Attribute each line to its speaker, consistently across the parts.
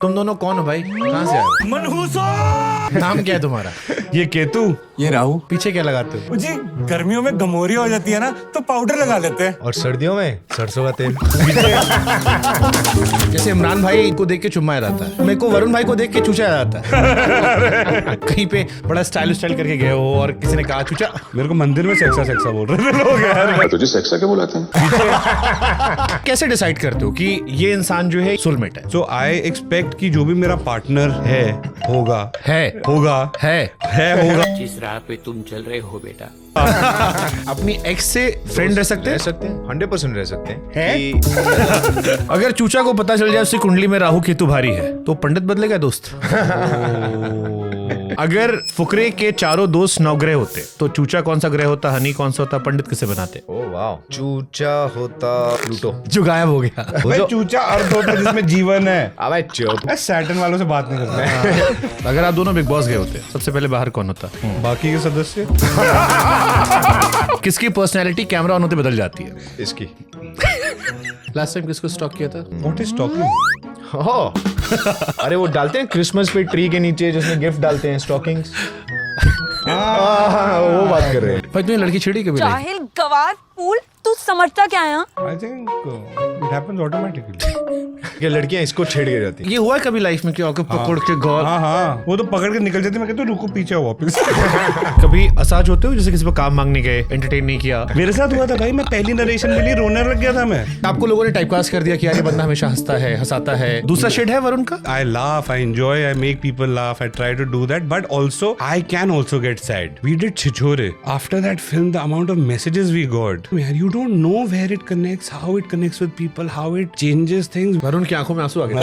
Speaker 1: तुम दोनों कौन हो भाई? कहाँ से आए हो?
Speaker 2: मनहूसो।
Speaker 1: नाम क्या है तुम्हारा?
Speaker 2: ये केतु, ये राहु।
Speaker 1: पीछे क्या लगाते हो?
Speaker 2: जी गर्मियों में गमोरिया हो जाती है ना, तो पाउडर लगा लेते हैं।
Speaker 3: और सर्दियों में सरसों का तेल।
Speaker 1: जैसे इमरान भाई को देख के चुम्मा आ जाता है, मेरे को वरुण भाई को देख के चूचा आ जाता है। कहीं पे बड़ा स्टाइल करके गए हो और किसी ने कहा चूचा।
Speaker 2: मेरे को मंदिर में सेक्सा बोल रहे थे लोग यार।
Speaker 4: तुझे सेक्सा क्या बुलाते हैं?
Speaker 1: कैसे डिसाइड करते हो कि ये इंसान जो है सोलमेट है?
Speaker 2: सो आई एक्सपेक्ट कि जो भी मेरा पार्टनर है होगा
Speaker 5: जिस राह पे तुम चल रहे हो बेटा,
Speaker 1: अपनी एक्स से फ्रेंड रह सकते
Speaker 3: रह
Speaker 1: हैं?
Speaker 3: सकते हैं, 100% रह सकते हैं।
Speaker 1: है? अगर चूचा को पता चल जाए उसकी कुंडली में राहु केतु भारी है तो पंडित बदलेगा दोस्त। अगर फुकरे के चारों दोस्त नवग्रह होते तो चूचा कौन सा ग्रह होता, हनी कौन सा होता, पंडित किसे बनाते?
Speaker 3: ओह वाह, चूचा होता प्लूटो,
Speaker 1: जो गायब हो गया।
Speaker 2: भाई चूचा अर्थ होता है जिसमें जीवन है।
Speaker 3: अबे चुप।
Speaker 2: सैटर्न वालों से बात नहीं करते।
Speaker 1: अगर आप दोनों बिग बॉस गए होते सबसे पहले बाहर कौन होता?
Speaker 2: बाकी के सदस्य
Speaker 1: किसकी पर्सनैलिटी कैमरा ऑन होते बदल जाती है?
Speaker 3: इसकी
Speaker 1: लास्ट टाइम किसको स्टॉक किया था?
Speaker 2: What is talking?
Speaker 3: अरे वो डालते हैं क्रिसमस पे ट्री के नीचे जिसमें गिफ्ट डालते हैं, स्टॉकिंग्स। वो बात कर रहे हैं।
Speaker 1: भाई तुम्हें लड़की छिड़ी कभी?
Speaker 6: जाहिल गवार फूल, तू समझता क्या है?
Speaker 2: I think it happens automatically.
Speaker 3: ये लड़कियां इसको छेड़ के जाती हैं।
Speaker 1: ये हुआ है कभी लाइफ में कि आके पकड़ के गौर?
Speaker 2: हाँ वो तो पकड़ के निकल जाती। मैं कहता हूँ रुको पीछे आओ वापस।
Speaker 1: कभी असहज होते हो जैसे किसी को काम मांगने गए, एंटरटेन नहीं किया?
Speaker 2: मेरे साथ हुआ था भाई, मैं पहली नरेशन के लिए रोने लग गया था मैं।
Speaker 1: आपको लोगों ने टाइपकास्ट कर दिया कि यार ये बंदा हमेशा हंसता है, हंसाता है। दूसरा शेड है वरुण का?
Speaker 2: I laugh, I enjoy, I make people laugh, I try to do that, but also I can also get sad. We did Chichore. After that film, the amount of messages we got, man, you don't know where it connects, how it connects with people, how it changes things.
Speaker 1: Varun की आंखों में आंसू आ गए।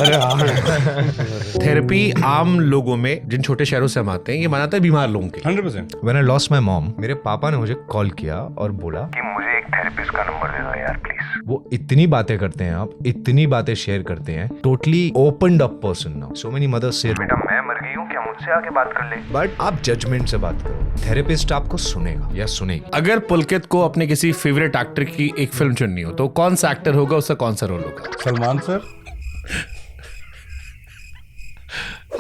Speaker 1: Therapy आम लोगों में, जिन छोटे शहरों से हम आते हैं, ये मानता है बीमार लोगों के।
Speaker 2: 100%.
Speaker 3: When I lost my mom, मेरे पापा ने मुझे कॉल किया और बोला
Speaker 7: कि मुझे एक थेरेपिस्ट का नंबर दे दो यार प्लीज।
Speaker 3: वो इतनी बातें करते हैं, आप इतनी बातें शेयर करते हैं, totally opened up person now. So many mothers से
Speaker 7: बेटा मैं मर गई हूँ, क्या मुझसे आके बात कर ले?
Speaker 3: बट आप जजमेंट से बात करो, थेरेपिस्ट आपको सुनेगा या सुनेगी।
Speaker 1: अगर पुलकित को अपने किसी फेवरेट एक्टर की एक फिल्म चुननी हो तो कौन सा एक्टर होगा, उसका कौन सा रोल होगा?
Speaker 2: सलमान सर.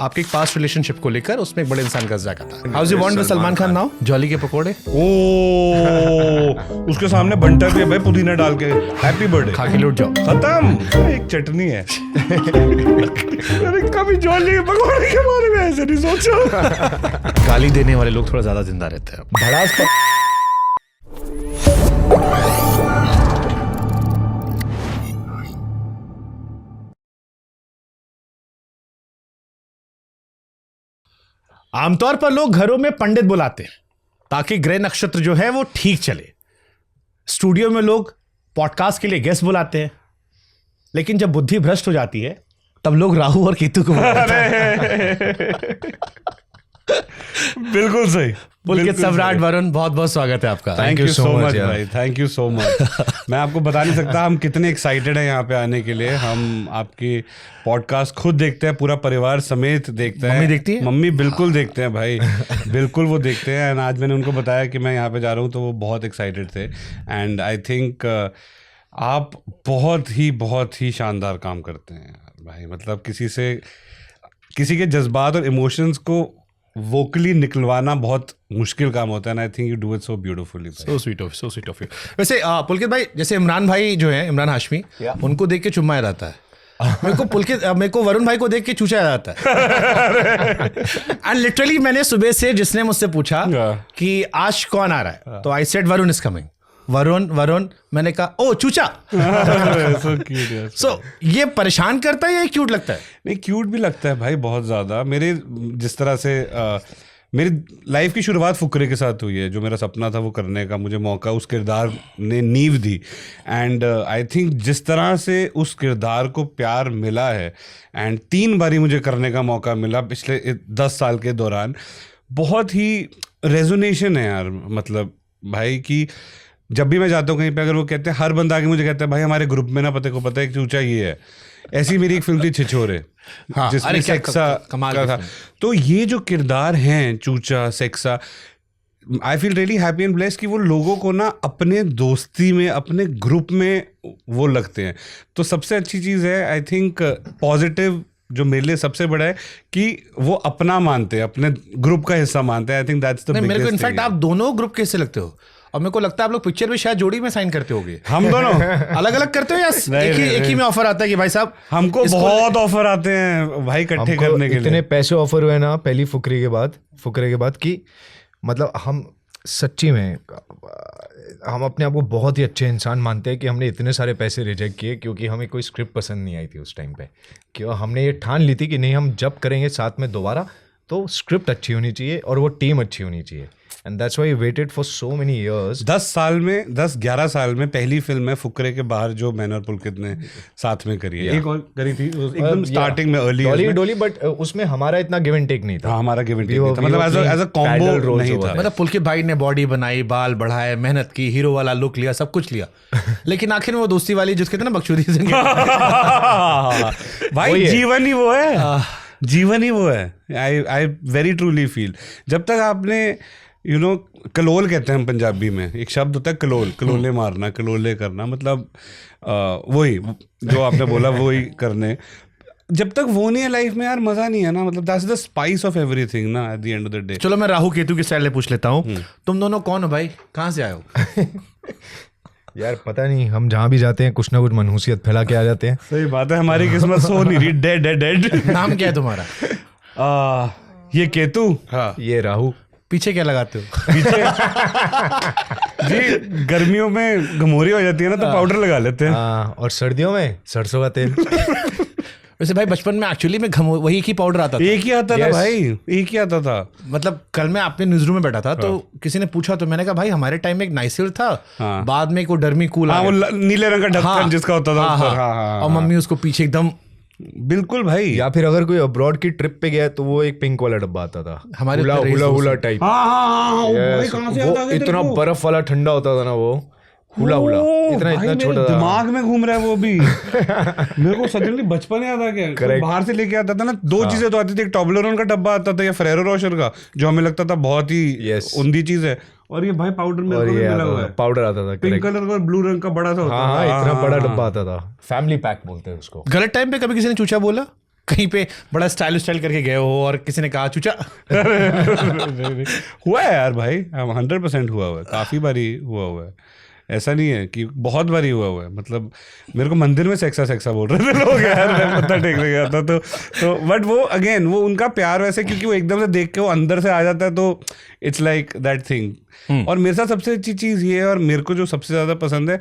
Speaker 1: आपके एक पास्ट रिलेशनशिप को लेकर उसमें एक बड़े इंसान का जायका था। How you want with Salman Khan now? Jolly के पकोड़े
Speaker 2: उसके सामने बंटा भी है भाई, पुदीना डाल के हैप्पी बर्थडे
Speaker 1: खा के लौट जाओ।
Speaker 2: खत्म। एक चटनी है। अरे कभी जॉली के पकौड़े के बारे में ऐसे नहीं सोचा।
Speaker 1: गाली देने वाले लोग थोड़ा ज्यादा जिंदा रहते हैं।
Speaker 3: भड़ास
Speaker 1: आमतौर पर लोग घरों में पंडित बुलाते हैं ताकि ग्रह नक्षत्र जो है वो ठीक चले। स्टूडियो में लोग पॉडकास्ट के लिए गेस्ट बुलाते हैं, लेकिन जब बुद्धि भ्रष्ट हो जाती है तब लोग राहु और केतु को बुलाते हैं।
Speaker 2: बिल्कुल सही।
Speaker 1: पुलकित सम्राट वरुण, बहुत बहुत स्वागत है आपका।
Speaker 2: थैंक यू सो मच भाई, थैंक यू सो मच। मैं आपको बता नहीं सकता हम कितने एक्साइटेड हैं यहाँ पे आने के लिए। हम आपकी पॉडकास्ट खुद देखते हैं, पूरा परिवार समेत देखते हैं।
Speaker 1: मम्मी देखती है?
Speaker 2: मम्मी बिल्कुल देखते हैं भाई, बिल्कुल वो देखते हैं। एंड आज मैंने उनको बताया कि मैं यहाँ पे जा रहा हूँ तो वो बहुत एक्साइटेड थे। एंड आई थिंक आप बहुत ही शानदार काम करते हैं भाई। मतलब किसी के जज्बात और इमोशंस को वोकली निकलवाना बहुत मुश्किल काम होता है। आई think you do it so beautifully.
Speaker 1: So sweet of you. वैसे पुलकित भाई, जैसे इमरान भाई जो है, इमरान हाशमी, उनको देख के चुम्मा आ जाता है। मेरे को वरुण भाई को देख के चूचा आ जाता है। एंड लिटरली मैंने सुबह से जिसने मुझसे पूछा कि आज कौन आ रहा है, तो I said Varun is coming. Varun मैंने कहा ओ चूचा। सो ये परेशान करता है या क्यूट लगता है?
Speaker 2: नहीं, क्यूट भी लगता है भाई बहुत ज़्यादा। मेरे जिस तरह से मेरी लाइफ की शुरुआत फुकरे के साथ हुई है। जो मेरा सपना था वो करने का मुझे मौका उस किरदार ने नींव दी। एंड आई थिंक जिस तरह से उस किरदार को प्यार मिला है, एंड 3 बारी मुझे करने का मौका मिला पिछले 10 साल के दौरान, बहुत ही रेजोनेशन है यार। मतलब भाई कि जब भी मैं जाता हूँ कहीं पे, अगर वो कहते हैं, हर बंदा आके मुझे कहता है भाई हमारे ग्रुप में ना पता है चूचा ये है। ऐसी मेरी एक फिल्म थी छिछोरे, जिसमें सेक्सा
Speaker 1: कमाल
Speaker 2: का था। तो ये जो किरदार हैं Choocha, Sexa, I feel really happy and blessed कि वो लोगों को ना अपने दोस्ती में, अपने ग्रुप में वो लगते हैं। तो सबसे अच्छी चीज़ है आई थिंक पॉजिटिव जो मेरे लिए सबसे बड़ा है कि वो अपना मानते हैं, अपने ग्रुप का हिस्सा मानते हैं। आई थिंक दैट्स द
Speaker 1: नहीं, मेरे को
Speaker 2: बिगेस्ट
Speaker 1: इनफैक्ट आप दोनों ग्रुप के हिस्से लगते हो, और मेरे को लगता है आप लोग पिक्चर में शायद जोड़ी में साइन करते होगे।
Speaker 2: हम दोनों
Speaker 1: अलग अलग करते हो या एक ही में ऑफर आता है कि भाई साहब
Speaker 2: हमको बहुत ऑफर आते हैं भाई इकट्ठे करने के
Speaker 3: इतने
Speaker 2: लिए।
Speaker 3: पैसे ऑफर हुए ना पहली फुकरे के बाद कि मतलब हम सच्ची में हम अपने आप को बहुत ही अच्छे इंसान मानते हैं कि हमने इतने सारे पैसे रिजेक्ट किए क्योंकि हमें कोई स्क्रिप्ट पसंद नहीं आई थी उस टाइम पे। क्यों हमने ये ठान ली थी कि नहीं, हम जब करेंगे साथ में दोबारा तो स्क्रिप्ट अच्छी होनी चाहिए और वो टीम अच्छी होनी चाहिए। And that's why waited for so many years.
Speaker 2: 10-11 साल में पहली फिल्म है फुकरे के बाहर जो मैंने और पुलकित ने साथ में करी है। एक और करी थी एकदम स्टार्टिंग में, अर्ली
Speaker 3: डोली, बट उसमें हमारा इतना गिव एंड टेक नहीं था।
Speaker 2: हाँ, हमारा गिव एंड टेक नहीं था, मतलब एज अ कॉम्बो नहीं था।
Speaker 1: मतलब पुलकित भाई ने बॉडी बनाई, बाल बढ़ाए, मेहनत की, हीरो वाला लुक लिया, सब कुछ लिया, लेकिन आखिर में वो दोस्ती वाली जिसके थे ना बकचोदी से
Speaker 2: भाई जीवन ही वो है, जीवन ही वो है। आई वेरी ट्रूली फील, जब तक आपने कलोल कहते हैं हम पंजाबी में, एक शब्द होता है कलोल, कलोले मारना, कलोले करना, मतलब वही जो आपने बोला वही करने। जब तक वो नहीं है लाइफ में यार, मजा नहीं है ना, मतलब that's the spice of everything ना at the end of the day.
Speaker 1: चलो मैं राहु केतु के स्टाइल में पूछ लेता हूँ, तुम दोनों कौन हो भाई, कहाँ से आए हो?
Speaker 3: यार पता नहीं, हम जहाँ भी जाते हैं कुछ ना कुछ मनहूसियत फैला के आ जाते हैं।
Speaker 2: सही बात है, हमारी किस्मत सो नहीं रही, डेड।
Speaker 1: नाम क्या है तुम्हारा?
Speaker 2: ये केतु,
Speaker 1: हाँ,
Speaker 3: ये राहु।
Speaker 1: पीछे क्या लगाते हो?
Speaker 2: पीछे जी गर्मियों में घमोरी हो जाती है ना तो पाउडर लगा लेते हैं।
Speaker 3: और सर्दियों में सरसों का तेल।
Speaker 1: वैसे भाई बचपन में एक्चुअली में वही एक ही पाउडर आता था।
Speaker 2: एक ही आता था भाई, एक ही आता था।
Speaker 1: मतलब कल मैं अपने न्यूज रूम में बैठा था तो किसी ने पूछा, तो मैंने कहा भाई हमारे टाइम में एक नाइसिल था, बाद में एक वो डर्मी कूल,
Speaker 2: हाँ, वो नीले रंग का ढक्कन जिसका होता था ऊपर,
Speaker 1: और मम्मी उसको पीछे एकदम,
Speaker 2: बिल्कुल भाई।
Speaker 3: या फिर अगर कोई अब्रॉड की ट्रिप पे गया तो वो एक पिंक वाला डब्बा आता था,
Speaker 1: हमारे
Speaker 3: हुला टाइप। वो इतना बर्फ वाला ठंडा होता था ना, वो हुला इतना छोटा था,
Speaker 2: दिमाग में घूम रहा है वो भी। मेरे को सडनली बचपन याद आ गया। तो बाहर से लेके आता था ना, दो चीजें तो आती थी, एक टॉबलरोन का डब्बा आता था या फेरेरो रोशर का, जो हमें लगता था बहुत ही उंदी चीज है, और ये भाई पाउडर मेरे को भी मिला हुआ है,
Speaker 3: पाउडर आता था
Speaker 2: पिंक कलर का और ब्लू रंग का बड़ा सा होता था।
Speaker 3: इतना बड़ा डब्बा आता था, फैमिली पैक बोलते हैं उसको।
Speaker 1: गलत टाइम पे कभी किसी ने चूचा बोला, कहीं पे बड़ा स्टाइल करके गए हो और किसी ने कहा चूचा?
Speaker 2: हुआ है यार भाई, 100% हुआ हुआ है, काफी बारी हुआ है, ऐसा नहीं है कि बहुत बारी हुआ है। मतलब मेरे को मंदिर में सेक्सा बोल रहे थे लोग यार, मैं मत्था टेकने गया था तो बट वो अगेन वो उनका प्यार वैसे, क्योंकि वो एकदम से देख के वो अंदर से आ जाता है, तो इट्स लाइक दैट थिंग। और मेरे साथ सबसे अच्छी चीज़ ये है, और मेरे को जो सबसे ज़्यादा पसंद है,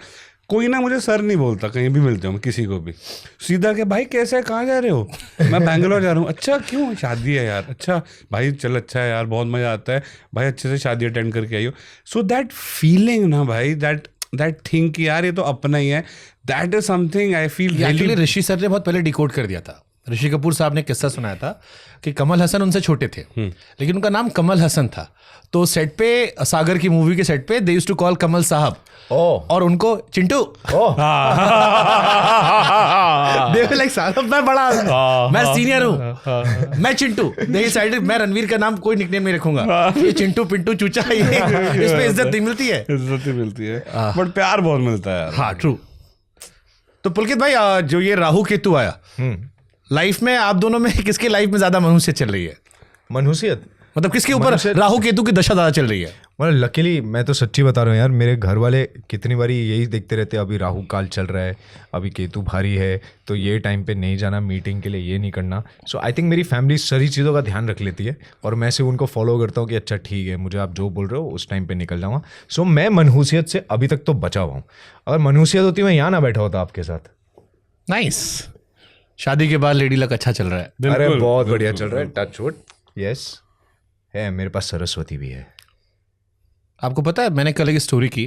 Speaker 2: कोई ना मुझे सर नहीं बोलता, कहीं भी मिलते हो किसी को भी, सीधा के भाई कैसे है, कहाँ जा रहे हो? मैं बैंगलोर जा रहा हूँ। अच्छा क्यों? शादी है यार। अच्छा भाई चल, अच्छा है यार, बहुत मज़ा आता है भाई, अच्छे से शादी अटेंड करके आई हो। सो दैट फीलिंग ना भाई, दैट थिंग कि यार ये तो अपना ही है, that is something I feel.
Speaker 1: Actually Rishi sir ने बहुत पहले डिकोड कर दिया था। ऋषि कपूर साहब ने किस्सा सुनाया था कि कमल हसन उनसे छोटे थे, लेकिन उनका नाम कमल हसन था, तो सेट पे, सागर की मूवी के सेट पे, दे यूज्ड टू कॉल कमल साहब, और उनको चिंटू, लाइक साहब मैं बड़ा, मैं सीनियर हूँ, मैं चिंटू, मैं रणवीर का नाम कोई निकनेम नहीं रखूंगा, ये चिंटू पिंटू चूचा, ये इसमें इज्जत नहीं मिलती है,
Speaker 2: बट प्यार बहुत मिलता है यार।
Speaker 1: हाँ ट्रू। तो पुलकित भाई, जो ये राहु केतु आया लाइफ में, आप दोनों में किसकी लाइफ में ज्यादा मनहूसियत चल रही है?
Speaker 3: मनहूसियत
Speaker 1: मतलब किसके ऊपर राहु केतु की दशा ज्यादा चल रही है?
Speaker 3: मतलब लकीली मैं तो सच्ची बता रहा हूँ यार, मेरे घर वाले कितनी बारी यही देखते रहते हैं, अभी राहु काल चल रहा है, अभी केतु भारी है, तो ये टाइम पे नहीं जाना मीटिंग के लिए, ये नहीं करना। सो आई थिंक मेरी फैमिली सारी चीज़ों का ध्यान रख लेती है, और मैं सिर्फ उनको फॉलो करता हूँ कि अच्छा ठीक है, मुझे आप जो बोल रहे हो उस टाइम पे निकल जाऊँगा। सो मैं मनहूसियत से अभी तक तो बचा हुआ हूँ। अगर मनहूसियत होती मैं यहाँ ना बैठा होता आपके साथ।
Speaker 1: नाइस। शादी के बाद लेडी लक अच्छा चल रहा है?
Speaker 3: अरे बहुत बढ़िया चल रहा है, टच वुड। यस है, मेरे पास सरस्वती भी है।
Speaker 1: आपको पता है, मैंने कल एक स्टोरी की,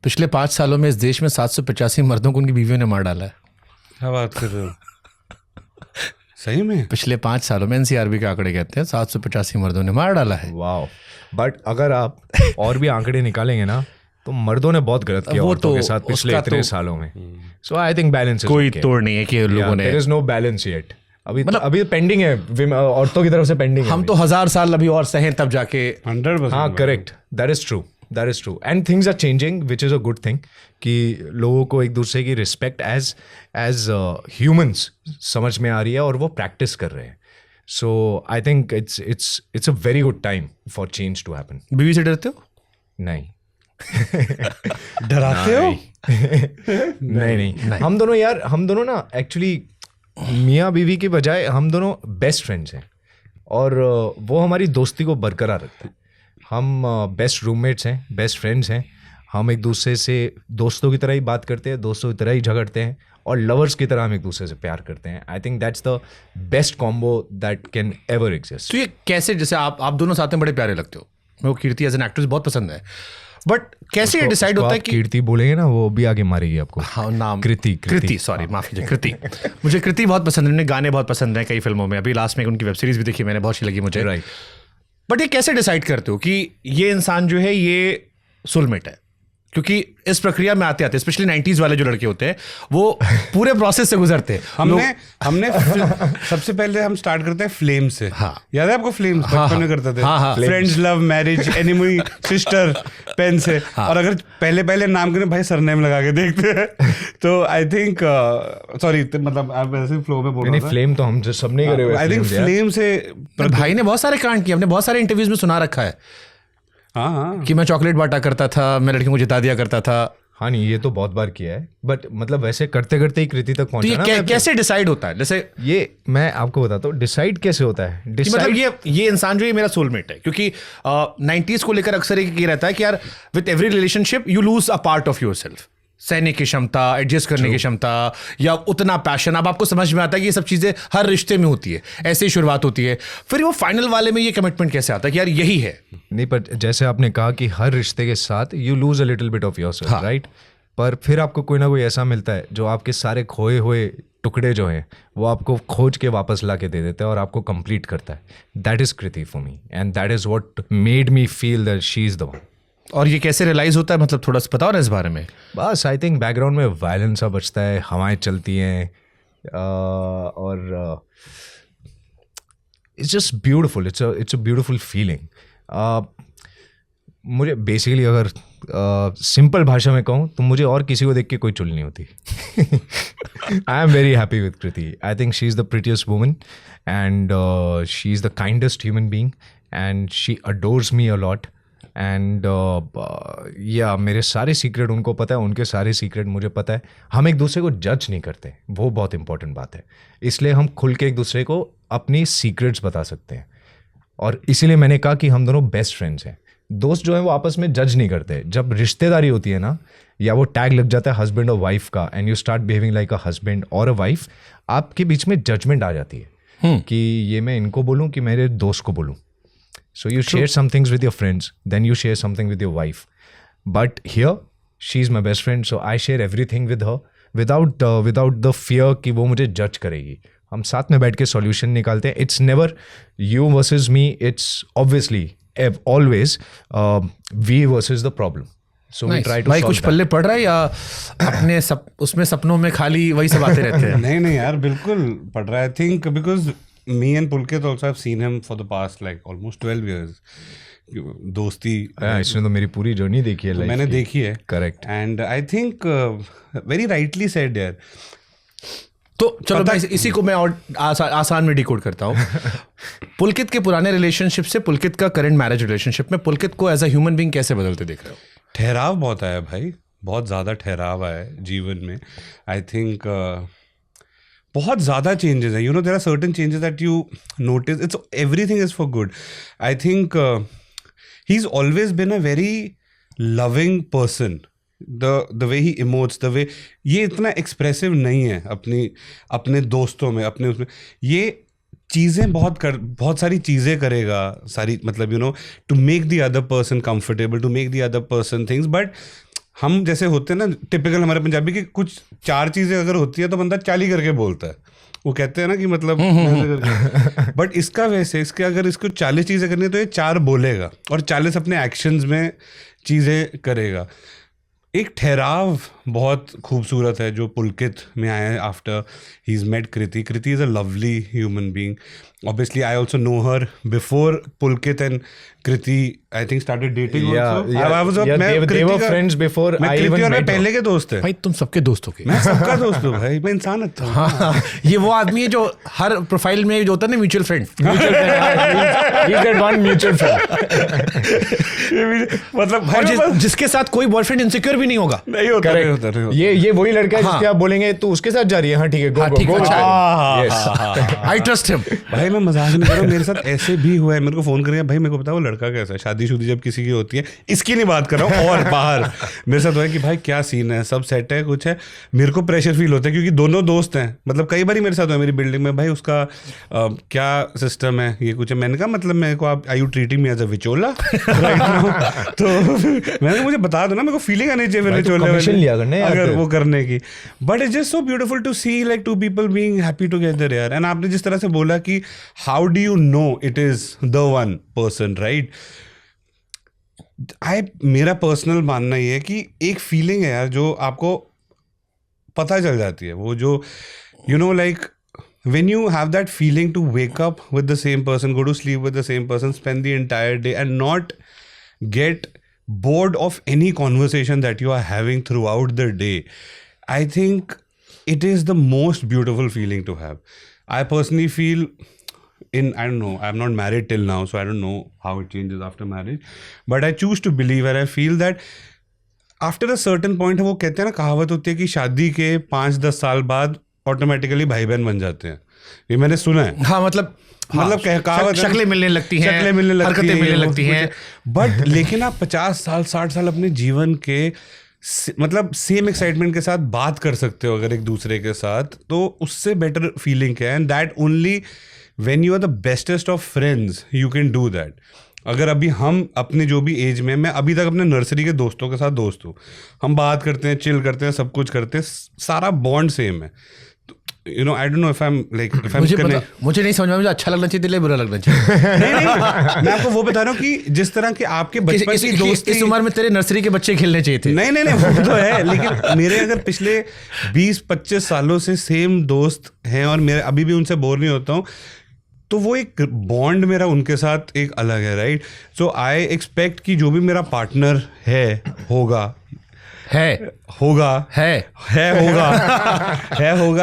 Speaker 1: पिछले 5 सालों में इस देश में 785 मर्दों को उनकी बीवियों ने मार डाला है।
Speaker 2: क्या बात कर रहे हो? सही में?
Speaker 1: पिछले 5 सालों में एनसीआरबी के आंकड़े कहते हैं 785 मर्दों ने मार डाला है।
Speaker 3: वाह। बट अगर आप और भी आंकड़े निकालेंगे ना, तो मर्दों ने बहुत गलत किया औरतों के साथ पिछले इतने सालों में। सो आई थिंक बैलेंस
Speaker 1: कोई तोड़ नहीं है कि लोगों ने,
Speaker 3: there is no balance yet. अभी पेंडिंग है, औरतों की तरफ से पेंडिंग है।
Speaker 1: हम तो 1000 साल अभी और सहें तब जाके।
Speaker 2: 100%।
Speaker 3: हाँ correct, that is true, that is true and things are changing which is a good thing कि लोगों को एक दूसरे की रिस्पेक्ट एज ह्यूमंस समझ में आ रही है और वो प्रैक्टिस कर रहे हैं. So I think it's a very good time for change to happen.
Speaker 1: बीवी से डरते हो?
Speaker 3: नहीं
Speaker 2: डराते हो?
Speaker 3: नहीं. हम दोनों ना एक्चुअली मियाँ बीवी की बजाय हम दोनों बेस्ट फ्रेंड्स हैं और वो हमारी दोस्ती को बरकरार रखता है. हम बेस्ट रूममेट्स हैं, बेस्ट फ्रेंड्स हैं. हम एक दूसरे से दोस्तों की तरह ही बात करते हैं, दोस्तों की तरह ही झगड़ते हैं और लवर्स की तरह हम एक दूसरे से प्यार करते हैं. I think that's the best combo that can ever exist.
Speaker 1: तो ये कैसे, जैसे आप दोनों साथ में बड़े प्यारे लगते हो, मेरे को कीर्ति एज एन एक्ट्रेस बहुत पसंद है, बट कैसे ये डिसाइड होता है कि
Speaker 3: कीर्ति बोलेंगे ना वो भी आगे मारेगी आपको.
Speaker 1: हाँ, नाम
Speaker 3: कृति
Speaker 1: सॉरी माफ कीजिए, कृति. मुझे कृति बहुत पसंद है, उन्हें गाने बहुत पसंद हैं कई फिल्मों में. अभी लास्ट में उनकी वेब सीरीज भी देखी मैंने, बहुत अच्छी लगी मुझे.
Speaker 3: राइट.
Speaker 1: बट ये कैसे डिसाइड करते हो कि ये इंसान जो है ये सोलमेट है? क्योंकि इस प्रक्रिया में आते आते स्पेशली 90s वाले जो लड़के होते हैं वो पूरे प्रोसेस से गुजरते हैं.
Speaker 2: हमने सबसे पहले हम स्टार्ट करते हैं फ्लेम से.
Speaker 1: हाँ.
Speaker 2: याद है आपको फ्लेम्स? बचपन में करते थे.
Speaker 1: हाँ.
Speaker 2: Friends, love, marriage, enemy, sister, pen से. और अगर पहले नाम के भाई सरनेम लगा के देखते हैं तो आई थिंक सॉरी मतलब आप ऐसे फ्लो में बोल रहे
Speaker 3: नहीं, फ्लेम तो हम जो सबने करे हुए.
Speaker 2: आई थिंक फ्लेम से.
Speaker 1: भाई ने बहुत सारे कांड किए, हमने बहुत सारे इंटरव्यूज में सुना रखा है.
Speaker 2: हाँ.
Speaker 1: कि मैं चॉकलेट बांटा करता था, मैं लड़कियों को जिता दिया करता था.
Speaker 3: हाँ नहीं, ये तो बहुत बार किया है बट मतलब वैसे करते करते ही कृति तक
Speaker 1: तो
Speaker 3: पहुंचा ना.
Speaker 1: ये कैसे डिसाइड होता है? जैसे
Speaker 3: ये मैं आपको बताता हूँ डिसाइड कैसे होता है.
Speaker 1: कि मतलब ये इंसान जो है मेरा सोलमेट है, क्योंकि 90s को लेकर अक्सर ये रहता है कि यार with every relationship you lose a part of yourself. सहने की क्षमता, एडजस्ट करने की क्षमता, या उतना पैशन. अब आपको समझ में आता है कि ये सब चीजें हर रिश्ते में होती है, ऐसे ही शुरुआत होती है. फिर वो फाइनल वाले में ये कमिटमेंट कैसे आता है कि यार यही है?
Speaker 3: नहीं, पर जैसे आपने कहा कि हर रिश्ते के साथ you lose a little bit of yourself, right. पर फिर आपको कोई ना कोई ऐसा मिलता है जो आपके सारे खोए हुए टुकड़े जो हैं वो आपको खोज के वापस ला के दे देता है और आपको कंप्लीट करता है. That is Kriti for me and that is what made me feel that she is the one.
Speaker 1: और ये कैसे रियलाइज होता है, मतलब थोड़ा सा बताओ ना इस बारे में. बस
Speaker 3: आई थिंक बैकग्राउंड में वायलेंस सा बचता है, हवाएं चलती हैं और it's just beautiful. It's a beautiful feeling. मुझे बेसिकली अगर सिंपल भाषा में कहूँ तो मुझे और किसी को देख के कोई चुल नहीं होती. I am very happy with Kriti. I think she is the prettiest woman and she is the kindest human being and she adores me a lot. And या मेरे सारे सीक्रेट उनको पता है, उनके सारे सीक्रेट मुझे पता है. हम एक दूसरे को जज नहीं करते, वो बहुत इंपॉर्टेंट बात है. इसलिए हम खुल के एक दूसरे को अपनी सीक्रेट्स बता सकते हैं और इसीलिए मैंने कहा कि हम दोनों बेस्ट फ्रेंड्स हैं. दोस्त जो हैं वो आपस में जज नहीं करते. जब रिश्तेदारी होती है ना, या वो टैग लग जाता है हस्बैंड और वाइफ का and you start behaving like a husband और अ वाइफ, आपके बीच में जजमेंट आ जाती है कि ये मैं इनको बोलूँ कि मेरे दोस्त को बोलूँ. So you share some things with your friends, then you share something with your wife. But here, she's my best friend, so I share everything with her without the fear कि वो मुझे judge करेगी. हम साथ में बैठ के solution निकालते हैं. It's never you versus me. It's obviously always we versus the problem. So we try to
Speaker 1: भाई
Speaker 3: solve
Speaker 1: कुछ
Speaker 3: that.
Speaker 1: पल्ले पड़ रहा है या अपने उसमें सपनों में खाली वही सब आते रहते हैं?
Speaker 2: नहीं यार, बिल्कुल पढ़ रहा है. I think because me and Pulkit also have seen him for the past like almost 12 years. दोस्ती
Speaker 3: इसने तो मेरी पूरी जर्नी देखी है.
Speaker 2: मैंने देखी है.
Speaker 3: Correct.
Speaker 2: And I think very rightly said यार.
Speaker 1: तो चलो मैं इसी को मैं और आसान में डिकोड करता हूँ. पुलकित के पुराने रिलेशनशिप से पुलकित का करंट मैरिज रिलेशनशिप में पुलकित को एज अ ह्यूमन बीइंग कैसे बदलते देख रहे हो?
Speaker 2: ठहराव बहुत आया भाई, बहुत ज़्यादा ठहराव आया जीवन में. आई थिंक बहुत ज़्यादा चेंजेस हैं. You know there are certain changes that you notice. It's everything is for good. I think he is always been a very loving person. The way he emotes, the way ये इतना expressive नहीं है अपने दोस्तों में, अपने उसमें. ये चीज़ें बहुत सारी चीज़ें करेगा, सारी मतलब you know to make the other person comfortable, to make the other person things. But हम जैसे होते हैं ना टिपिकल हमारे पंजाबी की, कुछ 4 चीज़ें अगर होती है तो बंदा 40 करके बोलता है. वो कहते हैं ना कि मतलब बट इसका वैसे अगर इसको 40 चीज़ें करनी है तो ये 4 बोलेगा और 40 अपने एक्शंस में चीज़ें करेगा. एक ठहराव बहुत खूबसूरत है जो पुलकित में आया है after he is met Kriti. Kriti is a lovely human being. Obviously, I also know her before Pulkit and Kriti, I think, started dating also.
Speaker 3: They were friends before I even met her.
Speaker 2: पहले के दोस्त है.
Speaker 1: भाई तुम सबके दोस्त हो गए.
Speaker 2: मैं सबका दोस्त हूँ भाई. मैं इंसान अच्छा हूँ.
Speaker 1: हाँ, ये वो आदमी है जो हर प्रोफाइल में जो होता है ना mutual friend.
Speaker 3: He's that one mutual friend.
Speaker 2: मतलब
Speaker 1: और जिसके साथ कोई बॉयफ्रेंड इनसिक्योर भी नहीं होगा.
Speaker 2: नहीं होता, नहीं होता, नहीं होता.
Speaker 3: ये वही लड़का है जिसके आप बोलेंगे तू उसके साथ जा रही है. हाँ ठीक है, go.
Speaker 1: I trust him.
Speaker 2: भाई मैं मजाक नहीं कर रहा हूँ. मेरे साथ ऐसे भी हुआ है. मेरे को फोन करेंगे भाई मेरे को बताओ वो लड़का कैसा है. शादीशुदी जब किसी की होती है, इसकी नहीं बात कर रहा हूँ, और बाहर मेरे साथ हुआ है कि भाई क्या सीन है, सब सेट है, कुछ है. मेरे को प्रेशर फील होता है क्योंकि दोनों दोस्त हैं. मतलब कई बार मेरे साथ हुआ मेरी बिल्डिंग में, भाई उसका क्या सिस्टम है, ये कुछ है. मैंने कहा मतलब मेरे को आप, are you treating me as a विचोला राइट नाउ? तो मैंने कहा मुझे बता दो ना, मेरे को फीलिंग आनी चाहिए फिर विचोले अगर वो करने की. But it's just so beautiful to see like two people being happy together यार. एंड आपने जिस तरह से बोला कि how do you know it is the one person, right? मेरा पर्सनल मानना ये है कि एक फीलिंग है यार जो आपको पता चल जाती है. वो जो you know like when you have that feeling to wake up with the same person, go to sleep with the same person, spend the entire day and not get bored of any conversation that you are having throughout the day, I think it is the most beautiful feeling to have. I personally feel I don't know, I'm not married till now, so I don't know how it changes after marriage, but I choose to believe and I feel that after a certain point, वो कहते हैं ना, कहावत होती है कि शादी के 5-10 साल बाद ऑटोमेटिकली भाई बहन बन जाते हैं. ये मैंने सुना है.
Speaker 1: हाँ मतलब
Speaker 2: कहावत,
Speaker 1: शक्लें मिलने लगती हैं, हरकतें मिलने लगती हैं.
Speaker 2: बट लेकिन आप 50 साल 60 साल अपने जीवन के मतलब सेम एक्साइटमेंट के साथ बात कर सकते हो अगर एक दूसरे के साथ, तो उससे बेटर फीलिंग क्या है. And that only when you are the bestest of friends you can do that. अगर अभी हम अपने जो भी एज में, मैं अभी तक अपने नर्सरी के दोस्तों के साथ दोस्त हूँ, हम बात करते हैं, चिल करते हैं, सब कुछ करते हैं, सारा बॉन्ड सेम है. You know, I don't know if I'm like if I'm
Speaker 1: मुझे नहीं समझ में, मुझे अच्छा लगना चाहिए, बुरा लगना चाहिए.
Speaker 2: नहीं, मैं आपको वो बता रहा हूँ कि जिस तरह के आपके बचपन की दोस्त,
Speaker 1: इस उम्र में तेरे नर्सरी के बच्चे खेलने चाहिए थे.
Speaker 2: नहीं वो तो है, लेकिन मेरे अगर पिछले 20-25 सालों से सेम दोस्त हैं और मेरे अभी भी उनसे बोर नहीं होता हूँ, तो वो एक बॉन्ड मेरा उनके साथ एक अलग है, राइट? सो आई एक्सपेक्ट कि जो भी मेरा पार्टनर होगा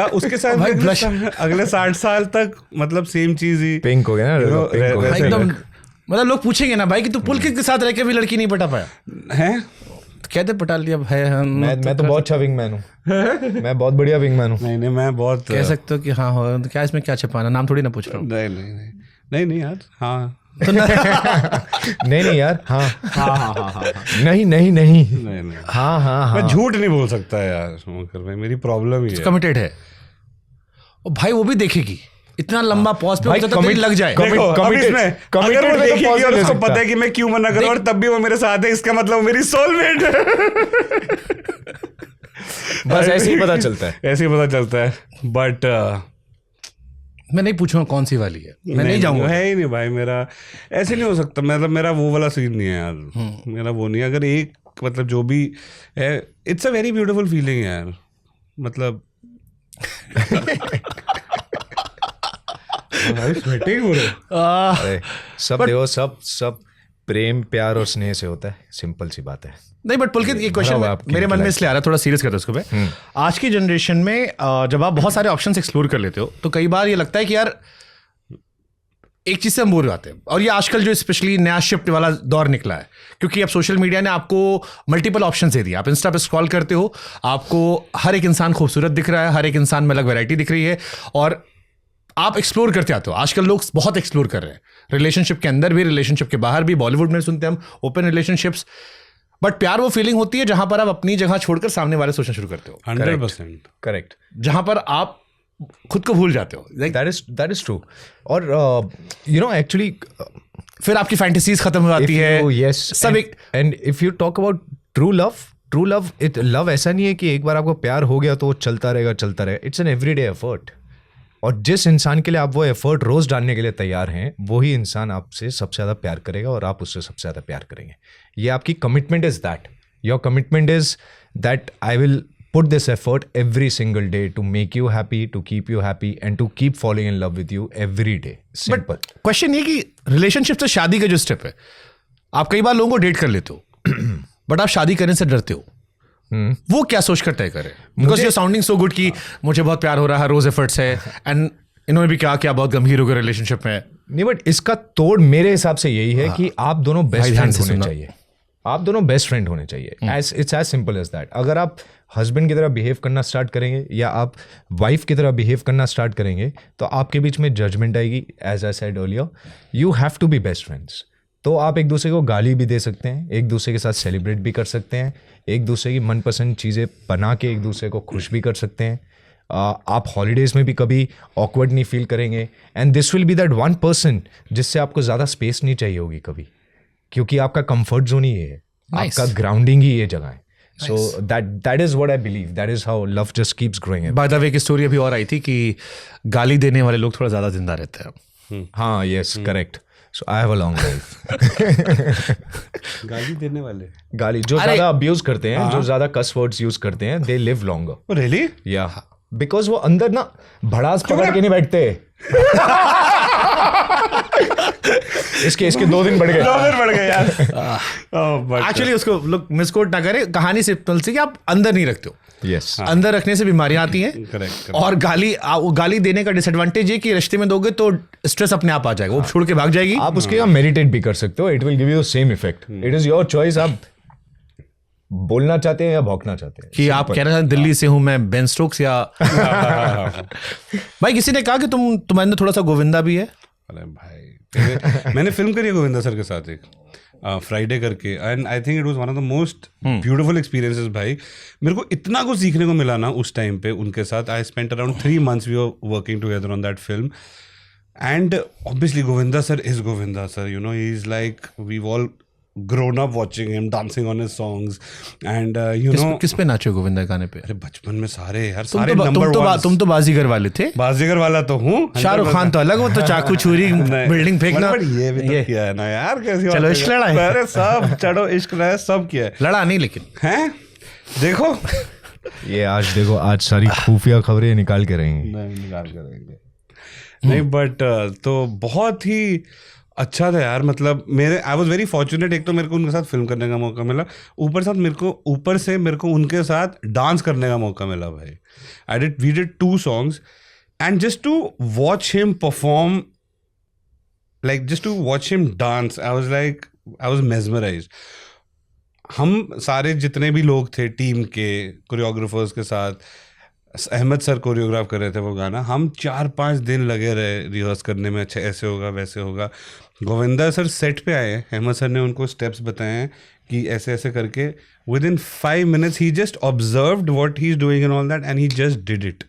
Speaker 2: उसके साथ भाई अगले 60 साल तक मतलब सेम चीज ही
Speaker 3: पिंक हो गया ना
Speaker 1: एकदम. मतलब लोग पूछेंगे ना भाई कि तू पुलकित के साथ रह के भी लड़की नहीं पटा पाया है, कहते पटा लिया भाई.
Speaker 3: मैं तो बहुत अच्छा विंगमैन हूँ. मैं बहुत बढ़िया विंगमैन हूँ.
Speaker 2: नहीं मैं बहुत
Speaker 1: कह सकते हो कि हाँ हो, तो क्या इसमें क्या छिपाना, नाम थोड़ी ना पूछ रहा हूँ.
Speaker 2: नहीं यार. हाँ
Speaker 3: नहीं यार. हाँ नहीं. हाँ
Speaker 2: मैं झूठ नहीं बोल सकता यार भाई, मेरी प्रॉब्लम ही है.
Speaker 1: कमिटेड है और भाई वो भी देखेगी. इतना लंबा पॉज पे होता तो लग जाए.
Speaker 2: देखो अब इसमें अगर वो देखेगी और उसको पता है कि मैं क्यों मना कर रहा हूँ और तब भी वो मेरे साथ है, इसका मतलब मेरी सोलमेट है.
Speaker 3: बस ऐसे ही पता चलता है.
Speaker 2: बट
Speaker 1: मैं नहीं पूछूंगा कौन सी वाली है, मैं नहीं जाऊंगा.
Speaker 2: है ही नहीं भाई, मेरा ऐसे नहीं हो सकता. मतलब मेरा वो वाला सीन नहीं है यार. मेरा वो नहीं है. अगर एक मतलब जो भी है, it's a very beautiful feeling यार. मतलब स्वेटिंग हो रही.
Speaker 3: सब देखो, सब प्रेम प्यार और स्नेह से होता है. सिंपल सी बात है.
Speaker 1: नहीं बट पुलकित ये क्वेश्चन मेरे मन में इसलिए आ रहा है, थोड़ा सीरियस करते उसको पे. आज की जनरेशन में जब आप बहुत सारे ऑप्शंस एक्सप्लोर कर लेते हो तो कई बार ये लगता है कि यार एक चीज से हम बोर हो जाते हैं. और ये आजकल जो स्पेशली नया शिफ्ट वाला दौर निकला है, क्योंकि अब सोशल मीडिया ने आपको मल्टीपल ऑप्शंस दे दिया. आप इंस्टा पे स्क्रॉल करते हो, आपको हर एक इंसान खूबसूरत दिख रहा है, हर एक इंसान में अलग वैरायटी दिख रही है और आप एक्सप्लोर करते आते हो. आजकल लोग बहुत एक्सप्लोर कर रहे हैं, रिलेशनशिप के अंदर भी, रिलेशनशिप के बाहर भी. बॉलीवुड में सुनते हैं हम ओपन रिलेशनशिप्स. बट प्यार वो फीलिंग होती है जहां पर आप अपनी जगह छोड़कर सामने वाले सोचना शुरू करते हो.
Speaker 2: 100%
Speaker 3: करेक्ट.
Speaker 1: जहां पर आप खुद को भूल जाते हो.
Speaker 3: That is true. और यू नो एक्चुअली
Speaker 1: फिर आपकी फैंटेसीज खत्म हो जाती है.
Speaker 3: यस. सब and if you talk about true love, love ऐसा नहीं है कि एक बार आपको प्यार हो गया तो वो चलता रहेगा. It's an everyday effort. और जिस इंसान के लिए आप वो एफर्ट रोज डालने के लिए तैयार हैं, वही इंसान आपसे सबसे ज़्यादा प्यार करेगा और आप उससे सबसे ज़्यादा प्यार करेंगे. ये आपकी commitment is that. Your commitment is that I will put this effort every single day to make you happy, to keep you happy, and to keep falling in love with you every day. Simple.
Speaker 1: But question ये कि relationship से शादी का जो step है, आप कई बार लोगों को डेट कर लेते हो बट आप शादी करने से डरते हो, वो क्या सोच कर तय करें? Because you sounding so good कि मुझे बहुत प्यार हो रहा है, रोज एफर्ट्स है, एंड इन्होंने भी कहा कि आप बहुत गंभीर हो गए रिलेशनशिप में.
Speaker 3: नहीं, बट इसका तोड़ मेरे हिसाब से यही है कि आप दोनों बेस्ट
Speaker 1: ध्यान
Speaker 3: फ्रेंड
Speaker 1: से
Speaker 3: होने
Speaker 1: सुनना.
Speaker 3: चाहिए. आप दोनों बेस्ट फ्रेंड होने चाहिए. It's as simple as that. अगर आप हस्बैंड की तरह बिहेव करना स्टार्ट करेंगे या आप वाइफ की तरह बिहेव करना स्टार्ट करेंगे तो आपके बीच में जजमेंट आएगी. As I said earlier, you have to be best friends. तो आप एक दूसरे को गाली भी दे सकते हैं, एक दूसरे के साथ सेलिब्रेट भी कर सकते हैं, एक दूसरे की मनपसंद चीज़ें बना के एक दूसरे को खुश भी कर सकते हैं. आप हॉलीडेज़ में भी कभी ऑकवर्ड नहीं फील करेंगे. And this will be that one person जिससे आपको ज़्यादा स्पेस नहीं चाहिए होगी कभी, क्योंकि आपका कंफर्ट जोन ही ये है.
Speaker 1: Nice.
Speaker 3: आपका ग्राउंडिंग ही ये जगह है. So that is what I believe. That is how love just keeps growing.
Speaker 1: By the way की स्टोरी अभी और आई थी कि गाली देने वाले लोग थोड़ा ज्यादा जिंदा रहते हैं.
Speaker 3: हाँ, yes, correct. So I have a long life.
Speaker 2: गाली देने वाले
Speaker 3: गाली जो ज़्यादा अब्यूज करते हैं, जो ज़्यादा कस वर्ड्स यूज करते हैं, दे लिव लॉन्गर.
Speaker 2: रियली?
Speaker 3: या बिकॉज वो अंदर ना भड़ास पकड़ के नहीं बैठते. इसके 2 दिन बढ़ गए.
Speaker 2: 2 दिन बढ़ गए यार.
Speaker 1: एक्चुअली उसको लोग मिसकोट ना करें, कहानी सिंपल सी कि आप अंदर नहीं रखते हो.
Speaker 3: यस.
Speaker 1: अंदर रखने से बीमारियां आती हैं.
Speaker 2: Correct.
Speaker 1: और गाली देने का डिसएडवांटेज ये कि रिश्ते में दोगे तो स्ट्रेस अपने आप आ जाएगा, वो छोड़ के भाग जाएगी.
Speaker 3: आप उसके यहाँ मेडिटेट भी कर सकते हो. It will give you the same effect. It is your choice. आप बोलना चाहते हैं या भौंकना चाहते हैं.
Speaker 1: कि आप कहना चाहते हैं दिल्ली से हूं मैं, बेन स्टोक्स या भाई किसी ने कहा कि तुम्हारे अंदर थोड़ा सा गोविंदा भी है.
Speaker 2: अरे भाई मैंने फिल्म करी है गोविंदा सर के साथ एक फ्राइडे करके, and I think it was one of the most beautiful experiences. भाई मेरे को इतना कुछ सीखने को मिला ना उस टाइम पे उनके साथ. I spent around 3 months we were working together on that film. And obviously Govinda sir is Govinda sir, you know, he is like we all grown up watching him, dancing on his songs, and you know.
Speaker 1: किस पे नाचे गोविंदा गाने पे?
Speaker 2: अरे बचपन में सारे यार, सारे नंबर
Speaker 1: तुम तो बाजीगर वाले थे.
Speaker 2: बाजीगर वाला तो हूँ.
Speaker 1: शाहरुख खान तो अलग, वो तो चाकू छुरी बिल्डिंग फेंकना.
Speaker 2: ये भी तो किया है ना यार. कैसी बात
Speaker 1: चलो
Speaker 2: है?
Speaker 1: इश्क लड़ा है.
Speaker 2: अरे सब चढ़ो इश्क लड़ा है, सब किया है.
Speaker 1: लड़ा नहीं लेकिन
Speaker 2: हैं देखो.
Speaker 3: ये आज देखो, आज सारी खुफिया खबरें निकाल के रहेंगे.
Speaker 2: नहीं निकाल करेंगे नहीं, बट तो बहुत ही अच्छा था यार. मतलब आई वॉज वेरी फॉर्चुनेट. एक तो मेरे को उनके साथ फिल्म करने का मौका मिला, ऊपर से मेरे को उनके साथ डांस करने का मौका मिला भाई. We did 2 songs, and just to watch him perform, like just to watch him dance, I was mesmerised. हम सारे जितने भी लोग थे टीम के कोरियोग्राफर्स के साथ, अहमद सर कोरियोग्राफ कर रहे थे वो गाना. हम 4-5 दिन लगे रहे रिहर्स करने में. अच्छा ऐसे होगा वैसे होगा. गोविंदा सर सेट पे आए, अहमद सर ने उनको स्टेप्स बताए हैं कि ऐसे ऐसे करके. With in 5 minutes he just observed what he is doing and all that, and he just did it.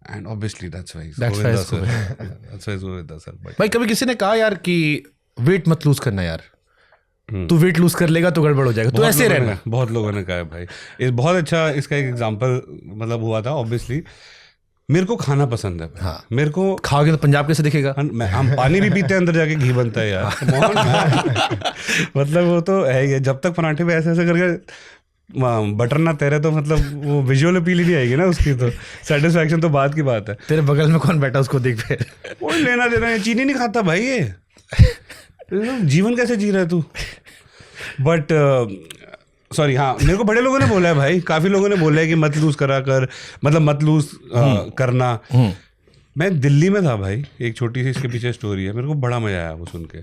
Speaker 2: And obviously that's why Govinda sir.
Speaker 1: भाई कभी किसी ने कहा यार कि वेट मत लूज करना यार, तू वेट लूज कर लेगा तो गड़बड़ हो जाएगा, तो ऐसे रहना.
Speaker 2: बहुत लोगों ने कहा है भाई. ये बहुत अच्छा इसका एक एग्जांपल मतलब हुआ था. ऑब्वियसली मेरे को खाना पसंद है. हाँ. मेरे को
Speaker 1: खाओगे तो पंजाब कैसे दिखेगा?
Speaker 2: हम पानी भी पीते हैं, अंदर जाके घी बनता है यार. मतलब वो तो है ही. जब तक पराठे पे ऐसे ऐसे करके बटर ना तैरे तो मतलब वो विजुअल अपील ही नहीं आएगी ना उसकी. तो सेटिस्फैक्शन तो बात की बात है.
Speaker 1: तेरे बगल में कौन बैठा उसको देख पे.
Speaker 2: वो लेना देना है. चीनी नहीं खाता भाई ये. जीवन कैसे जी रहा है तू. बट सॉरी, हाँ मेरे को बड़े लोगों ने बोला है भाई, काफ़ी लोगों ने बोला है कि मत लूज करा कर, मतलब मत लूज करना. मैं दिल्ली में था भाई, एक छोटी सी इसके पीछे स्टोरी है. मेरे को बड़ा मज़ा आया वो सुन के.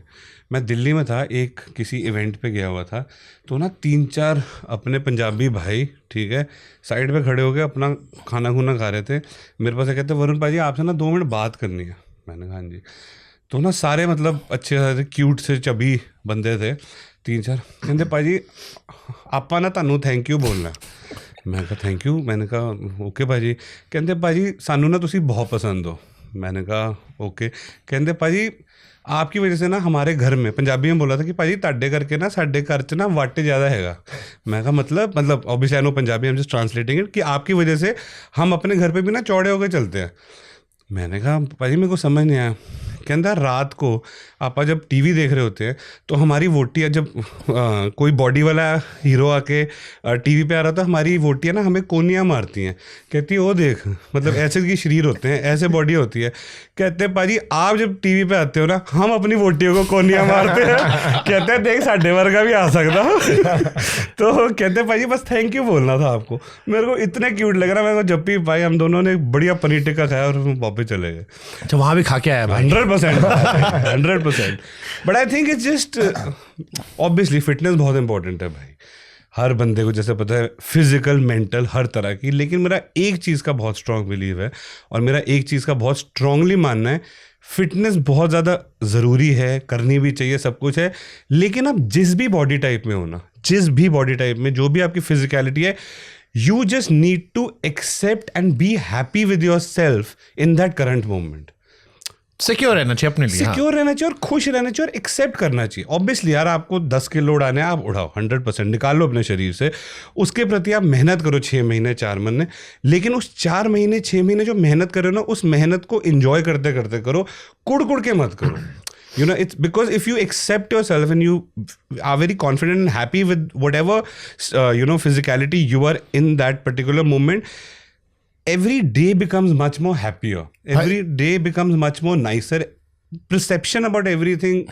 Speaker 2: मैं दिल्ली में था, एक किसी इवेंट पे गया हुआ था, तो ना 3-4 अपने पंजाबी भाई, ठीक है, साइड पे खड़े हो गए अपना खाना खुना खा रहे थे. मेरे पास कहते वरुण भाई आपसे ना 2 मिनट बात करनी है. मैंने कहा हाँ जी. तो ना सारे मतलब अच्छे से क्यूट से चबी बंदे थे 3-4. कहते भाजी आपा ना तानू थैंक यू बोलना. मैं कहा थैंक यू. मैंने कहा ओके भाजी. कहते भाजी सानू ना तुसी बहुत पसंद हो. मैंने कहा ओके. कहते भाजी आपकी वजह से ना हमारे घर में, पंजाबी में बोला था कि भाजी ताडे करके ना साडे घर च ना वाटे ज़्यादा हैगा. मैं कहा मतलब obviously I know Punjabi, I am just translating it, कि आपकी वजह से हम अपने घर पे भी ना चौड़े होकर चलते हैं. मैंने कहा भाजी मेरे को समझ नहीं आया. कहता रात को आप जब टीवी देख रहे होते हैं तो हमारी वोटियाँ जब कोई बॉडी वाला हीरो आके टीवी पे आ रहा था, हमारी वोटियाँ ना हमें कोनियाँ मारती हैं, कहती है वो देख, मतलब ऐसे की शरीर होते हैं, ऐसे बॉडी होती है। कहते हैं पाजी आप जब टीवी पे आते हो ना, हम अपनी वोटियों को कोनियाँ मारते हैं। कहते हैं देख साढ़े वर्गा भी आ सकता। तो कहते हैं भाई बस थैंक यू बोलना था आपको। मेरे को इतने क्यूट लग रहा है। मेरे को जब भी भाई हम दोनों ने बढ़िया पनीर टिक्का खाया और वापस चले गए।
Speaker 1: अच्छा वहाँ भी खा के आया भाई?
Speaker 2: 100%। But I think it's just obviously fitness बहुत इंपॉर्टेंट है भाई, हर बंदे को जैसे पता है, फिजिकल मेंटल हर तरह की। लेकिन मेरा एक चीज़ का बहुत स्ट्रांग बिलीव है और मेरा एक चीज़ का बहुत स्ट्रांगली मानना है, फिटनेस बहुत ज़्यादा ज़रूरी है, करनी भी चाहिए, सब कुछ है। लेकिन आप जिस भी बॉडी टाइप में हो ना, जिस भी बॉडी टाइप में जो भी आपकी फिजिकलिटी है, you just need to accept and be happy with your self in that current moment.
Speaker 1: Secure रहना चाहिए अपने लिए,
Speaker 2: सिक्योर रहना चाहिए और खुश रहना चाहिए और एक्सेप्ट करना चाहिए। ऑब्वियसली यार आपको 10 किलो उड़ाने हैं, आप उड़ाओ, 100% निकाल लो अपने शरीर से, उसके प्रति आप मेहनत करो 6 महीने 4 महीने। लेकिन उस 4 महीने 6 महीने जो मेहनत करो ना, उस मेहनत को एंजॉय करते करते करो, कुड़ के मत करो। You know, it's because if you accept yourself and you are very confident and happy with whatever physicality you are in that particular moment, every day becomes much more happier. Every day becomes much more nicer. Perception about everything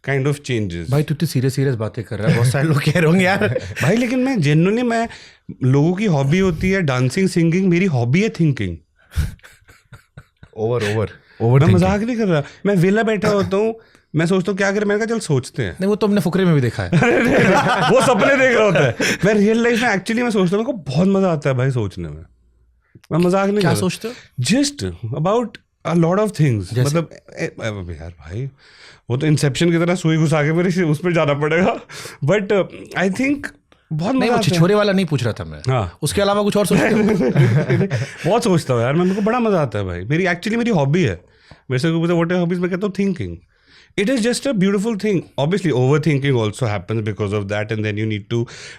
Speaker 2: kind of changes.
Speaker 1: भाई तू तो serious बातें कर रहा है, बहुत सारे लोग कह रहे होंगे यार।
Speaker 2: भाई लेकिन मैं जेन्युइनली, मैं लोगों की हॉबी होती है डांसिंग सिंगिंग, मेरी हॉबी है थिंकिंग।
Speaker 3: ओवर
Speaker 2: मैं मजाक नहीं कर रहा, मैं वेला बैठा होता हूँ, मैं सोचता हूँ क्या करें, मैंने कहा चल सोचते हैं।
Speaker 1: नहीं वो तो हमने फुकरे में भी देखा है।
Speaker 2: वो सपने देख रहा होता है। मैं रियल लाइफ में एक्चुअली मैं सोचता हूँ, मेरे को बहुत मजा आता है भाई सोचने में। मैं मजाक नहीं,
Speaker 1: क्या सोचते हो?
Speaker 2: Just about a lot of things. मतलब यार भाई वो तो इंसेप्शन की तरह सुई घुसा के मेरे उस पर जाना पड़ेगा। बट आई थिंक बहुत
Speaker 1: नहीं, वो छिछोरे वाला नहीं पूछ रहा था मैं।
Speaker 2: हाँ।
Speaker 1: उसके अलावा कुछ और सोचते हो?
Speaker 2: बहुत सोचता हूँ यार मैं, मेरे को बड़ा मजा आता है भाई। मेरी हॉबी है। मेरे से कोई व्हाट हॉबीज, मैं कहता हूँ thinking. It is just a beautiful thing. Obviously, overthinking also happens because of that, and then you need to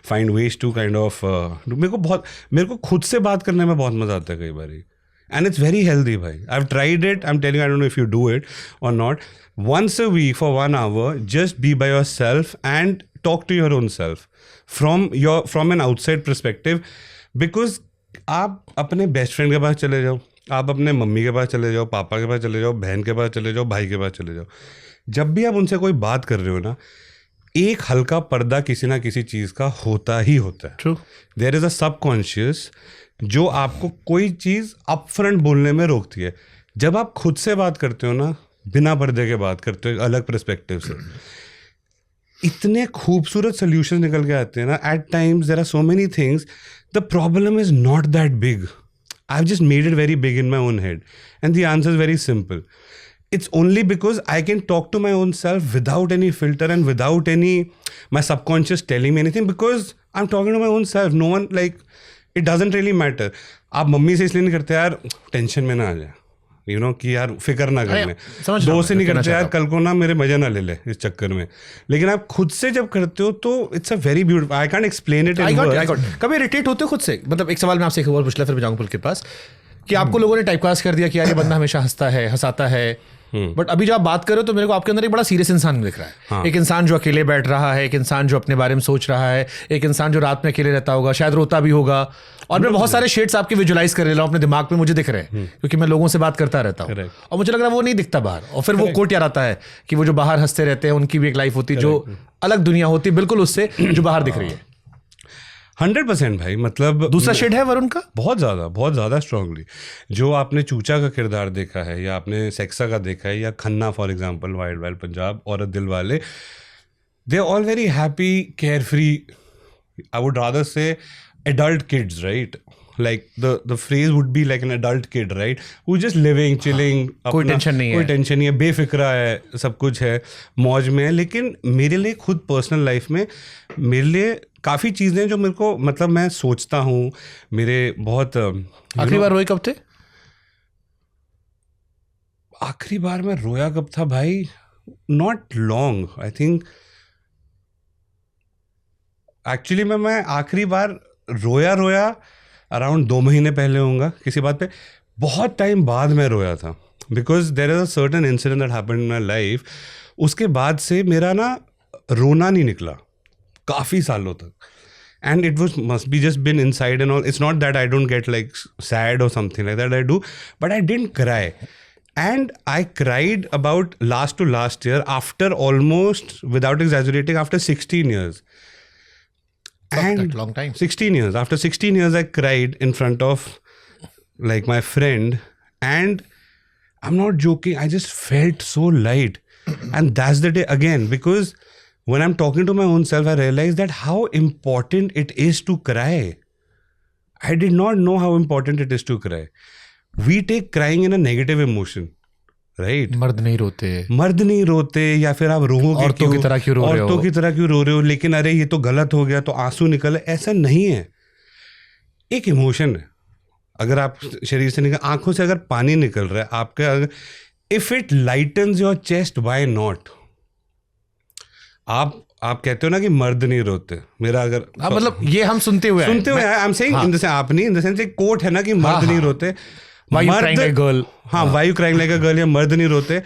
Speaker 2: find ways to kind of. मेरे को खुद से बात करने में बहुत मजा आता है कई बारी, and it's very healthy, भाई. I've tried it. I'm telling you, I don't know if you do it or not. Once a week for 1 hour, just be by yourself and talk to your own self from an outside perspective, because आप अपने best friend के पास चले जाओ, आप अपने mummy के पास चले जाओ, पापा के पास चले जाओ, बहन के पास चले जाओ, भाई के पास चले जाओ। जब भी आप उनसे कोई बात कर रहे हो ना, एक हल्का पर्दा किसी ना किसी चीज़ का होता ही होता है।
Speaker 1: True.
Speaker 2: There is a subconscious जो आपको कोई चीज़ अपफ्रंट बोलने में रोकती है। जब आप खुद से बात करते हो ना, बिना पर्दे के बात करते हो, अलग पर्सपेक्टिव से, इतने खूबसूरत सोल्यूशन निकल के आते हैं ना। At times there are so many things, the problem is not that big. I have just made it very big in my own head, and the answer is very simple. It's only because I can talk to my own self without any filter and without any my subconscious telling me anything, because I'm talking to my own self. No one, like, it doesn't really matter. आप mummy से इसलिए नहीं करते यार tension में ना आ जाए, you know, कि यार फिक्र ना कर ले। दोस्त से नहीं करते यार कल को ना मेरे मजे ना ले ले इस चक्कर में। लेकिन आप खुद से जब करते हो तो it's a very beautiful, I can't explain it in words.
Speaker 1: कभी इरिटेट होते हो खुद से? मतलब एक सवाल मैं आपसे एक और पूछ लिया, फिर मैं जाऊंगा पुल के पास, कि आपको लोगों ने टाइपकास्ट कर दिया कि यार ये बंदा हमेशा हंसता है, हंसाता है, बट अभी जब आप बात करो तो मेरे को आपके अंदर एक बड़ा सीरियस इंसान दिख रहा है।
Speaker 2: हाँ.
Speaker 1: एक इंसान जो अकेले बैठ रहा है, एक इंसान जो अपने बारे में सोच रहा है, एक इंसान जो रात में अकेले रहता होगा, शायद रोता भी होगा। और मैं बहुत सारे शेड्स आपके विजुलाइज कर रहा हूँ अपने दिमाग में, मुझे दिख रहे हैं क्योंकि मैं लोगों से बात करता रहता हूँ, और मुझे लग रहा है वो नहीं दिखता बाहर। और फिर वो कोट याद आता है कि वो जो बाहर हंसते रहते हैं उनकी भी एक लाइफ होती है, जो अलग दुनिया होती है बिल्कुल उससे जो बाहर दिख रही है।
Speaker 2: 100% भाई, मतलब
Speaker 1: दूसरा शेड है वरुण का
Speaker 2: बहुत ज़्यादा स्ट्रांगली। जो आपने चूचा का किरदार देखा है, या आपने सेक्सा का देखा है, या Khanna for example, wild wild Punjab और दिल वाले, they are all very happy, carefree, I would rather say adult kids, right? Like the phrase would be like an adult kid, right? Who's just living, chilling,
Speaker 1: कोई tension नहीं है,
Speaker 2: कोई tension नहीं है, बेफिक्रा है, सब कुछ है, मौज में है। लेकिन मेरे लिए खुद पर्सनल लाइफ में मेरे लिए काफ़ी चीज़ें जो मेरे को, मतलब मैं सोचता हूँ, मेरे बहुत
Speaker 1: आखिरी बार रोए कब थे?
Speaker 2: आखिरी बार मैं रोया कब था भाई? Not long, I think actually मैं आखिरी बार रोया अराउंड 2 महीने पहले होऊंगा किसी बात पे। बहुत टाइम बाद मैं रोया था, because there is a certain incident that happened in my life. उसके बाद से मेरा ना रोना नहीं निकला काफ़ी सालों तक. And it must be just been inside and all. It's not that I don't get like sad or something like that. I do, but I didn't cry. And I cried about last year after almost, without exaggerating, after 16 years.
Speaker 1: That long time.
Speaker 2: 16 years. After 16 years, I cried in front of like my friend, and I'm not joking. I just felt so light. And that's the day again, because when I'm talking to my own self, I realized that how important it is to cry. I did not know how important it is to cry. We take crying in a negative emotion, right?
Speaker 1: मर्द नहीं रोते,
Speaker 2: मर्द नहीं रोते, या फिर आप रोओगे
Speaker 1: औरतों की तरह क्यों रो रहे हो,
Speaker 2: औरतों की तरह क्यों रो रहे हो, लेकिन अरे ये तो गलत हो गया तो आंसू निकले. ऐसा नहीं है. एक इमोशन है. अगर आप शरीर से निकल, आंखों से अगर पानी निकल रहा है आपके, if it lightens your chest, why not? आप कहते हो ना कि मर्द नहीं रोते. मेरा अगर
Speaker 1: मतलब ये हम सुनते हुए
Speaker 2: I am saying in the sense, आप नहीं, इन द सेंस एक कोट है ना कि मर्द नहीं रोते.
Speaker 1: Why you crying like a girl?
Speaker 2: हाँ, why you crying like a girl, या मर्द नहीं रोते.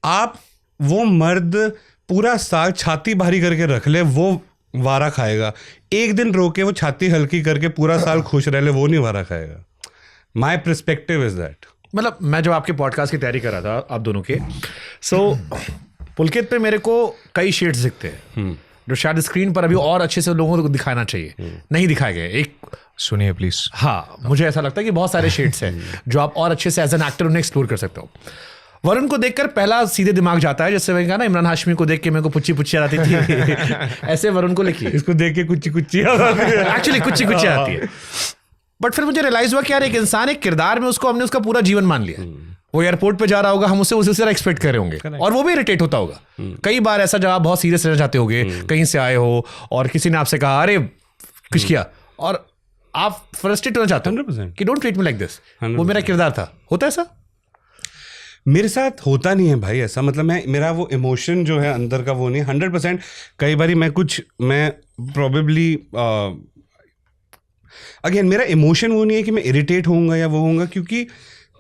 Speaker 2: आप वो मर्द पूरा साल छाती भारी करके रख ले, वो वारा खाएगा. एक दिन रो के वो छाती हल्की करके पूरा साल खुश रह ले, वो नहीं वारा खाएगा. My perspective is that.
Speaker 1: मतलब मैं जब आपके पॉडकास्ट की तैयारी कर रहा था आप दोनों के, पुलकित पे मेरे को कई शेड्स दिखते हैं जो शायद स्क्रीन पर अभी और अच्छे से लोगों को दिखाना चाहिए, नहीं दिखाए गए. एक
Speaker 3: सुनिए प्लीज.
Speaker 1: हाँ, मुझे ऐसा लगता है कि बहुत सारे शेड्स हैं जो आप और अच्छे से एज एन एक्टर उन्हें एक्सप्लोर कर सकते हो. वरुण को देखकर पहला सीधे दिमाग जाता है, जैसे मैंने कहा ना, इमरान हाशमी को देख के मेरे को पुच्ची पुच्ची आती थी, ऐसे वरुण को लिखिए.
Speaker 2: इसको देख के कुछ
Speaker 1: एक्चुअली कुछ आती है. बट फिर मुझे रियलाइज हुआ कि यार एक इंसान, एक किरदार में उसको हमने उसका पूरा जीवन मान लिया. वो एयरपोर्ट पे जा रहा होगा, हम उससे उसी तरह एक्सपेक्ट कर रहे होंगे, और वो भी इरिटेट होता होगा. कई बार ऐसा जब आप बहुत सीरियस रहना चाहते होगे, कहीं से आए हो और किसी ने आपसे कहा अरे कुछ किया, और आप फ्रस्ट्रेट होना चाहते हो
Speaker 2: 100%
Speaker 1: कि don't treat me like this. वो मेरा किरदार था. होता है ऐसा?
Speaker 2: मेरे साथ होता नहीं है भाई ऐसा. मतलब मेरा वो इमोशन जो है अंदर का वो नहीं 100%. कई बारी मैं प्रॉबेबली अगेन मेरा इमोशन वो नहीं है कि मैं इरिटेट होऊंगा या वो होऊंगा, क्योंकि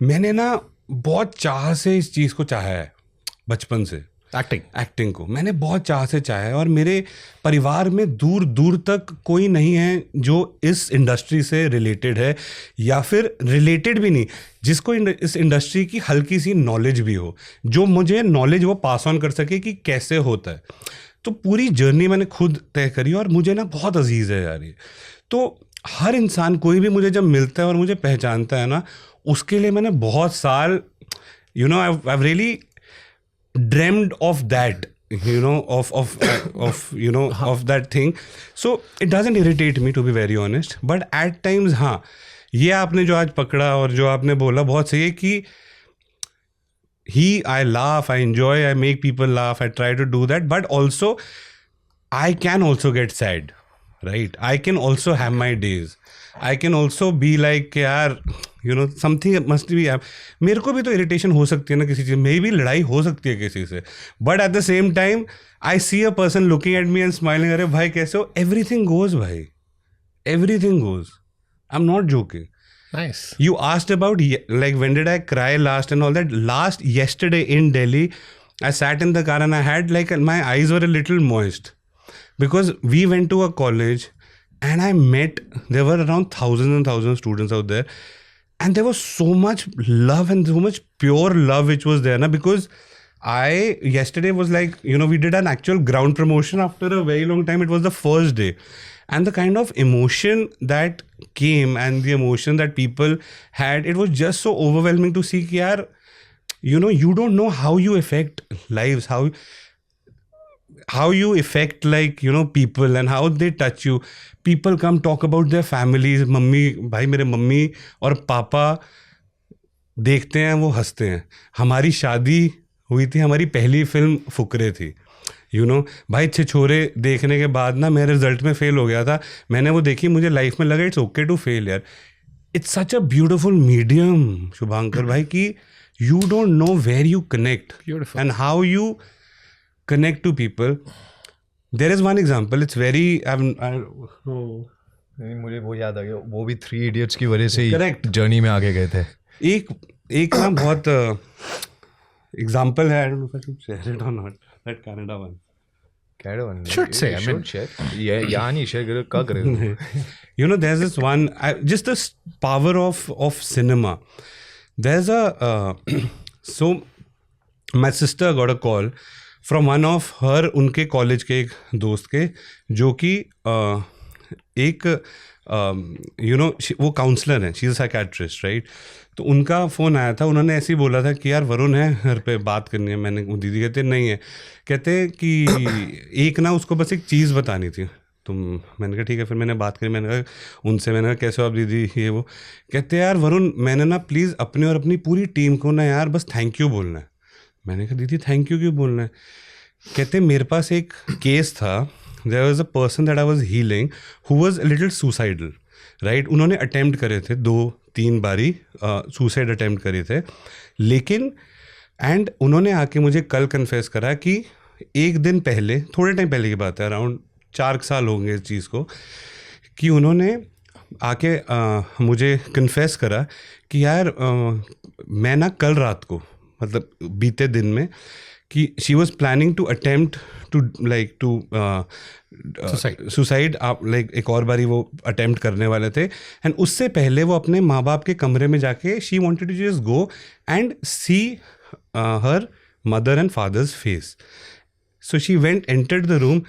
Speaker 2: मैंने ना बहुत चाह से इस चीज़ को चाहा है बचपन से. एक्टिंग को मैंने बहुत चाह से चाहा है, और मेरे परिवार में दूर दूर तक कोई नहीं है जो इस इंडस्ट्री से रिलेटेड है, या फिर रिलेटेड भी नहीं, जिसको इस इंडस्ट्री की हल्की सी नॉलेज भी हो, जो मुझे नॉलेज वो पास ऑन कर सके कि कैसे होता है. तो पूरी जर्नी मैंने खुद तय करी, और मुझे ना बहुत अजीज़ है यार ये. तो हर इंसान, कोई भी मुझे जब मिलता है और मुझे पहचानता है ना, उसके लिए मैंने बहुत साल, you know, I really dreamed of that, you know, of that thing. So it doesn't irritate me, to be very honest, but at times हाँ, ये आपने जो आज पकड़ा और जो आपने बोला बहुत सही है कि I laugh, I enjoy, I make people laugh, I try to do that, but also I can also get sad, right? I can also have my days. I can also be like यार, you know, something must be. मेरे को भी तो irritation हो सकती है ना किसी चीज़, मेरी भी लड़ाई हो सकती है किसी से, but at the same time I see a person looking at me and smiling, अरे भाई कैसे हो, एवरीथिंग गोज भाई, everything goes. I am not joking.
Speaker 1: Nice.
Speaker 2: You asked about like when did I cry last and all that. Last yesterday in Delhi, I sat in the car and I had like my eyes were a little moist, because we went to a college and I met, there were around thousands and thousands of students out there, and there was so much love and so much pure love which was there, na, because yesterday was like, you know, we did an actual ground promotion after a very long time. It was the first day, and the kind of emotion that came and the emotion that people had, it was just so overwhelming to see कि यार, you know, you don't know how you affect lives, how you affect, like, you know, people and how they touch you. People come talk about their families. Mummy, भाई मेरे mummy और पापा देखते हैं, वो हंसते हैं. हमारी शादी हुई थी, हमारी पहली फिल्म फुकरे थी, यू नो. भाई छिछोरे देखने के बाद ना मैं रिजल्ट में फेल हो गया था, मैंने वो देखी, मुझे लाइफ में लगा इट्स ओके टू फेल यार. It's such a beautiful medium Shubhankar भाई, कि you don't know where you connect and how you connect to people. There is one example, it's very
Speaker 3: मुझे वो याद आ गया, वो भी 3 Idiots की वजह से ही
Speaker 2: Correct.
Speaker 3: जर्नी में आगे गए थे.
Speaker 2: एक ना बहुत एग्जाम्पल है, I don't know if I should share it or not, that Canada one.
Speaker 1: Should say, I mean.
Speaker 3: यहाँ नहीं शेयर करो, क्या करेगा?
Speaker 2: You know, there's this one, just the power of cinema. There's a, so my sister got a call from one of her, उनके college के एक दोस्त के, जो कि एक यू नो वो काउंसलर हैं, she is a psychiatrist, right. तो उनका फ़ोन आया था, उन्होंने ऐसे ही बोला था कि यार वरुण है घर पे, बात करनी है. मैंने वो दीदी कहते नहीं है, कहते कि एक ना उसको बस एक चीज़ बतानी थी. तो मैंने कहा ठीक है. फिर मैंने बात करी, मैंने कहा उनसे, मैंने कहा कैसे हो आप दीदी, ये वो. कहते यार वरुण, मैंने ना प्लीज़ अपने और अपनी पूरी टीम को ना यार बस थैंक यू बोलना है. मैंने कहा दीदी थैंक यू क्यों बोलना है? कहते मेरे पास एक केस था, there was a person that I was healing who was a little suicidal, right. उन्होंने अटेम्प्ट करे थे 2-3 बारी, सुसाइड अटेम्प्ट करे थे, लेकिन एंड उन्होंने आके मुझे कल कन्फेस करा कि एक दिन पहले, थोड़े टाइम पहले की बात है, अराउंड 4 साल होंगे इस चीज़ को, कि उन्होंने आके मुझे कन्फेस करा कि यार मैं ना कल रात को, मतलब बीते दिन में, कि she was planning to attempt to like to suicide. आप लाइक एक और बारी वो अटेम्प्ट करने वाले थे, एंड उससे पहले वो अपने माँ बाप के कमरे में जाके she wanted to just go and see her mother and father's face. So she went, entered the room.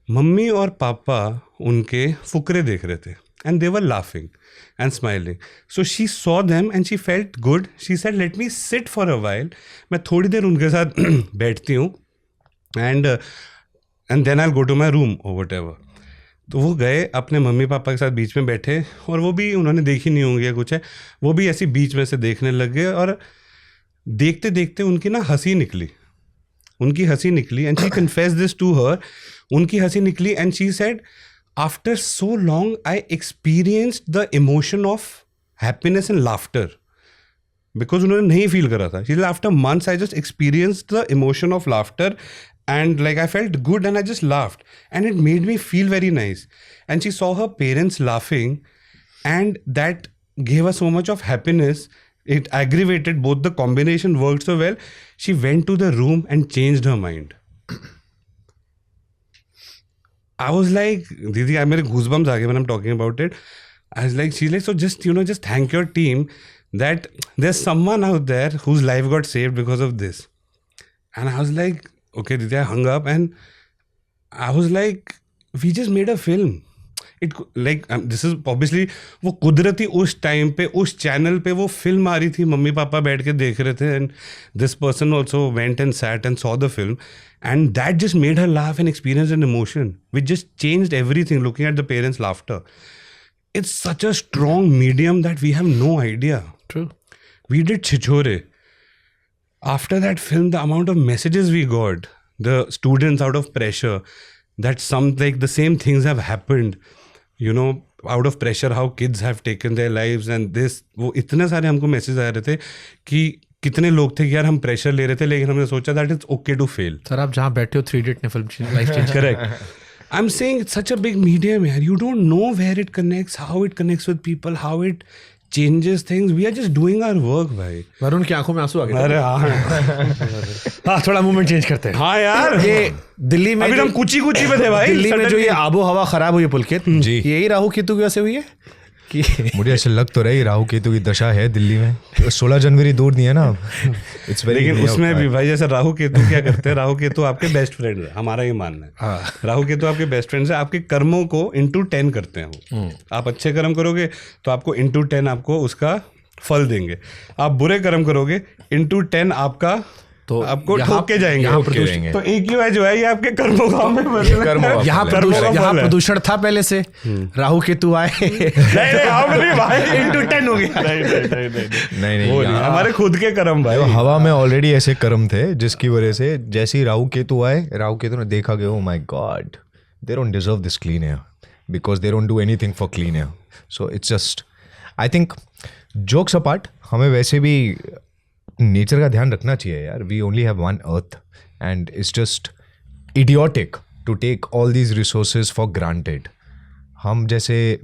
Speaker 2: Mummy और पापा उनके फुकरे देख रहे थे, and they were laughing and smiling. So she saw them and she felt good. She said, let me sit for a while. मैं थोड़ी देर उनके साथ बैठती हूँ and then I'll go to my room or whatever. तो वो गए, अपने मम्मी पापा के साथ बीच में बैठे, और वो भी उन्होंने देखी नहीं होंगी या कुछ है, वो भी ऐसी बीच में से देखने लग गए, और देखते देखते उनकी ना हंसी निकली, उनकी हंसी निकली, and she confessed this to her. उनकी हंसी निकली and she said, after so long, I experienced the emotion of happiness and laughter. Because उन्होंने नहीं feel करा था. She said, after months, I just experienced the emotion of laughter, and like I felt good and I just laughed. And it made me feel very nice. And she saw her parents laughing, and that gave her so much of happiness. It aggravated, both the combination worked so well. She went to the room and changed her mind. I was like, Didi, मेरे goosebumps आ गए when I'm talking about it. I was like, she's like, so just, you know, just thank your team that there's someone out there whose life got saved because of this. And I was like, okay, Didi, I hung up and I was like, we just made a film. It like this is obviously वो कुदरती उस time पे उस channel पे वो film आ रही थी, mummy papa बैठ के देख रहे थे, and this person also went and sat and saw the film, and that just made her laugh and experience an emotion which just changed everything. Looking at the parents' laughter, it's such a strong medium that we have no idea.
Speaker 1: True.
Speaker 2: We did Chichore. After that film, the amount of messages we got, the students out of pressure, that some like the same things have happened, you know, out of pressure, how kids have taken their lives and this, वो इतने सारे हमको message आ रहे थे कि कितने लोग थे कि यार हम प्रेशर ले रहे थे, लेकिन हमने सोचा that it's okay to fail.
Speaker 1: Sir आप जहाँ बैठे हो 3 Idiot ने film life change.
Speaker 2: Correct. I'm saying it's such a big medium, yaar. You don't know where it connects, how it connects with people, how it changes things. We are just doing our work, भाई.
Speaker 1: वरुण की आंखों में आंसू आ गए.
Speaker 2: अरे हाँ.
Speaker 1: हाँ थोड़ा मूवमेंट चेंज करते हैं.
Speaker 2: हाँ यार.
Speaker 1: ये दिल्ली में
Speaker 2: अभी हम कुची में थे भाई.
Speaker 1: दिल्ली में जो ये आबो हवा खराब हुई है पुलकित
Speaker 3: जी,
Speaker 1: यही राहु केतु की वजह से हुई है कि
Speaker 3: मुझे ऐसे लग तो रही राहु केतु की दशा है दिल्ली में. 16 जनवरी दूर नहीं है ना. It's very.
Speaker 2: लेकिन उसमें भी भाई जैसे राहु केतु क्या करते हैं, राहु केतु आपके बेस्ट फ्रेंड है, हमारा ये मानना है.
Speaker 1: हाँ.
Speaker 2: राहु केतु आपके बेस्ट फ्रेंड्स है, आपके कर्मों को into 10 करते हैं वो. आप अच्छे कर्म करोगे तो आपको into 10 आपको उसका फल देंगे. आप बुरे कर्म करोगे into 10 आपका तो आपको ठोक के जाएंगे. तो एक ही जो है ये आपके कर्मों का
Speaker 1: यहाँ प्रदूषण था पहले से, राहु केतु आए into 10 हो गया.
Speaker 3: नहीं
Speaker 2: हमारे खुद के कर्म भाई.
Speaker 3: हवा में ऑलरेडी ऐसे कर्म थे जिसकी वजह से जैसे ही राहु केतु आए, राहु केतु ने देखा कि oh my god, they don't deserve this clean air because they don't do anything for clean air. So it's just, I think jokes apart, हमें वैसे भी नेचर का ध्यान रखना चाहिए यार. We only have one earth and it's just idiotic to take all these resources for granted. हम जैसे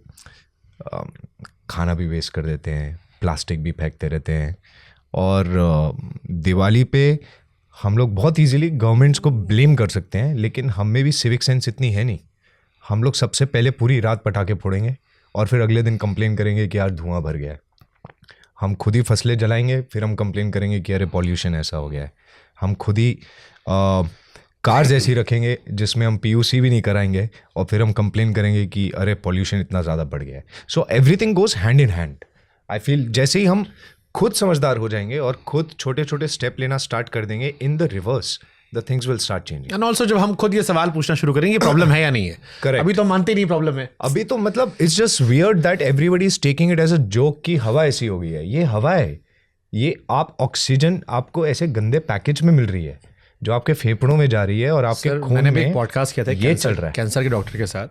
Speaker 3: खाना भी वेस्ट कर देते हैं, प्लास्टिक भी फेंकते रहते हैं, और दिवाली पे हम लोग बहुत इजीली गवर्नमेंट्स को ब्लेम कर सकते हैं, लेकिन हम में भी सिविक सेंस इतनी है नहीं। हम लोग सबसे पहले पूरी रात पटाखे फोड़ेंगे और फिर अगले दिन कंप्लेन करेंगे कि यार धुआं भर गया है। हम खुद ही फसलें जलाएंगे, फिर हम कंप्लेन करेंगे कि अरे पॉल्यूशन ऐसा हो गया है। हम खुद ही कार्स ऐसी रखेंगे जिसमें हम PUC भी नहीं कराएंगे और फिर हम कंप्लेन करेंगे कि अरे पॉल्यूशन इतना ज़्यादा बढ़ गया है। So everything goes hand in hand. I feel जैसे ही हम खुद समझदार हो जाएंगे और खुद छोटे छोटे स्टेप लेना स्टार्ट कर देंगे, in the reverse the things will start changing.
Speaker 1: And also जब हम खुद ये सवाल पूछना शुरू करेंगे प्रॉब्लम है या नहीं है।
Speaker 3: Correct.
Speaker 1: अभी तो हम मानते नहीं प्रॉब्लम है।
Speaker 3: अभी तो मतलब it's just weird that everybody is taking it as a joke कि हवा ऐसी हो गई है। ये हवा है, ये आप ऑक्सीजन आपको ऐसे गंदे पैकेज में मिल रही है जो आपके फेफड़ों में जा रही है और आपके खून
Speaker 1: मैंने
Speaker 3: में
Speaker 1: भी एक पॉडकास्ट किया था
Speaker 3: ये चल रहा है।
Speaker 1: कैंसर के डॉक्टर के साथ।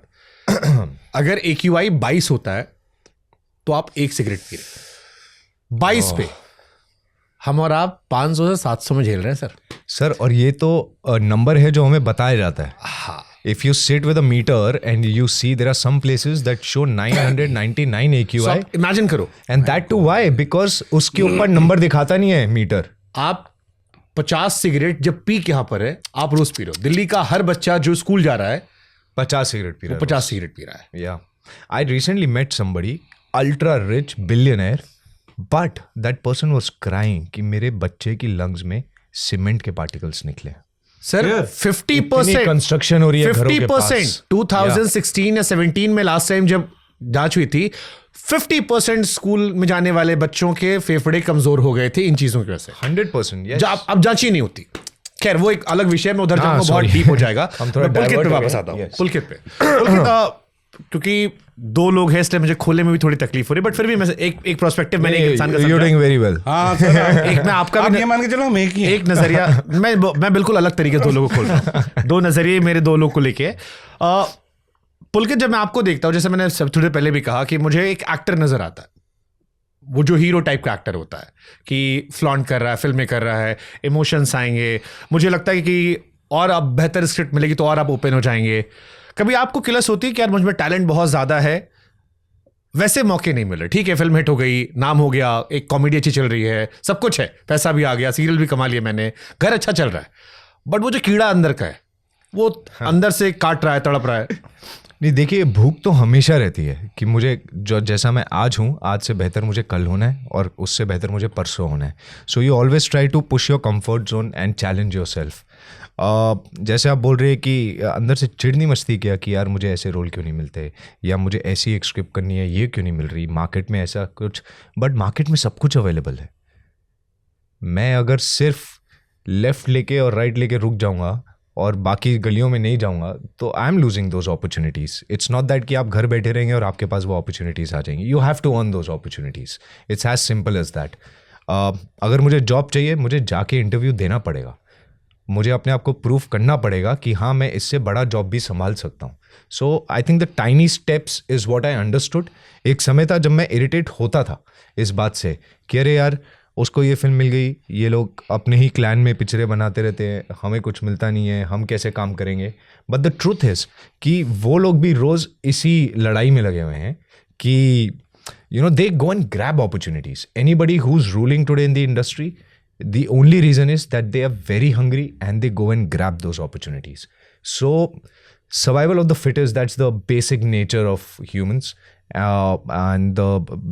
Speaker 1: अगर AQI 22 होता है तो आप 1 सिगरेट पी रहे, 22 पे। हम और आप 500 से 700 में झेल रहे हैं सर।
Speaker 3: और ये तो नंबर है जो हमें बताया जाता है।
Speaker 1: हाँ,
Speaker 3: If you sit with a meter and you see there are some places that show 999 AQI,
Speaker 1: imagine करो
Speaker 3: and that too why? Because उसके ऊपर नंबर दिखाता नहीं है मीटर।
Speaker 1: आप 50 सिगरेट जब पी के यहाँ पर है, आप रोज पी रहे हो। दिल्ली का हर बच्चा जो स्कूल जा रहा है
Speaker 3: 50 सिगरेट पी रहा है।
Speaker 1: 50 सिगरेट पी रहा है।
Speaker 3: Yeah. I recently met somebody, ultra rich billionaire, but that person was crying कि मेरे बच्चे की लंग्स में सीमेंट के पार्टिकल्स निकले।
Speaker 1: सर 50%
Speaker 3: कंस्ट्रक्शन हो रही है घरों के पास।
Speaker 1: 50% 2016 या 17 में लास्ट टाइम जब जांच हुई थी, 50% स्कूल में जाने वाले बच्चों के फेफड़े कमजोर हो गए थे इन चीजों की वजह से।
Speaker 3: 100%। yes.
Speaker 1: अब जांच ही नहीं होती। खैर वो एक अलग विषय में, उधर
Speaker 3: हाँ,
Speaker 1: जाऊंगा बहुत
Speaker 3: sorry.
Speaker 1: डीप हो जाएगा।
Speaker 3: हम थोड़ा
Speaker 1: मैं पुलकित पे
Speaker 3: divert हो
Speaker 1: वापस
Speaker 3: गए।
Speaker 1: आता हूँ।
Speaker 3: Yes.
Speaker 1: पुलकित पे क्योंकि 2 लोग हैं इसलिए मुझे खोलने में भी थोड़ी तकलीफ हो रही है, बट फिर भी मैं एक प्रोस्पेक्टिव मैंने एक इंसान का
Speaker 3: You're
Speaker 1: समझा।
Speaker 3: doing very well.
Speaker 2: हाँ सर,
Speaker 1: एक मैं आपका
Speaker 2: आप
Speaker 1: भी
Speaker 2: ये मान के चलो हम एक ही हैं।
Speaker 1: एक नजरिया मैं बिल्कुल अलग तरीके से 2 लोगों को खोल रहा हूँ। 2 नजरिए मेरे 2 लोग को लेके। पुलकित, जब मैं आपको देखता हूँ, जैसे मैंने सब थोड़े पहले भी कहा कि मुझे एक एक्टर नजर आता है, वो जो हीरो टाइप का एक्टर होता है कि फ्लॉन्ट कर रहा है, फिल्में कर रहा है, इमोशंस आएंगे, मुझे लगता है कि और अब बेहतर स्क्रिप्ट मिलेगी तो और आप ओपन हो जाएंगे। कभी आपको किलस होती है कि यार मुझ में टैलेंट बहुत ज्यादा है, वैसे मौके नहीं मिल रहे? ठीक है, फिल्म हिट हो गई, नाम हो गया, एक कॉमेडी अच्छी चल रही है, सब कुछ है, पैसा भी आ गया, सीरियल भी कमा लिया मैंने, घर अच्छा चल रहा है, बट वो जो कीड़ा अंदर का है वो अंदर से काट रहा है, तड़प रहा है।
Speaker 3: नहीं, देखिए, भूख तो हमेशा रहती है कि मुझे जो जैसा मैं आज हूँ, आज से बेहतर मुझे कल होना है और उससे बेहतर मुझे परसों होना है। So you always try to push your comfort zone and challenge your self. जैसे आप बोल रहे हैं कि अंदर से चिढ़नी मस्ती किया कि यार मुझे ऐसे रोल क्यों नहीं मिलते, या मुझे ऐसी एक स्क्रिप्ट करनी है, ये क्यों नहीं मिल रही, मार्केट में ऐसा कुछ। बट मार्केट में सब कुछ अवेलेबल है। मैं अगर सिर्फ लेफ्ट लेके और राइट लेके रुक जाऊंगा और बाकी गलियों में नहीं जाऊंगा तो I am losing those opportunities. It's not that कि आप घर बैठे रहेंगे और आपके पास वो अपॉर्चुनिटीज़ आ जाएंगी। You have to earn those opportunities. It's as simple as that. अगर मुझे जॉब चाहिए, मुझे जाके इंटरव्यू देना पड़ेगा, मुझे अपने आप को प्रूफ करना पड़ेगा कि हाँ, मैं इससे बड़ा जॉब भी संभाल सकता हूँ। So I think the tiny steps is what I understood. एक समय था जब मैं इरिटेट होता था इस बात से कि अरे यार, उसको ये फिल्म मिल गई, ये लोग अपने ही क्लैन में पिक्चरें बनाते रहते हैं, हमें कुछ मिलता नहीं है, हम कैसे काम करेंगे। बट द ट्रूथ इज़ कि वो लोग भी रोज़ इसी लड़ाई में लगे हुए हैं कि they go and grab opportunities. Anybody who's ruling today in the industry, the only reason is that they are very hungry and they go and grab those opportunities. So survival of the fittest, that's the basic nature of humans and the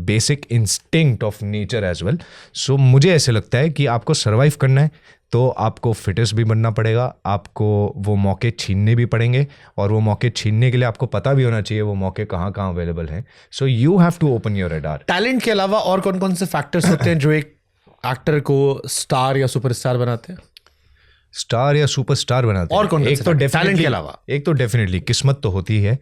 Speaker 3: basic instinct of nature as well. So मुझे ऐसे लगता है कि आपको survive करना है तो आपको फिटेस्ट भी बनना पड़ेगा, आपको वो मौके छीनने भी पड़ेंगे, और वो मौके छीनने के लिए आपको पता भी होना चाहिए वो मौके कहाँ कहाँ अवेलेबल हैं। So you have to open your radar.
Speaker 1: Talent के अलावा और कौन कौन से फैक्टर्स होते हैं जो एक एक्टर को स्टार या सुपरस्टार बनाते हैं?
Speaker 3: स्टार या सुपरस्टार बनाते हैं?
Speaker 1: और कौन
Speaker 3: एक तो
Speaker 1: टैलेंट के अलावा?
Speaker 3: एक तो डेफिनेटली किस्मत तो होती है,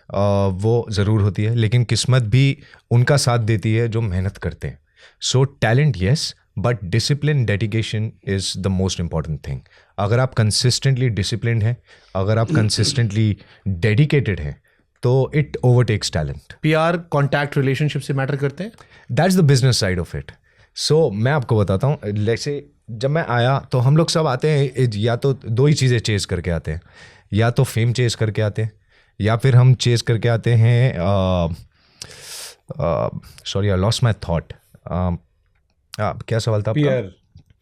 Speaker 3: वो ज़रूर होती है, लेकिन किस्मत भी उनका साथ देती है जो मेहनत करते हैं। So talent yes, but discipline, dedication is the most important thing. अगर आप कंसिस्टेंटली डिसिप्लिन हैं, अगर आप कंसिस्टेंटली डेडिकेटेड हैं, तो it overtakes talent.
Speaker 1: PR, contact, relationship से मैटर करते हैं?
Speaker 3: That's the business side of it. So मैं आपको बताता हूँ, जैसे जब मैं आया तो हम लोग सब आते हैं, या तो 2 ही चीज़ें चेज़ करके आते हैं, या तो फेम चेज़ करके आते हैं, या फिर हम चेज़ करके आते हैं, sorry I lost my thought, क्या सवाल था आपका?
Speaker 2: PR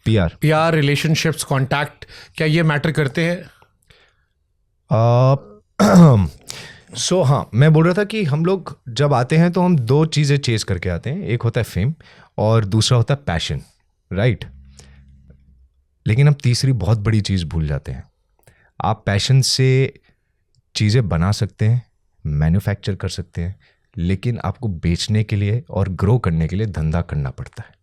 Speaker 3: PR
Speaker 1: PR, relationships, contact, क्या ये मैटर करते हैं?
Speaker 3: सो हाँ, मैं बोल रहा था कि हम लोग जब आते हैं तो हम दो चीज़ें चेज करके आते हैं, एक होता है फेम और दूसरा होता है पैशन, राइट? लेकिन हम तीसरी बहुत बड़ी चीज़ भूल जाते हैं। आप पैशन से चीज़ें बना सकते हैं, मैन्युफैक्चर कर सकते हैं, लेकिन आपको बेचने के लिए और ग्रो करने के लिए धंधा करना पड़ता है।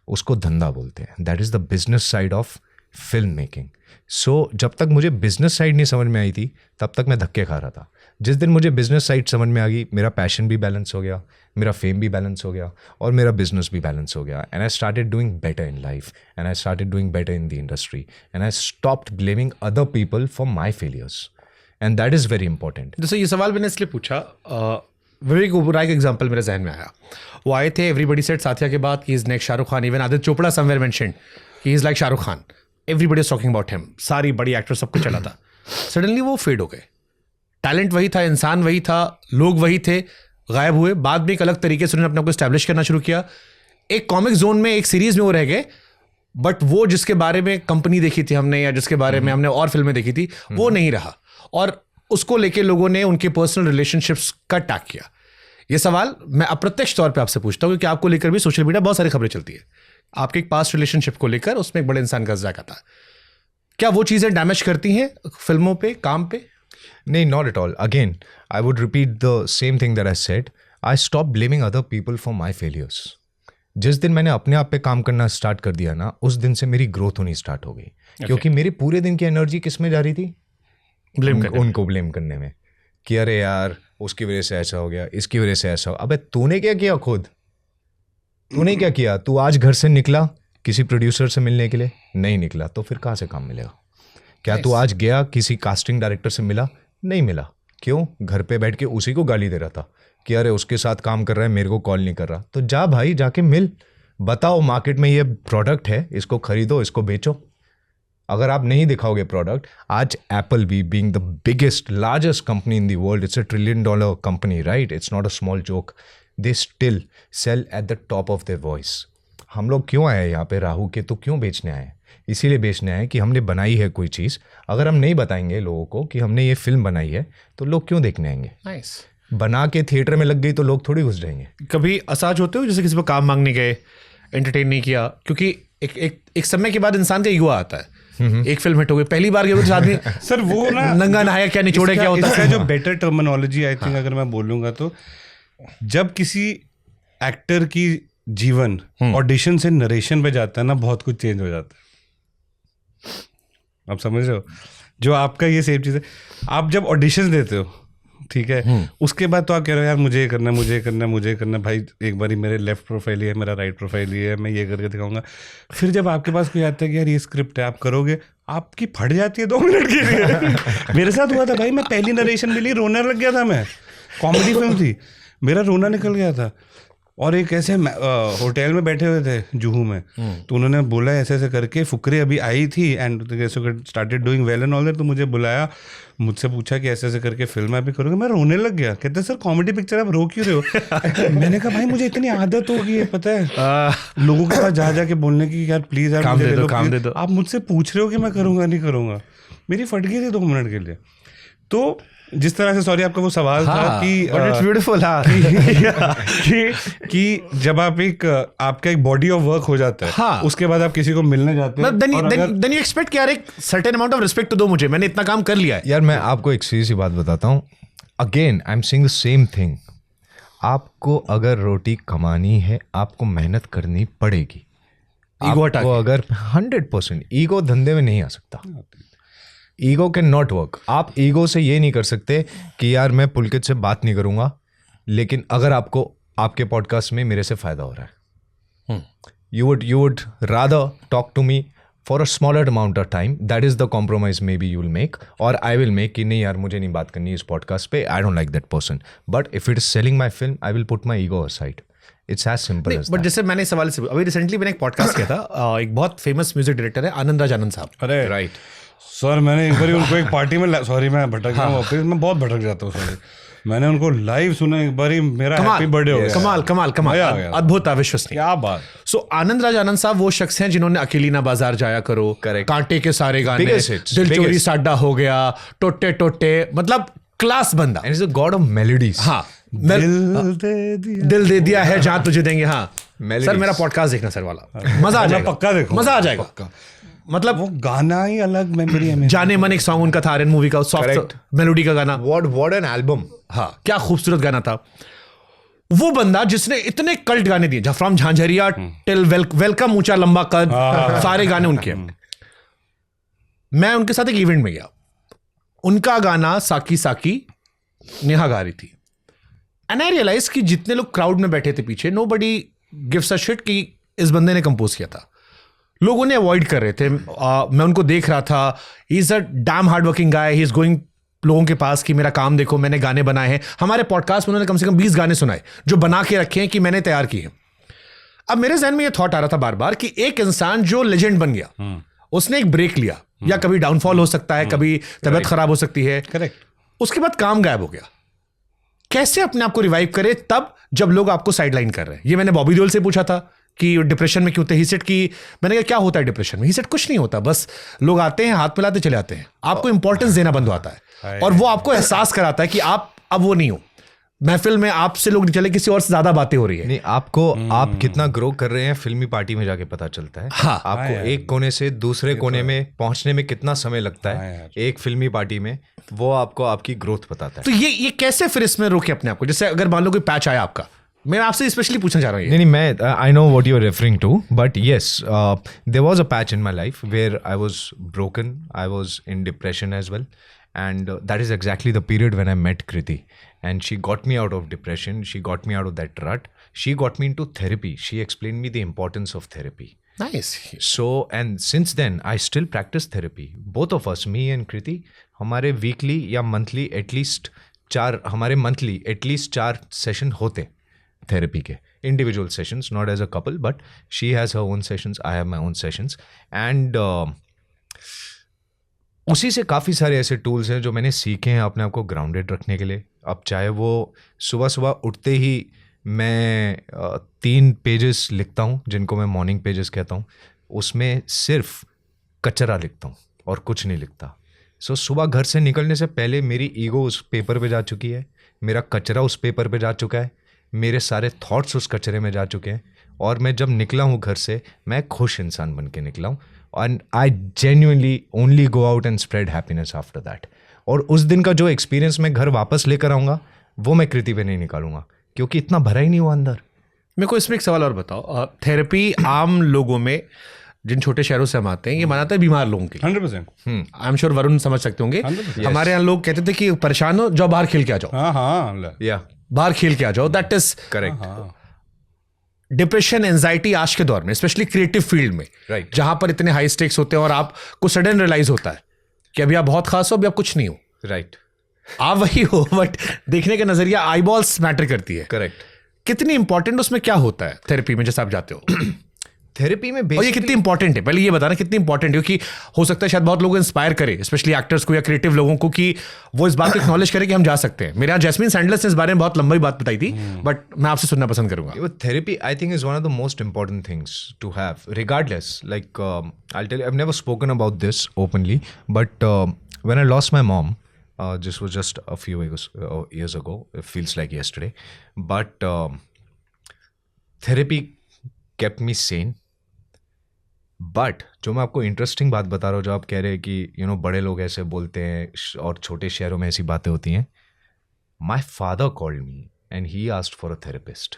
Speaker 3: उसको धंधा बोलते हैं। That is the business side of film making. So जब तक मुझे बिजनेस साइड नहीं समझ में आई थी तब तक मैं धक्के खा रहा था। जिस दिन मुझे बिजनेस साइड समझ में आ गई, मेरा पैशन भी बैलेंस हो गया, मेरा फेम भी बैलेंस हो गया और मेरा बिजनेस भी बैलेंस हो गया। And I started doing better in life and I started doing better in the industry and I stopped blaming other people for my failures and that is very important.
Speaker 1: जैसे ये सवाल मैंने इसलिए पूछा, विवेक ओबेरॉय का एग्जांपल मेरे जहन में आया। वो आए थे, एवरीबडी सेड साथिया के बाद, he is next Shahrukh Khan. Even Aditya Chopra somewhere mentioned he is like Shahrukh Khan. Everybody is talking about him, सारी बड़ी एक्टर सब कुछ चला था। सडनली वो फेड हो गए। टैलेंट वही था, इंसान वही था, लोग वही थे, गायब हुए। बाद में एक अलग तरीके से उन्होंने अपने को एस्टैब्लिश करना शुरू किया। एक कॉमिक जोन में, एक सीरीज में वो रह गए, बट वो जिसके बारे में कंपनी देखी थी हमने या जिसके बारे में हमने और फिल्में देखी थी वो नहीं रहा, और उसको लेके लोगों ने उनके पर्सनल रिलेशनशिप्स का टैग किया। ये सवाल मैं अप्रत्यक्ष तौर पे आपसे पूछता हूँ क्योंकि आपको लेकर भी सोशल मीडिया बहुत सारी खबरें चलती है। आपके एक पास्ट रिलेशनशिप को लेकर उसमें एक बड़े इंसान का जायका था। क्या वो चीज़ें डैमेज करती हैं फिल्मों पे, काम पे?
Speaker 3: नहीं, not at all. Again I would repeat the same thing that I said. I stop blaming other people for my failures. जिस दिन मैंने अपने आप पे काम करना स्टार्ट कर दिया ना, उस दिन से मेरी ग्रोथ होनी स्टार्ट हो गई। क्योंकि मेरी पूरे दिन की एनर्जी किस में जा रही थी? उनको ब्लेम करने में कि अरे यार उसकी वजह से ऐसा हो गया, इसकी वजह से ऐसा हो। अबे तूने क्या किया? खुद तूने क्या किया? तू आज घर से निकला किसी प्रोड्यूसर से मिलने के लिए? नहीं निकला, तो फिर कहाँ से काम मिलेगा? क्या तू आज गया किसी कास्टिंग डायरेक्टर से मिला? नहीं मिला। क्यों? घर पे बैठ के उसी को गाली दे रहा था कि अरे उसके साथ काम कर रहा है, मेरे को कॉल नहीं कर रहा। तो जा भाई, जाके मिल, बताओ मार्केट में ये प्रोडक्ट है, इसको खरीदो, इसको बेचो। अगर आप नहीं दिखाओगे प्रोडक्ट, आज एप्पल भी being the biggest largest company in the world, it's $1 trillion company, right? It's not a small joke. They still sell at the top of their voice. हम लोग क्यों आए यहाँ पे? राहु के तो क्यों बेचने आए? इसीलिए बेचने आए कि हमने बनाई है कोई चीज़। अगर हम नहीं बताएंगे लोगों को कि हमने ये फिल्म बनाई है तो लोग क्यों देखने आएंगे?
Speaker 1: नाइस।
Speaker 3: बना के थिएटर में लग गई तो लोग थोड़ी घुस जाएंगे।
Speaker 1: कभी असहज होते हो जैसे किसी पर काम मांगने गए, एंटरटेन नहीं किया? क्योंकि एक समय के बाद इंसान का ईगो आता है। एक फिल्म हिट हो गई, पहली बार गए तो आदमी
Speaker 2: सर वो ना
Speaker 1: नंगा नहाया क्या निचोड़े क्या होता
Speaker 2: इसका
Speaker 1: है?
Speaker 2: जो बेटर टर्मिनोलॉजी आई थिंक अगर मैं बोलूंगा तो, जब किसी एक्टर की जीवन ऑडिशन से नरेशन पे जाता है ना, बहुत कुछ चेंज हो जाता है। आप समझ रहे हो? जो आपका ये सेम चीज़ है, आप जब ऑडिशन देते हो, ठीक है, उसके बाद तो आप कह रहे हो यार मुझे ये करना है, मुझे ये करना है, मुझे ये करना है। भाई एक बारी मेरे लेफ्ट प्रोफाइल ही है, मेरा राइट प्रोफाइल ही है, मैं ये करके दिखाऊंगा। फिर जब आपके पास कोई आता है कि यार ये स्क्रिप्ट है, आप करोगे, आपकी फट जाती है 2 मिनट के लिए। मेरे साथ हुआ था भाई, मैं पहली नरेशन मिली, रोने लग गया था। मैं कॉमेडी फिल्म थी, मेरा रोना निकल गया था। और एक ऐसे होटल में बैठे हुए थे जुहू में, तो उन्होंने बोला ऐसे ऐसे करके, फुकरे अभी आई थी and started doing well and all that. तो मुझे बुलाया, मुझसे पूछा कि ऐसे ऐसे करके फिल्म आप भी करोगे? मैं रोने लग गया। कहते सर कॉमेडी पिक्चर आप रो क्यों रहे हो? मैंने कहा भाई मुझे इतनी आदत हो गई है, पता है, लोगों के पास जा जाके बोलने की यार प्लीज यार
Speaker 1: काम दे दो।
Speaker 2: आप मुझसे पूछ रहे हो कि मैं करूँगा नहीं करूँगा। मेरी फट गई थी 2 मिनट के लिए। तो जिस तरह से, सॉरी आपका वो सवाल था कि
Speaker 1: इट्स ब्यूटीफुल,
Speaker 2: कि जब आप आपका एक बॉडी ऑफ वर्क हो जाता है,
Speaker 1: हाँ,
Speaker 2: उसके बाद आप किसी को मिलने जाते हैं,
Speaker 1: देन यू एक्सपेक्ट कि यार एक सर्टेन अमाउंट ऑफ रिस्पेक्ट तो दो मुझे, मैंने इतना काम कर लिया है।
Speaker 3: यार मैं आपको एक सीधी सी बात बताता हूँ। Again I am saying the same thing. आपको अगर रोटी कमानी है, आपको मेहनत करनी पड़ेगी।
Speaker 1: ईगो हटा
Speaker 3: आपको अगर 100% ईगो धंधे में नहीं आ सकता। Ego can not work. आप ईगो से ये नहीं कर सकते कि यार मैं पुलकित से बात नहीं करूंगा, लेकिन अगर आपको आपके पॉडकास्ट में मेरे से फायदा हो रहा है, you would rather talk to me for a smaller amount of time. That is the compromise maybe you will make, और आई विल मेक कि नहीं यार मुझे नहीं बात करनी इस पॉडकास्ट पे, I don't like that person, but if it is selling my film I will put my ego aside. It's as simple as
Speaker 1: but जैसे मैंने सवाल से अभी रिसेंटली मैंने एक पॉडकास्ट किया था, एक बहुत फेमस म्यूजिक डायरेक्टर है आनंद राज आनंद साहब।
Speaker 2: अरे
Speaker 3: राइट।
Speaker 2: सर मैंने एक बार उनको एक पार्टी में, सॉरी मैं भटक गया हूँ वापस, मैं बहुत भटक जाता हूँ सॉरी, मैंने उनको लाइव सुना एक बार ही, मेरा हैप्पी बर्थडे हो गया।
Speaker 1: कमाल कमाल कमाल,
Speaker 2: मजा आ गया।
Speaker 1: अद्भुत, अविश्वसनीय।
Speaker 2: क्या बात।
Speaker 1: सो आनंद राज आनंद साहब वो शख्स हैं जिन्होंने अकेलीना बाजार जाया करो,
Speaker 3: Correct.
Speaker 1: कांटे के सारे गाने,
Speaker 3: Biggest hits,
Speaker 1: दिल चोरी
Speaker 3: biggest.
Speaker 1: साडा हो गया, टोटे टोटे, मतलब क्लास बंदा।
Speaker 3: And is a God of melodies.
Speaker 1: हाँ, दिल दे दिया है जहां तुझे देंगे। हाँ
Speaker 3: Melodies.
Speaker 1: सर, मेरा पॉडकास्ट देखना सर वाला, मजा आ जाएगा,
Speaker 2: पक्का देखो,
Speaker 1: मजा आ जाएगा।
Speaker 2: पक्का।
Speaker 1: मतलब
Speaker 2: वो गाना ही अलग मेमोरी है।
Speaker 1: जाने मन एक सॉन्ग उनका था आर्यन मूवी का, सॉफ्ट
Speaker 3: Correct.
Speaker 1: मेलोडी का गाना।
Speaker 3: What an album.
Speaker 1: हाँ, क्या खूबसूरत गाना था। वो बंदा जिसने इतने कल्ट गाने दिए, फ्रॉम झांझरिया टिल वेलकम, ऊंचा लंबा कद, सारे गाने उनके। मैं उनके साथ एक इवेंट में गया, उनका गाना साकी साकी नेहा गा रही थी, एंड आई रियलाइज कि जितने लोग क्राउड में बैठे थे पीछे, नोबडी गिव्स अ शिट कि इस बंदे ने कंपोज किया था। लोग उन्हें अवॉइड कर रहे थे। मैं उनको देख रहा था, he is a dam hard working guy, he is going लोगों के पास कि मेरा काम देखो, मैंने गाने बनाए हैं। हमारे पॉडकास्ट में उन्होंने कम से कम 20 गाने सुनाए जो बना के रखे हैं कि मैंने तैयार किए हैं। अब मेरे जहन में ये थॉट आ रहा था बार बार कि एक इंसान जो लेजेंड बन गया, उसने एक ब्रेक लिया, या कभी डाउनफॉल हो सकता है, कभी तबीयत खराब हो सकती है,
Speaker 2: करेक्ट,
Speaker 1: उसके बाद काम गायब हो गया। कैसे अपने आप को रिवाइव करे तब जब लोग आपको साइडलाइन कर रहे हैं? ये मैंने बॉबी देओल से पूछा था कि डिप्रेशन में क्यों थे। ही सेड कि मैंने कहा क्या होता है डिप्रेशन में? ही सेड कुछ नहीं होता, बस लोग आते हैं, हाथ मिलाते चले आते हैं, आपको इंपॉर्टेंस देना बंद होता है, और वो आपको एहसास कराता है कि आप अब वो नहीं हो। महफिल में आपसे लोग चले, किसी और से ज्यादा बातें हो रही है।
Speaker 3: नहीं, आपको आप कितना ग्रो कर रहे हैं फिल्मी पार्टी में जाके पता चलता है।
Speaker 1: हाँ,
Speaker 3: आपको एक कोने से दूसरे कोने में पहुंचने में कितना समय लगता है एक फिल्मी पार्टी में, वो आपको आपकी ग्रोथ बताता है।
Speaker 1: तो ये कैसे फिर इसमें रोके अपने आप को? जैसे अगर मान लो कोई पैच आया आपका, मैं आपसे स्पेशली पूछना चाह रहा हूँ।
Speaker 3: नहीं, मैं I know what you are referring to, but yes, there was a patch in my life where I was broken, I was in depression as well, and that is exactly the period when I met Kriti, and she got me out of depression, she got me out of that rut, she got me into therapy, she explained me the importance of therapy.
Speaker 1: Nice.
Speaker 3: So and since then I still practice therapy, both of us, me and Kriti, हमारे weekly या monthly at least 4 session होते therapy के, individual sessions, not as a couple, but she has her own sessions, I have my own sessions, and उसी से काफ़ी सारे ऐसे tools हैं जो मैंने सीखे हैं अपने आप को ग्राउंडेड रखने के लिए। अब चाहे वो सुबह सुबह उठते ही मैं 3 पेजेस लिखता हूँ जिनको मैं मॉर्निंग पेजेस कहता हूँ, उसमें सिर्फ कचरा लिखता हूँ और कुछ नहीं लिखता। सो सुबह घर से निकलने से पहले मेरी ईगो उस पेपर पे जा चुकी है, मेरा कचरा उस पेपर पे जा चुका है, मेरे सारे थॉट्स उस कचरे में जा चुके हैं, और मैं जब निकला हूँ घर से मैं खुश इंसान बन के निकला हूँ, and I genuinely only go out and spread happiness after that. और उस दिन का जो एक्सपीरियंस मैं घर वापस लेकर आऊँगा वो मैं कृति पे नहीं निकालूंगा, क्योंकि इतना भरा ही नहीं हुआ अंदर।
Speaker 1: मेरे को इसमें एक सवाल और बताओ। थेरेपी आम लोगों में, जिन छोटे शहरों से हम आते हैं, ये बनाता है बीमार लोगों के लिए।
Speaker 2: 100%।
Speaker 1: आई एम श्योर वरुण समझ सकते होंगे। हमारे यहाँ लोग कहते थे कि परेशान हो जाओ बाहर खेल के आ जाओ,
Speaker 2: हाँ
Speaker 3: या
Speaker 1: बाहर खेल के आ जाओ। That is
Speaker 3: correct.
Speaker 1: Depression, anxiety आज के दौर में, स्पेशली क्रिएटिव फील्ड में,
Speaker 3: Right.
Speaker 1: जहां पर इतने हाई स्टेक्स होते हैं और आपको सडन रियलाइज होता है कि अभी आप बहुत खास हो, अभी आप कुछ नहीं हो,
Speaker 3: राइट,
Speaker 1: आप वही हो, बट देखने का नजरिया, आईबॉल्स मैटर करती है।
Speaker 3: करेक्ट।
Speaker 1: कितनी इंपॉर्टेंट उसमें क्या होता है थेरेपी में जैसे आप जाते हो?
Speaker 3: थेरेपी में
Speaker 1: और ये
Speaker 3: basically
Speaker 1: कितनी इंपॉर्टेंट है, पहले ये बताना कितनी इंपॉर्टेंट है, क्योंकि हो सकता है शायद बहुत लोग इंस्पायर करे, स्पेशली एक्टर्स को या क्रिएटिव लोगों को, कि वो इस बात को एक्नॉलेज करें कि हम जा सकते हैं। मेरे यहाँ जैस्मिन सैंडलर्स ने इस बारे में बहुत लंबी बात बताई थी, बट मैं आपसे सुनना पसंद करूंगा।
Speaker 3: therapy I think is one of the most important things to have, regardless. Like I'll tell you, I've never spoken about this openly, but when I lost my mom, this was just a few years ago, it feels like yesterday, but therapy kept me sane. But जो मैं आपको interesting बात बता रहा हूँ, जो आप कह रहे हैं कि बड़े लोग ऐसे बोलते हैं और छोटे शहरों में ऐसी बातें होती हैं, my father called me and he asked for a therapist.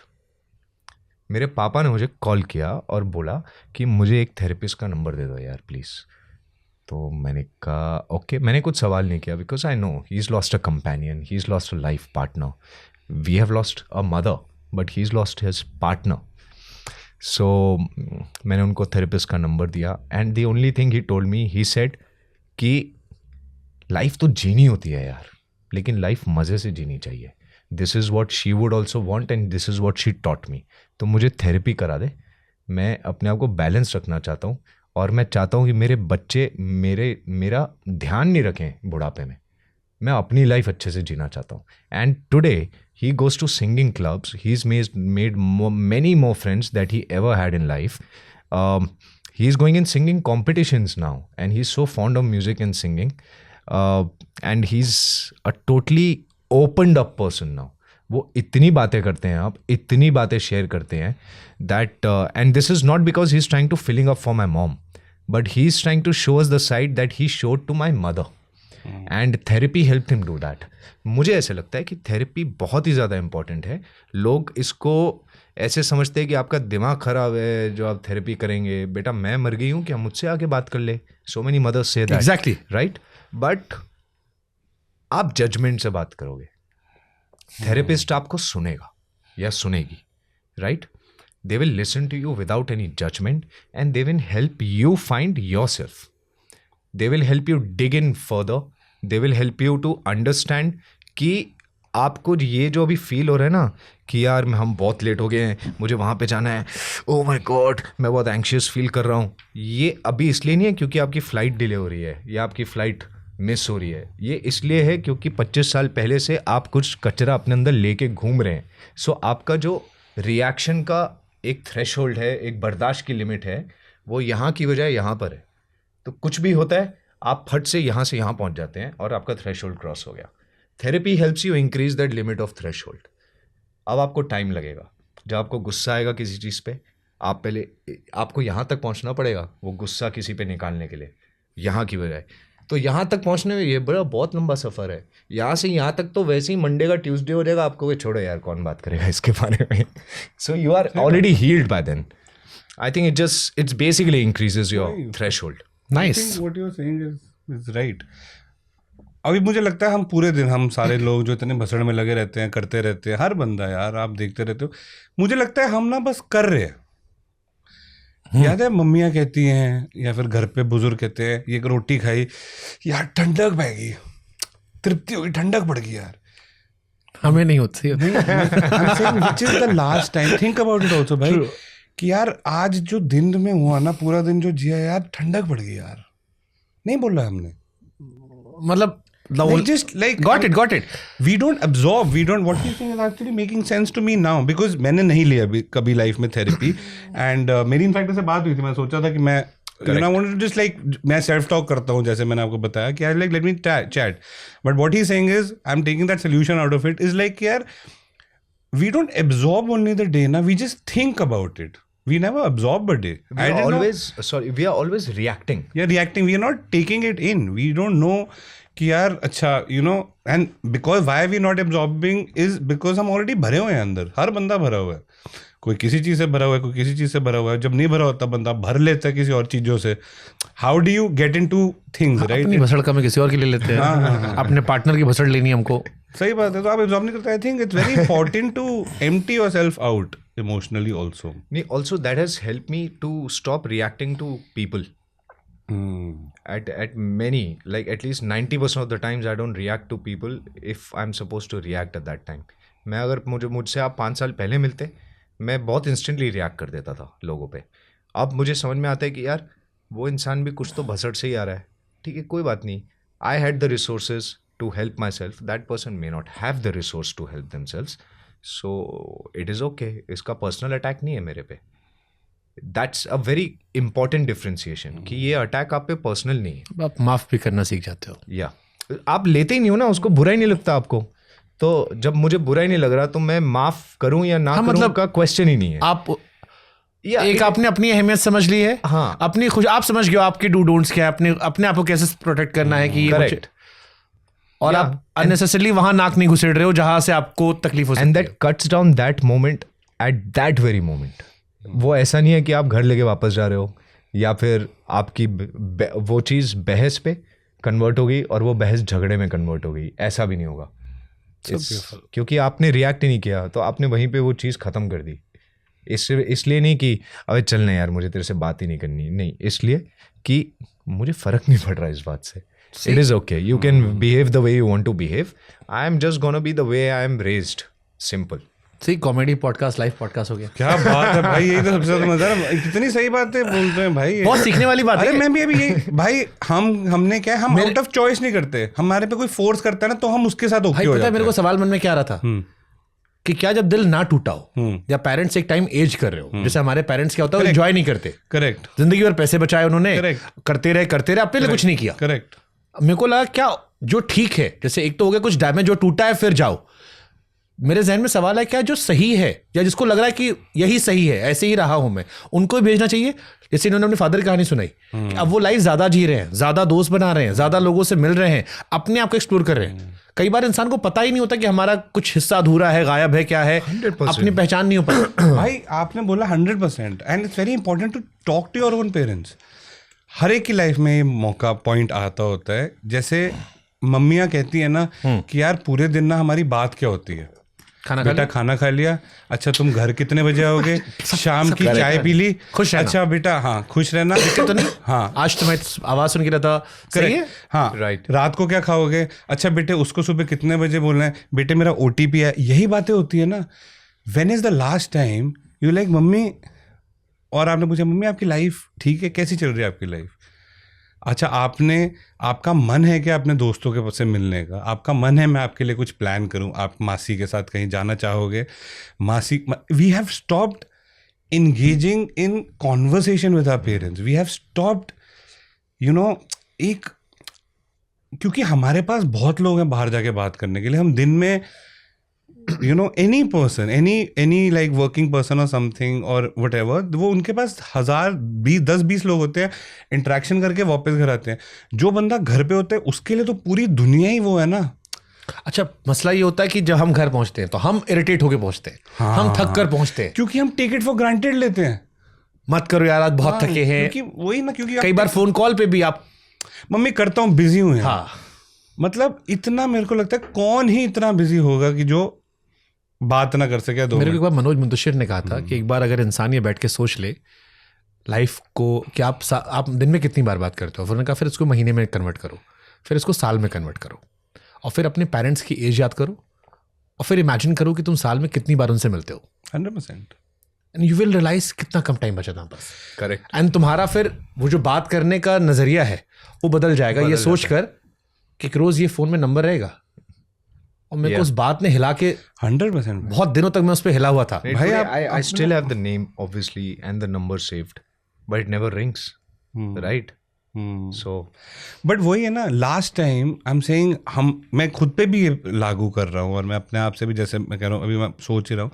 Speaker 3: मेरे पापा ने मुझे कॉल किया और बोला कि मुझे एक थेरेपिस्ट का नंबर दे दो यार प्लीज़। तो मैंने कहा ओके, मैंने कुछ सवाल नहीं किया, because I know he is lost a companion, he is lost a life partner, we have lost a mother but he is lost his partner. So मैंने उनको थेरेपिस्ट का नंबर दिया, and the only thing he told me, he said कि life तो जीनी होती है यार, लेकिन लाइफ मज़े से जीनी चाहिए। This is what she would also want and this is what she taught me. तो मुझे थेरेपी करा दे, मैं अपने आप को बैलेंस रखना चाहता हूँ और मैं चाहता हूँ कि मेरे बच्चे मेरा ध्यान नहीं रखें बुढ़ापे में. मैं अपनी लाइफ अच्छे से जीना चाहता हूँ. And today he goes to singing clubs. He's made many more friends that he ever had in life. He's going in singing competitions now, and he's so fond of music and singing. And he's a totally opened up person now. वो इतनी बातें करते हैं, आप इतनी बातें share करते हैं that and this is not because he's trying to filling up for my mom, but he's trying to show us the side that he showed to my mother. And therapy help him do that. मुझे ऐसे लगता है कि therapy बहुत ही ज़्यादा important है. लोग इसको ऐसे समझते हैं कि आपका दिमाग ख़राब है जो आप थेरेपी करेंगे. बेटा मैं मर गई हूँ, क्या मुझसे आके बात कर ले. So many mothers say that.
Speaker 1: Exactly
Speaker 3: right. But आप जजमेंट से बात करोगे, थेरेपिस्ट आपको सुनेगा या सुनेगी. Right. They will listen to you without any judgement and they will help you find yourself. They will help you dig in further. They will help you to understand कि आपको ये जो अभी feel हो रहा है ना कि यार हम बहुत लेट हो गए हैं, मुझे वहाँ पे जाना है, ओह माय गॉड मैं बहुत एंग्शियस फील कर रहा हूँ. ये अभी इसलिए नहीं है क्योंकि आपकी फ़्लाइट डिले हो रही है या आपकी फ़्लाइट मिस हो रही है. ये इसलिए है क्योंकि 25 साल पहले से आप कुछ कचरा अपने अंदर लेके घूम रहे हैं. सो आपका जो रिएक्शन का एक थ्रेशोल्ड है, एक बर्दाश्त की लिमिट है, वो यहाँ की बजाय यहाँ पर है. तो कुछ भी होता है आप फट से यहाँ पहुँच जाते हैं और आपका थ्रेशोल्ड क्रॉस हो गया. Therapy helps you increase that limit of threshold. अब आपको टाइम लगेगा. जब आपको गुस्सा आएगा किसी चीज़ पे, आप पहले आपको यहाँ तक पहुँचना पड़ेगा वो गुस्सा किसी पे निकालने के लिए, यहाँ की बजाय. तो यहाँ तक पहुँचने में ये बहुत लंबा सफ़र है. यहाँ से यहाँ तक तो वैसे ही मंडे का ट्यूसडे हो जाएगा. आपको छोड़ो यार कौन बात करेगा इसके बारे में. So you are already healed by then. I think it's basically increases your threshold.
Speaker 1: Nice.
Speaker 2: what you're saying is right. अभी मुझे लगता है हम पूरे दिन, हम सारे लोग जो इतने भसड़ में लगे रहते हैं, करते रहते हैं, हर बंदा यार आप देखते रहते हो, मुझे लगता है हम ना बस कर रहे हैं. याद है मम्मियाँ कहती हैं या फिर घर पे बुजुर्ग कहते हैं, ये रोटी खाई यार ठंडक बह गई, तृप्ति हो गई, ठंडक बढ़ गई यार.
Speaker 1: हमें नहीं होती.
Speaker 2: which is the last time, think about it also भाई, कि यार आज जो दिन में हुआ ना, पूरा दिन जो जिया यार, ठंडक पड़ गई यार. नहीं बोल रहा हमने,
Speaker 1: मतलब
Speaker 2: just like
Speaker 1: got it.
Speaker 2: We don't absorb, we don't, what you saying is actually making sense to me now, because मैंने नहीं लिया कभी लाइफ में थेरेपी. एंड मेरी इनफैक्ट से बात हुई थी, मैं सोचा था कि मैं wanted to just like, मैं सेल्फ टॉक करता हूँ जैसे मैंने आपको बताया कि like let me chat, but what he's saying is I'm taking that solution out of it is like यार we don't absorb only the day ना, we just think about it. We never absorb a day.
Speaker 3: We are always reacting.
Speaker 2: Yeah, reacting. We are not taking it in. We don't know कि यार अच्छा, you know, and because why we not absorbing is because हम already भरे हुए हैं अंदर. हर बंदा भरा हुआ है. कोई किसी चीज़ से भरा हुआ है, कोई किसी चीज़ से भरा हुआ है. जब नहीं भरा होता बंदा भर लेता है किसी और चीज़ों से. How do you get into things, right?
Speaker 1: अपनी भसड़ का मैं किसी और की ले लेते हैं. अपने पार्टनर की भसड़ लेनी हमको.
Speaker 2: सही बात है. तो आप एब्जॉर्ब नहीं करते. I think it's very important to empty yourself out emotionally also.
Speaker 3: Also that has helped me to stop reacting to people. At many, like at least 90% of the times I don't react to people if I'm supposed to react at that time. मैं अगर मुझसे आप 5 साल पहले मिलते, मैं बहुत instantly react कर देता था लोगों पे. अब मुझे समझ में आता है कि यार वो इंसान भी कुछ तो भसड़ से ही आ रहा है. ठीक है, कोई बात नहीं. I had the resources to help myself. That person may not have the resource to help themselves. So it is okay. इसका पर्सनल अटैक नहीं है मेरे पे. That's a very important differentiation कि ये अटैक आप पे पर्सनल नहीं है.
Speaker 1: आप माफ़ भी करना सीख जाते हो.
Speaker 3: या आप लेते ही नहीं हो ना, उसको बुरा ही नहीं लगता आपको. तो जब मुझे बुरा ही नहीं लग रहा तो मैं माफ़ करूं या ना करूं
Speaker 1: मतलब
Speaker 3: का क्वेश्चन ही नहीं है.
Speaker 1: आप एक आपने अपनी अहमियत समझ ली है.
Speaker 3: हाँ.
Speaker 1: अपनी खुश आप समझ गए हो आपके डू डोंट्स क्या है, अपने आप को कैसे प्रोटेक्ट करना है कि
Speaker 3: करेक्ट.
Speaker 1: और आप अननेसेसरली वहां नाक नहीं घुसेड़ रहे हो जहां से आपको तकलीफ हो सकती है.
Speaker 3: And that cuts down that moment at that very moment. वो ऐसा नहीं है कि आप घर लेके वापस जा रहे हो या फिर आपकी वो चीज़ बहस पे कन्वर्ट हो गई और वो बहस झगड़े में कन्वर्ट हो गई. ऐसा भी नहीं होगा. क्योंकि आपने रिएक्ट ही नहीं किया तो आपने वहीं पे वो चीज़ ख़त्म कर दी. इसलिए नहीं कि अबे चलना यार मुझे तेरे से बात ही नहीं करनी. नहीं, इसलिए कि मुझे फ़र्क नहीं पड़ रहा इस बात से. It is okay. You can behave the way you want to behave. I am just gonna be the way I am raised. Simple.
Speaker 1: सही कॉमेडी पॉडकास्ट लाइव पॉडकास्ट हो गया।
Speaker 2: क्या बात है भाई, यही तो सबसे ज्यादा मजा है। कितनी सही बातें बोलते हैं भाई,
Speaker 1: बहुत सीखने वाली बात
Speaker 2: अरे
Speaker 1: है।
Speaker 2: मैं भी अभी यही भाई, हमने क्या है, हम आउट ऑफ चॉइस नहीं करते, हमारे पे कोई फोर्स करता है ना तो हम उसके साथ ओके
Speaker 1: भाई
Speaker 2: हो
Speaker 1: पता
Speaker 2: जाते
Speaker 1: है मेरे को
Speaker 2: हैं।
Speaker 1: सवाल मन में क्या आ रहा था कि क्या जब दिल ना टूटा हो या पेरेंट्स एक टाइम एज कर रहे हो, जैसे हमारे पेरेंट्स क्या होता है एंजॉय नहीं करते,
Speaker 2: करेक्ट
Speaker 1: जिंदगी भर पैसे बचाए उन्होंने,
Speaker 2: Correct.
Speaker 1: करते रहे अपने लिए कुछ नहीं किया।
Speaker 2: करेक्ट।
Speaker 1: मेरे को लगा क्या जो ठीक है, जैसे एक तो हो गया कुछ डैमेज जो टूटा है फिर जाओ, मेरे जहन में सवाल है क्या जो सही है या जिसको लग रहा है कि यही सही है, ऐसे ही रहा हूं मैं, उनको भी भेजना चाहिए। जैसे इन्होंने अपने फादर की कहानी सुनाई कि अब वो लाइफ ज्यादा जी रहे हैं, ज्यादा दोस्त बना रहे हैं, ज्यादा लोगों से मिल रहे हैं, अपने आप को एक्सप्लोर कर रहे हैं। कई बार इंसान को पता ही नहीं होता कि हमारा कुछ हिस्सा अधूरा है, गायब है, क्या है,
Speaker 3: 100%.
Speaker 1: अपनी पहचान नहीं हो पाती।
Speaker 2: भाई आपने बोला 100%, and it's very important to talk to your own parents. हर एक की लाइफ में ये मौका पॉइंट आता होता है, जैसे मम्मियाँ कहती है ना कि यार पूरे दिन ना हमारी बात क्या होती है, बेटा खाना खा लिया, अच्छा तुम घर कितने बजे आओगे, शाम की चाय पी ली,
Speaker 1: खुश रहना।
Speaker 2: अच्छा बेटा हाँ खुश रहना,
Speaker 1: तो नहीं
Speaker 2: हाँ
Speaker 1: आज तो मैं आवाज सुन के रहा था, सही है?
Speaker 2: हाँ
Speaker 3: Right.
Speaker 2: रात को क्या खाओगे, अच्छा बेटे उसको सुबह कितने बजे बोलना है, बेटे मेरा OTP है, यही बातें होती है ना। When is the last time you like mummy, और आपने पूछा मम्मी आपकी लाइफ ठीक है, कैसी चल रही है आपकी लाइफ, अच्छा आपका मन है कि अपने दोस्तों के से मिलने का, आपका मन है मैं आपके लिए कुछ प्लान करूं, आप मासी के साथ कहीं जाना चाहोगे, we have stopped engaging in conversation with our parents, we have stopped क्योंकि हमारे पास बहुत लोग हैं बाहर जाके बात करने के लिए, हम दिन में any person, any like working person or something or whatever, वो उनके पास 10-20 लोग होते हैं, इंटरेक्शन करके वापस घर आते हैं। जो बंदा घर पे होता है उसके लिए तो पूरी दुनिया ही वो है ना।
Speaker 1: अच्छा मसला ये होता है कि जब हम घर पहुंचते हैं तो हम इरिटेट होके पहुंचते हैं, हम थक कर पहुंचते हैं,
Speaker 2: क्योंकि हम टेक इट फॉर ग्रांटेड लेते हैं,
Speaker 1: मत करो यार आज बहुत थके हैं।
Speaker 2: क्योंकि वही ना, क्योंकि
Speaker 1: कई बार फोन कॉल पे भी आप
Speaker 2: मम्मी करता हूँ बिजी हूँ यार।
Speaker 1: हाँ
Speaker 2: मतलब इतना मेरे को लगता है कौन ही इतना बिजी होगा कि जो बात ना कर सके।
Speaker 1: मेरे को एक बार मनोज मुंतशिर ने कहा था कि एक बार अगर इंसान ये बैठ के सोच ले लाइफ को कि आप दिन में कितनी बार बात करते हो, फिर उन्होंने कहा फिर इसको महीने में कन्वर्ट करो, फिर इसको साल में कन्वर्ट करो, और फिर अपने पेरेंट्स की एज याद करो, और फिर इमेजिन करो कि तुम साल में कितनी बार उनसे मिलते हो।
Speaker 2: 100%।
Speaker 1: एंड यू विल रियलाइज कितना कम टाइम बचा था बस।
Speaker 3: करेक्ट।
Speaker 1: एंड तुम्हारा फिर वो जो बात करने का नजरिया है वो बदल जाएगा, ये सोच कर कि रोज ये फोन में नंबर रहेगा। और मेरे को उस बात ने हिला के
Speaker 2: 100%।
Speaker 1: बहुत दिनों तक मैं उस पर हिला हुआ था।
Speaker 3: भाई I still have the name obviously and the number saved, but it never rings, right? So
Speaker 2: but वही है ना, last time I am saying, मैं खुद पे भी ये लागू कर रहा हूँ और मैं अपने आप से भी, जैसे मैं कह रहा हूँ अभी मैं सोच ही रहा हूँ,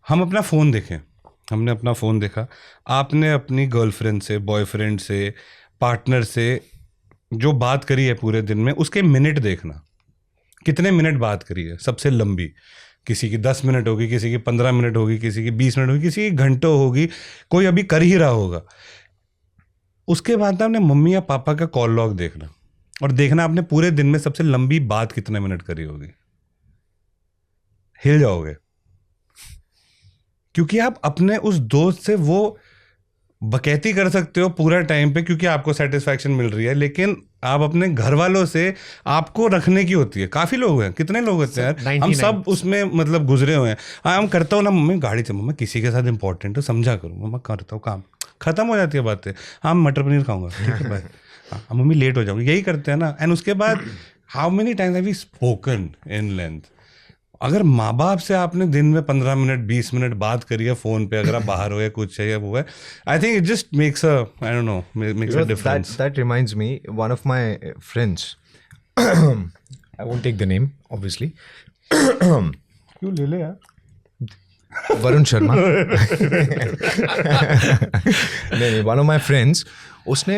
Speaker 2: हम अपना फ़ोन देखें, हमने अपना फ़ोन देखा, आपने अपनी गर्लफ्रेंड से, बॉयफ्रेंड से, पार्टनर से जो बात करी है पूरे दिन में, उसके मिनट देखना, कितने मिनट बात करी है सबसे लंबी। किसी की 10 मिनट होगी, किसी की 15 मिनट होगी, किसी की 20 मिनट होगी, किसी की घंटों होगी, कोई अभी कर ही रहा होगा। उसके बाद आपने मम्मी या पापा का कॉल लॉग देखना और देखना आपने पूरे दिन में सबसे लंबी बात कितने मिनट करी होगी। हिल जाओगे, क्योंकि आप अपने उस दोस्त से वो बकैती कर सकते हो पूरा टाइम पे क्योंकि आपको सेटिस्फैक्शन मिल रही है, लेकिन आप अपने घर वालों से आपको रखने की होती है। काफी लोग हैं, कितने लोग होते हैं यार, हम सब उसमें मतलब गुजरे हुए हैं। हम करता हूँ ना मम्मी गाड़ी से, मम्मी किसी के साथ इंपॉर्टेंट है समझा करूँ, मम्मा करता हूँ काम, खत्म हो जाती है बातें। हाँ मटर पनीर खाऊंगा, ठीक है भाई, हाँ मम्मी लेट हो जाऊंगी, यही करते हैं ना। एंड उसके बाद how many times have we spoken in length. अगर माँ बाप से आपने दिन में 15 मिनट 20 मिनट बात करी है फोन पे, अगर आप बाहर हो या कुछ है या वो है, I think it just makes a, I don't know, makes a difference.
Speaker 3: that reminds me, one of my friends, I won't take the name obviously,
Speaker 2: क्यों ले ले यार,
Speaker 3: वरुण शर्मा। नहीं, वन ऑफ माई फ्रेंड्स, उसने,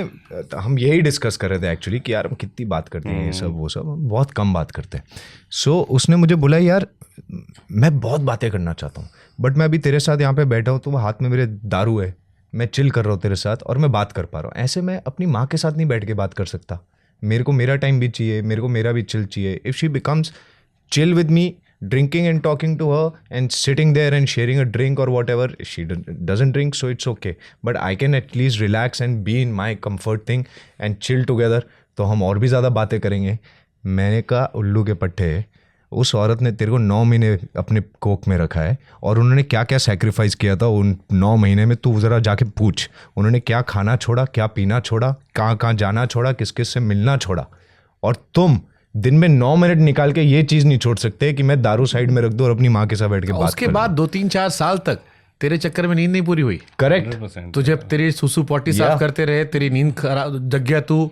Speaker 3: हम यही डिस्कस कर रहे थे एक्चुअली कि यार हम कितनी बात करते हैं, ये सब वो सब, हम बहुत कम बात करते हैं। सो उसने मुझे बोला यार मैं बहुत बातें करना चाहता हूँ, बट मैं अभी तेरे साथ यहाँ पे बैठा हूँ तो वो हाथ में मेरे दारू है, मैं चिल कर रहा हूँ तेरे साथ और मैं बात कर पा रहा हूँ। ऐसे मैं अपनी माँ के साथ नहीं बैठ के बात कर सकता। मेरे को मेरा टाइम भी चाहिए, मेरे को मेरा भी चिल चाहिए। If she becomes chill with me, drinking and talking to her and sitting there and sharing a drink or whatever, she doesn't drink, so it's okay, but I can at least relax and be in my comfort thing and chill together, तो हम और भी ज़्यादा बातें करेंगे। मैंने कहा उल्लू के पट्टे, उस औरत ने तेरे को 9 महीने अपने कोख में रखा है और उन्होंने क्या क्या सेक्रीफाइस किया था उन 9 महीने में, तू ज़रा जाके पूछ। उन्होंने क्या खाना छोड़ा, क्या पीना छोड़ा, कहाँ कहाँ जाना छोड़ा, किस किस से मिलना छोड़ा। और तुम दिन में 9 मिनट निकाल के ये चीज़ नहीं छोड़ सकते कि मैं दारू साइड में रख दूँ और अपनी माँ के साथ बैठ के बात
Speaker 1: उसके
Speaker 3: कर
Speaker 1: बाद 2-3-4 साल तक तेरे चक्कर में नींद नहीं पूरी हुई।
Speaker 3: करेक्ट।
Speaker 2: 100%।
Speaker 1: तो जब तेरी सुसु पॉटी साफ करते रहे, तेरी नींद खराब, जग गया तू।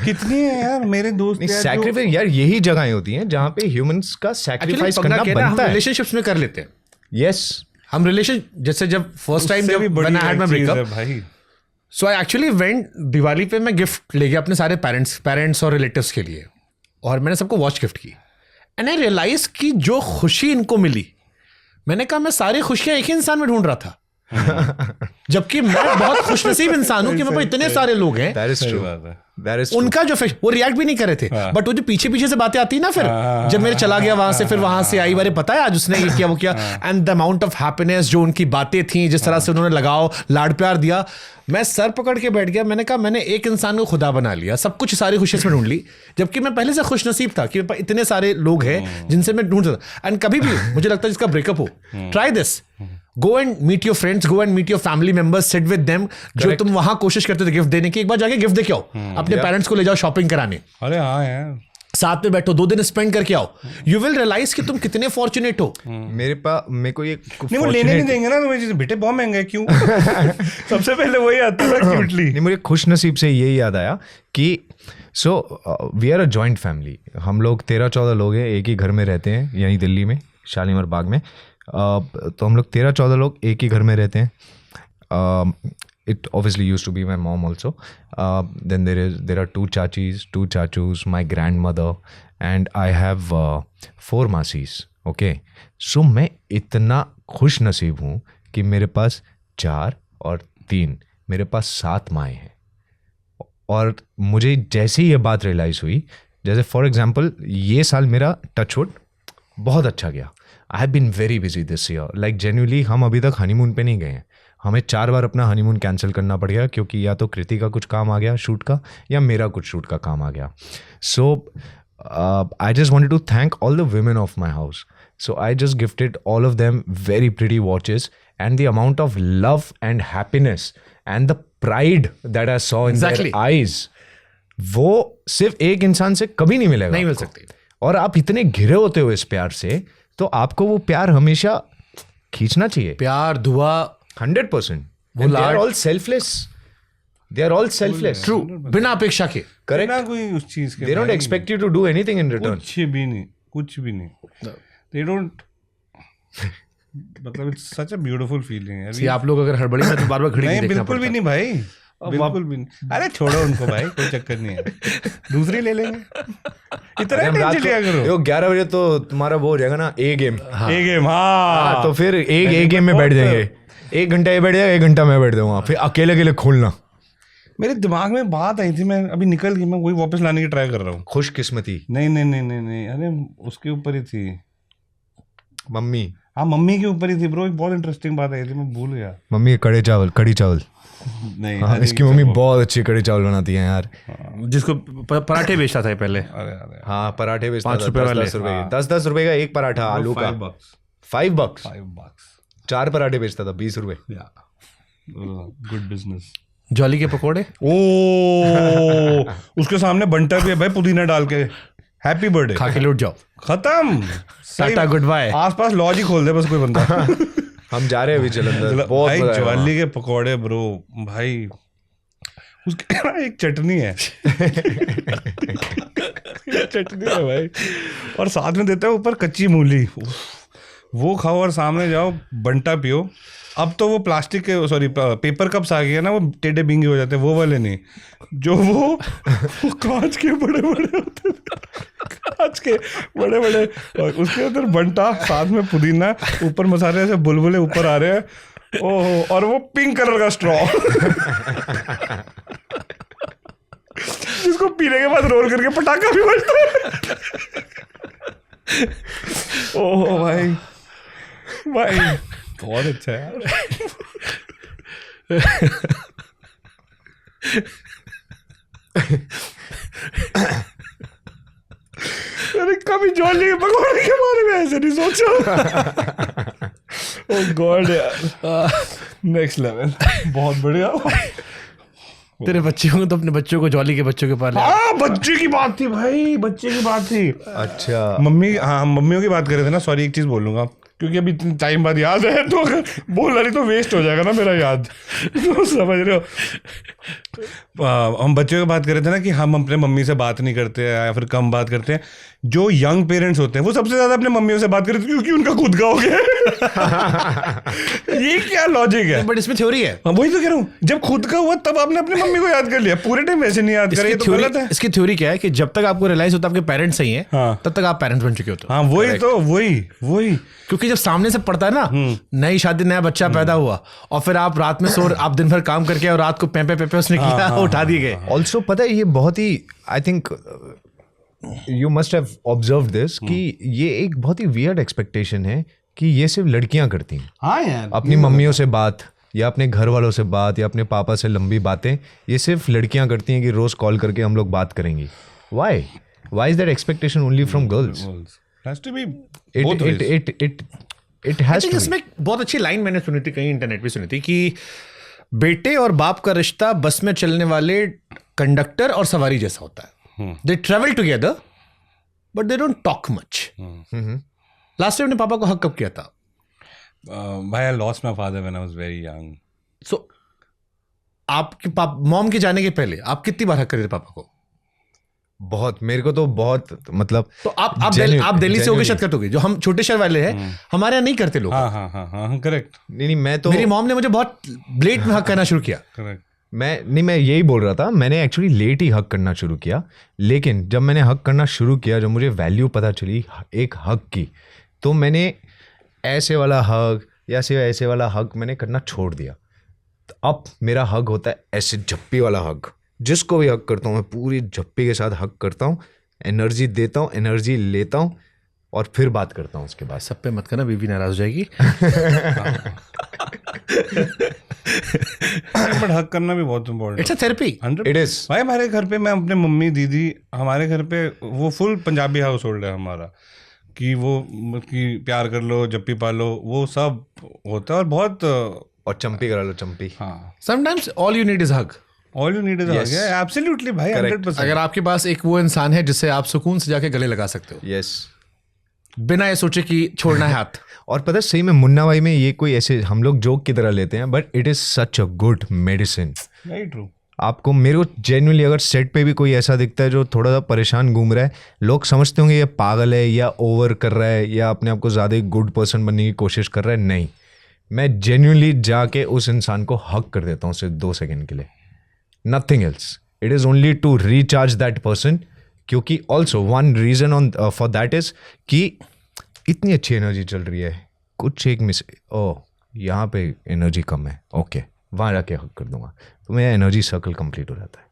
Speaker 2: कितनी है यार मेरे दोस्त यार जो-
Speaker 3: सैक्रिफाइस यार यही जगहें होती हैं जहाँ पे ह्यूमंस का सैक्रिफाइस करना
Speaker 1: हम
Speaker 3: बनता है।
Speaker 1: रिलेशनशिप्स में कर लेते हैं।
Speaker 3: यस,
Speaker 1: हम रिलेशन, जैसे जब फर्स्ट टाइम
Speaker 2: उससे भी
Speaker 1: जब
Speaker 2: बड़ी
Speaker 1: when I had my
Speaker 2: एक चीज़ है
Speaker 1: breakup,
Speaker 2: भाई।
Speaker 1: सो आई एक्चुअली वेंट, दिवाली पे मैं गिफ्ट ले गया अपने सारे पेरेंट्स और रिलेटिव्स के लिए, और मैंने सबको वॉच गिफ्ट की। एंड आई रियलाइज कि जो खुशी इनको मिली, मैंने कहा मैं सारी खुशियां एक ही इंसान में ढूंढ रहा था। जबकि मैं बहुत खुशनसीब इंसान हूं कि मेरे पास इतने सारे लोग हैं।
Speaker 3: दैट इज
Speaker 2: सही
Speaker 3: ट्रू,
Speaker 2: बात है।
Speaker 3: That is true.
Speaker 1: उनका जो वो रिएक्ट भी नहीं करे थे, बट वो जो पीछे पीछे से बातें आती ना, फिर जब मेरे चला गया वहां से, फिर वहां से आई, बारे पता है आज उसने ये किया वो किया, and the amount of happiness जो उनकी बातें थी, जिस तरह से उन्होंने लगाओ लाड प्यार दिया, मैं सर पकड़ के बैठ गया। मैंने कहा मैंने एक इंसान को खुदा बना लिया, सब कुछ सारी खुशी इसमें ढूंढ ली, जबकि मैं पहले से खुश नसीब था कि मेरे पास इतने सारे लोग हैं जिनसे मैं ढूंढ सकता। एंड कभी भी मुझे लगता है जिसका ब्रेकअप हो, try this, go and meet your friends, go and meet your family members, sit with them, जो तुम वहां कोशिश करते थे गिफ्ट देने की, एक बार जाके गिफ्ट दे के आओ, अपने पेरेंट्स को ले जाओ शॉपिंग कराने,
Speaker 2: अरे हाँ यार,
Speaker 1: साथ में बैठो, 2 दिन स्पेंड करके आओ, यू विल रियलाइज कि तुम कितने फॉर्चुनेट हो।
Speaker 3: मेरे को ये
Speaker 2: नहीं वो लेने नहीं देंगे ना तुम्हें, जैसे बेटे बहुत महंगा है क्यों। सबसे पहले वही आता है क्यूटली।
Speaker 3: नहीं, मुझे खुश नसीब से यही याद आया कि so we are a joint family. हम लोग 13-14 लोग हैं, एक ही घर में रहते हैं, यहीं दिल्ली में शालीमार बाग में। तो हम लोग 13-14 लोग एक ही घर में रहते हैं। It obviously used to be my mom also. Then there are 2 chachis, 2 chachus, my grandmother, and I have 4 मासीस. Okay, so मैं इतना खुश नसीब हूँ कि मेरे पास 4 और 3, मेरे पास 7 माएँ हैं। और मुझे जैसे ही ये बात रियलाइज़ हुई, जैसे फॉर एग्जांपल ये साल मेरा टचवुड बहुत अच्छा गया। I have been very busy this year, like genuinely हम अभी तक हनीमून पे नहीं गए हैं। हमें 4 बार अपना हनीमून कैंसिल करना पड़ गया, क्योंकि या तो कृति का कुछ काम आ गया शूट का, या मेरा कुछ शूट का काम आ गया। So I just wanted to thank all the women of my house. So I just gifted all of them very pretty watches, and the amount of love and happiness and the pride that I saw in
Speaker 1: Exactly.
Speaker 3: their eyes, वो सिर्फ एक इंसान से कभी नहीं मिलेगा.
Speaker 1: नहीं मिल
Speaker 3: आपको.
Speaker 1: सकती.
Speaker 3: और आप इतने घिरे होते हो इस प्यार से, तो आपको वो प्यार हमेशा खींचना चाहिए.
Speaker 1: प्यार, दुआ,
Speaker 3: 100%.
Speaker 1: वो
Speaker 3: And they are
Speaker 1: Lad-
Speaker 3: all selfless. They are all selfless.
Speaker 1: True, बिना अपेक्षा के.
Speaker 3: Correct.
Speaker 2: ना कोई उस चीज के
Speaker 3: They don't
Speaker 2: भाई,
Speaker 3: expect you to do anything in return.
Speaker 2: कुछ भी नहीं, कुछ भी नहीं. They don't. मतलब it's such a beautiful feeling है.
Speaker 1: See, आप लोग अगर हड़बड़ी में तो बार बार घड़ी
Speaker 2: नहीं
Speaker 1: नहीं देखना
Speaker 2: बिल्कुल भी
Speaker 1: पड़ता.
Speaker 2: नहीं भाई, बिल्कुल भी नहीं. अरे छोड़ो उनको भाई, कोई चक्कर नहीं है, दूसरी ले लेंगे. इतना
Speaker 3: हम रात
Speaker 2: टेंशन लिया
Speaker 3: को
Speaker 2: करो.
Speaker 3: 11 बजे तो तुम्हारा वो हो जाएगा ना, ए गेम.
Speaker 2: एक गेम. हाँ
Speaker 3: तो फिर एक गेम में बैठ जाएंगे. 1 घंटा ये बैठ जाएगा, 1 घंटा मैं बैठ जाऊंगा, फिर अकेले अकेले खोलना.
Speaker 2: मेरे दिमाग में बात आई थी, मैं अभी निकल गई, मैं वही वापस लाने की ट्राई कर रहा हूँ.
Speaker 3: खुशकिस्मती.
Speaker 2: नहीं नहीं नहीं नहीं नहीं, अरे उसके ऊपर ही थी.
Speaker 3: मम्मी.
Speaker 2: हाँ मम्मी के ऊपर ही थी ब्रो. एक बहुत इंटरेस्टिंग बात आई थी, मैं भूल गया.
Speaker 3: मम्मी कड़ी चावल.
Speaker 2: नहीं
Speaker 3: हाँ,
Speaker 2: अरे
Speaker 3: इसकी मम्मी बहुत अच्छी कड़ी चावल बनाती है यार.
Speaker 1: जिसको पराठे बेचता था पहले.
Speaker 2: अरे अरे
Speaker 3: हाँ, पराठे बेचता
Speaker 1: 5
Speaker 3: था.
Speaker 1: रुपए वाले.
Speaker 3: 10 रुपए के. 10 रुपए का एक पराठा आलू का.
Speaker 2: 5 bucks.
Speaker 3: 5 bucks.
Speaker 2: 5 bucks.
Speaker 3: 4 पराठे बेचता था 20 रुपए.
Speaker 2: Good business.
Speaker 1: जॉली के पकोड़े.
Speaker 2: ओ उसके सामने बंटा भी है भाई, पुदीना डाल के. Happy birthday.
Speaker 1: खा के लौट जाओ.
Speaker 2: खत्म.
Speaker 1: Tata goodbye.
Speaker 2: आसपास लॉज ही खोल दे बस कोई बंदा.
Speaker 3: हम जा रहे हैं अभी जलंधर. बहुत
Speaker 2: भाई
Speaker 3: मजा आएगा वहाँ.
Speaker 2: ज्वाली के पकौड़े ब्रो भाई, उसके एक चटनी है. चटनी है भाई, और साथ में देता है ऊपर कच्ची मूली. वो खाओ और सामने जाओ बंटा पियो. अब तो वो प्लास्टिक के पेपर कप्स आ गए ना, वो टेढ़े बिंगे हो जाते हैं, वो वाले नहीं, जो वो कांच के बड़े बड़े होते थे. कांच के बड़े बड़े, और उसके अंदर बंटा, साथ में पुदीना, ऊपर मसाले ऐसे बुलबुले ऊपर आ रहे हैं. ओहो, और वो पिंक कलर का स्ट्रॉ जिसको पीने के बाद रोल करके पटाखा भी बजता है. ओहो भाई भाई बहुत अच्छा है यार. मैंने कभी जॉली के पकौड़े के बारे में ऐसे नहीं सोचा। ओह गॉड यार, नेक्स्ट लेवल, बहुत बढ़िया।
Speaker 1: तेरे बच्चे को तो अपने बच्चों को जॉली के बच्चों के पास ले
Speaker 2: हाँ बच्चे की बात थी भाई, बच्चे की बात थी।
Speaker 3: अच्छा
Speaker 2: मम्मी, हाँ हम मम्मियों की बात कर रहे थे ना। सॉरी एक चीज बोलूंगा, क्योंकि अभी इतने टाइम बाद याद है, तो अगर बोलना नहीं तो वेस्ट हो जाएगा ना मेरा याद। तो समझ रहे हो, हम बच्चों की बात कर रहे थे ना कि हम अपने मम्मी से बात नहीं करते हैं या फिर कम बात करते हैं। जो यंग पेरेंट्स होते हैं वो सबसे ज्यादा अपने मम्मियों से बात करते हैं, क्योंकि उनका खुद का हो गया। ये क्या लॉजिक है?
Speaker 1: बट इसमें थ्योरी है।
Speaker 2: हाँ, वही तो कह रहा हूँ, जब खुद का हुआ तब आपने अपनी मम्मी को याद कर लिया, पूरे टाइम वैसे नहीं याद करें, तो गलत है।
Speaker 1: इसकी थ्योरी क्या है कि जब तक आपको रियलाइज होता है आपके पेरेंट्स सही हैं,
Speaker 2: हाँ।
Speaker 1: तब तक आप पेरेंट्स बन चुके होते हो।
Speaker 2: हाँ वही तो, वही
Speaker 1: क्योंकि जब सामने से पड़ता है ना, नई शादी नया बच्चा पैदा हुआ और फिर आप रात में आप दिन भर काम करके और रात को पेपे उसने किया, उठा दिए गए।
Speaker 3: ऑल्सो पता है ये बहुत ही, I think you must have observe this, कि ये एक बहुत ही वियर्ड एक्सपेक्टेशन है कि ये सिर्फ लड़कियां करती हैं।
Speaker 2: हाँ यार,
Speaker 3: अपनी मम्मियों से बात या अपने घर वालों से बात या अपने पापा से लंबी बातें ये सिर्फ लड़कियां करती हैं कि रोज कॉल करके हम लोग बात करेंगे। Why is that expectation only from girls? It has to.
Speaker 1: इसमें एक बहुत अच्छी लाइन मैंने सुनी थी, कहीं इंटरनेट पे सुनी थी, कि बेटे और बाप का रिश्ता बस में चलने वाले कंडक्टर और सवारी जैसा होता है। They travel together but they don't talk much. Last time अपने पापा को हक कब किया था?
Speaker 2: भाई I lost my father when I was very young.
Speaker 1: So आपके मॉम के जाने के पहले आप कितनी बार हक करे थे पापा को?
Speaker 3: बहुत, मेरे को तो बहुत, मतलब
Speaker 1: तो आप दिल्ली से होके शत करते होगे, जो हम छोटे शहर वाले हैं हमारे यहाँ नहीं करते लोग।
Speaker 2: हाँ करेक्ट।
Speaker 3: नहीं मैं तो,
Speaker 1: मेरी मॉम ने मुझे बहुत लेट में हक करना शुरू किया।
Speaker 2: करेक्ट।
Speaker 3: मैं यही बोल रहा था, मैंने एक्चुअली लेट ही हक करना शुरू किया, लेकिन जब मैंने हक करना शुरू किया, जब मुझे वैल्यू पता चली एक हक की, तो मैंने ऐसे वाला हक या सिर्फ ऐसे वाला हक मैंने करना छोड़ दिया। तो अब मेरा हक होता है ऐसे झप्पी वाला हक। जिसको भी हक करता हूँ मैं पूरी झप्पी के साथ हक करता हूँ, एनर्जी देता हूँ, एनर्जी लेता हूँ और फिर बात करता हूँ उसके बाद।
Speaker 1: सब पे मत करना, बीवी नाराज हो जाएगी।
Speaker 2: बट हक करना भी बहुत important.
Speaker 1: It's a therapy.
Speaker 3: It is.
Speaker 2: भाई हमारे घर पे, मैं अपने मम्मी दीदी, हमारे घर पे वो फुल पंजाबी हाउस होल्ड है हमारा, कि वो कि प्यार कर लो, जप्पी पालो, वो सब होता है। और बहुत,
Speaker 3: और चंपी करा लो, चंपी।
Speaker 2: हाँ,
Speaker 1: sometimes all you need is hug.
Speaker 2: All you need is hug. Absolutely भाई, 100%।
Speaker 1: अगर आपके पास एक वो इंसान है जिससे आप सुकून से जाके गले लगा सकते हो,
Speaker 3: यस,
Speaker 1: बिना ये सोचे कि छोड़ना है हाथ।
Speaker 3: और पता है सही में मुन्ना भाई में ये कोई ऐसे हम लोग जोक की तरह लेते हैं, but it is such a good medicine.
Speaker 2: Very true.
Speaker 3: आपको, मेरे को जेन्युइनली अगर सेट पे भी कोई ऐसा दिखता है जो थोड़ा सा परेशान घूम रहा है, लोग समझते होंगे ये पागल है या ओवर कर रहा है या अपने आप को ज़्यादा एक गुड पर्सन बनने की कोशिश कर रहा है, नहीं, मैं जेन्युइनली जाके उस इंसान को हक कर देता हूँ सिर्फ 2 सेकेंड के लिए, nothing else. It is only to recharge that person, क्योंकि also one reason on for that is कि इतनी अच्छी एनर्जी चल रही है, कुछ एक मिस, ओ यहाँ पे एनर्जी कम है, ओके वहाँ जाके हक कर दूंगा, तो मेरा एनर्जी सर्कल कंप्लीट हो जाता है।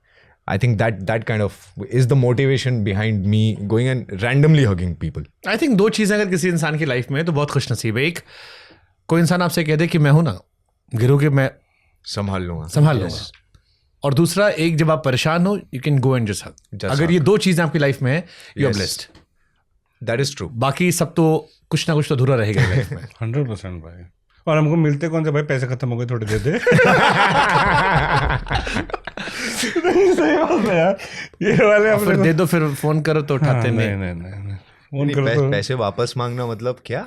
Speaker 3: I think that kind of is the motivation behind me going and randomly hugging people.
Speaker 1: I think 2 चीज़ें अगर किसी इंसान की लाइफ में है तो बहुत खुशनसीब है। एक, कोई इंसान आपसे कह दे कि मैं हूं ना, गिरो के मैं
Speaker 3: संभाल लूंगा।
Speaker 1: और दूसरा, एक जब आप परेशान हो you can go and just hug. अगर ये 2 चीज़ें आपकी लाइफ में है, you are blessed.
Speaker 3: That is true.
Speaker 1: बाकी सब तो कुछ ना कुछ तो अधूरा रहेगा लाइफ में।
Speaker 2: 100% भाई। और हमको मिलते कौन से भाई, पैसे खत्म हो गए, थोड़े दे दे। सही बात है यार, ये वाले
Speaker 1: फिर दे दो, फिर फोन करो तो उठाते नहीं।
Speaker 2: नहीं फोन करो तो
Speaker 3: पैसे वापस मांगना मतलब क्या?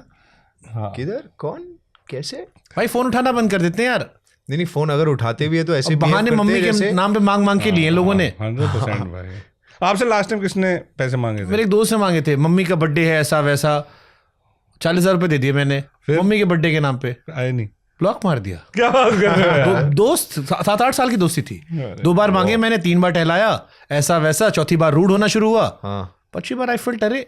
Speaker 2: हाँ।
Speaker 3: किधर, कौन, कैसे?
Speaker 1: भाई फोन उठाना बंद कर देते हैं यार।
Speaker 3: नहीं, फोन अगर उठाते भी है तो ऐसे
Speaker 1: बहाने मम्मी के नाम पे मांग के लिए लोगों ने।
Speaker 2: 100% भाई। आपसे लास्ट टाइम किसने पैसे मांगे थे?
Speaker 1: मेरे एक दोस्त से मांगे थे, मम्मी का बर्थडे है ऐसा वैसा, 40,000 रुपए दे दिए मैंने मम्मी के बर्थडे के नाम पे,
Speaker 2: आए नहीं,
Speaker 1: ब्लॉक मार दिया।
Speaker 2: क्या बात कर रहे हो?
Speaker 1: दोस्त 7-8 साल की दोस्ती थी, 2 बार मांगे मैंने, 3 बार टहलाया ऐसा वैसा, चौथी बार रूड होना शुरू हुआ, 5वीं बार आई फेल्ट अरे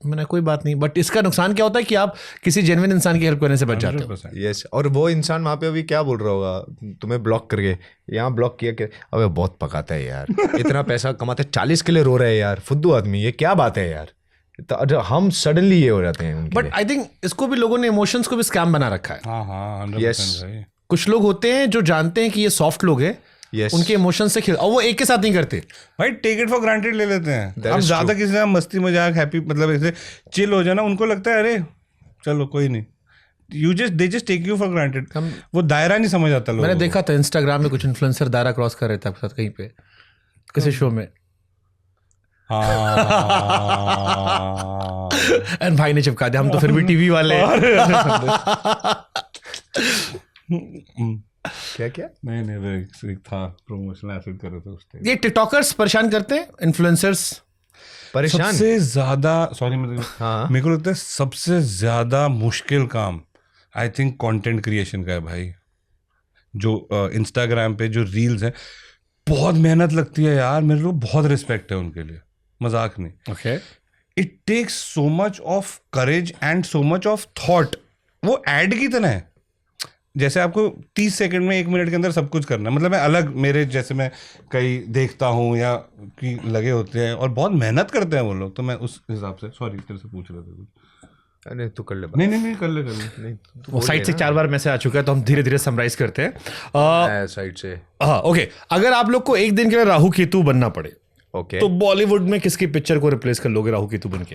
Speaker 1: मैंने कोई बात नहीं। बट इसका नुकसान क्या होता है कि आप किसी जेन्युइन इंसान की हेल्प करने से बच जाते हो।
Speaker 3: यस, और वो इंसान वहाँ पे अभी क्या बोल रहा होगा, तुम्हें ब्लॉक करके, यहाँ ब्लॉक किया क्या, अबे बहुत पकाता है यार, इतना पैसा कमाते 40 के लिए रो रहा है यार, फुद्दू आदमी, ये क्या बात है यार। तो हम सडनली ये हो जाते हैं।
Speaker 1: बट आई थिंक इसको भी लोगों ने इमोशंस को भी स्कैम बना रखा है।
Speaker 2: हाँ 100% भाई।
Speaker 1: कुछ लोग होते हैं जो जानते हैं कि ये सॉफ्ट लोग हैं
Speaker 3: Yes.
Speaker 1: उनके इमोशन से खेल, और वो एक के साथ नहीं करते।
Speaker 2: भाई टेक इट फॉर ग्रांटेड ले लेते हैं।
Speaker 3: That
Speaker 2: हम
Speaker 3: is
Speaker 2: ज्यादा
Speaker 3: true.
Speaker 2: किसी से मस्ती मजाक हैप्पी मतलब ऐसे चिल हो जाए ना, उनको लगता है अरे चलो कोई नहीं, they just take you for granted. वो दायरा नहीं समझ आता लोगों
Speaker 1: मैंने
Speaker 2: को।
Speaker 1: देखा था इंस्टाग्राम में कुछ इन्फ्लुएंसर दायरा क्रॉस कर रहे थे आपके साथ कहीं पे, किसी शो में, एंड भाई ने चिपका दिया, हम तो फिर भी टीवी वाले।
Speaker 3: क्या
Speaker 2: नहीं वो एक था प्रमोशनल एफर्ट कर रहे थे उस टाइम।
Speaker 1: ये टिकटॉकर्स परेशान करते हैं इन्फ्लुएंसर्स।
Speaker 3: परेशान?
Speaker 2: सबसे ज्यादा सॉरी
Speaker 3: हाँ।
Speaker 2: मेरे को लगता है सबसे ज्यादा मुश्किल काम आई थिंक कंटेंट क्रिएशन का है भाई। जो इंस्टाग्राम पे जो रील्स हैं, बहुत मेहनत लगती है यार, मेरे को बहुत रिस्पेक्ट है उनके लिए, मजाक नहीं।
Speaker 1: Okay,
Speaker 2: it takes so much of courage and so much of thought. वो एड की तरह है, जैसे आपको 30 सेकंड में 1 मिनट के अंदर सब कुछ करना है। मतलब मैं अलग, मेरे जैसे मैं कई देखता हूँ या कि लगे होते हैं और बहुत मेहनत करते हैं वो लोग, तो मैं उस हिसाब से सॉरी तेरे से पूछ रहे थे कुछ।
Speaker 3: अरे तू कर ले बात।
Speaker 2: नहीं कर ले
Speaker 3: नहीं,
Speaker 1: वो साइड से 4 बार मैसेज आ चुका है, तो हम धीरे धीरे समराइज करते हैं।
Speaker 3: साइड से।
Speaker 1: हाँ ओके, अगर आप लोग को एक दिन के लिए राहु केतु बनना पड़े,
Speaker 3: ओके,
Speaker 1: तो बॉलीवुड में किसकी पिक्चर को रिप्लेस कर लोगे राहु केतु बन के?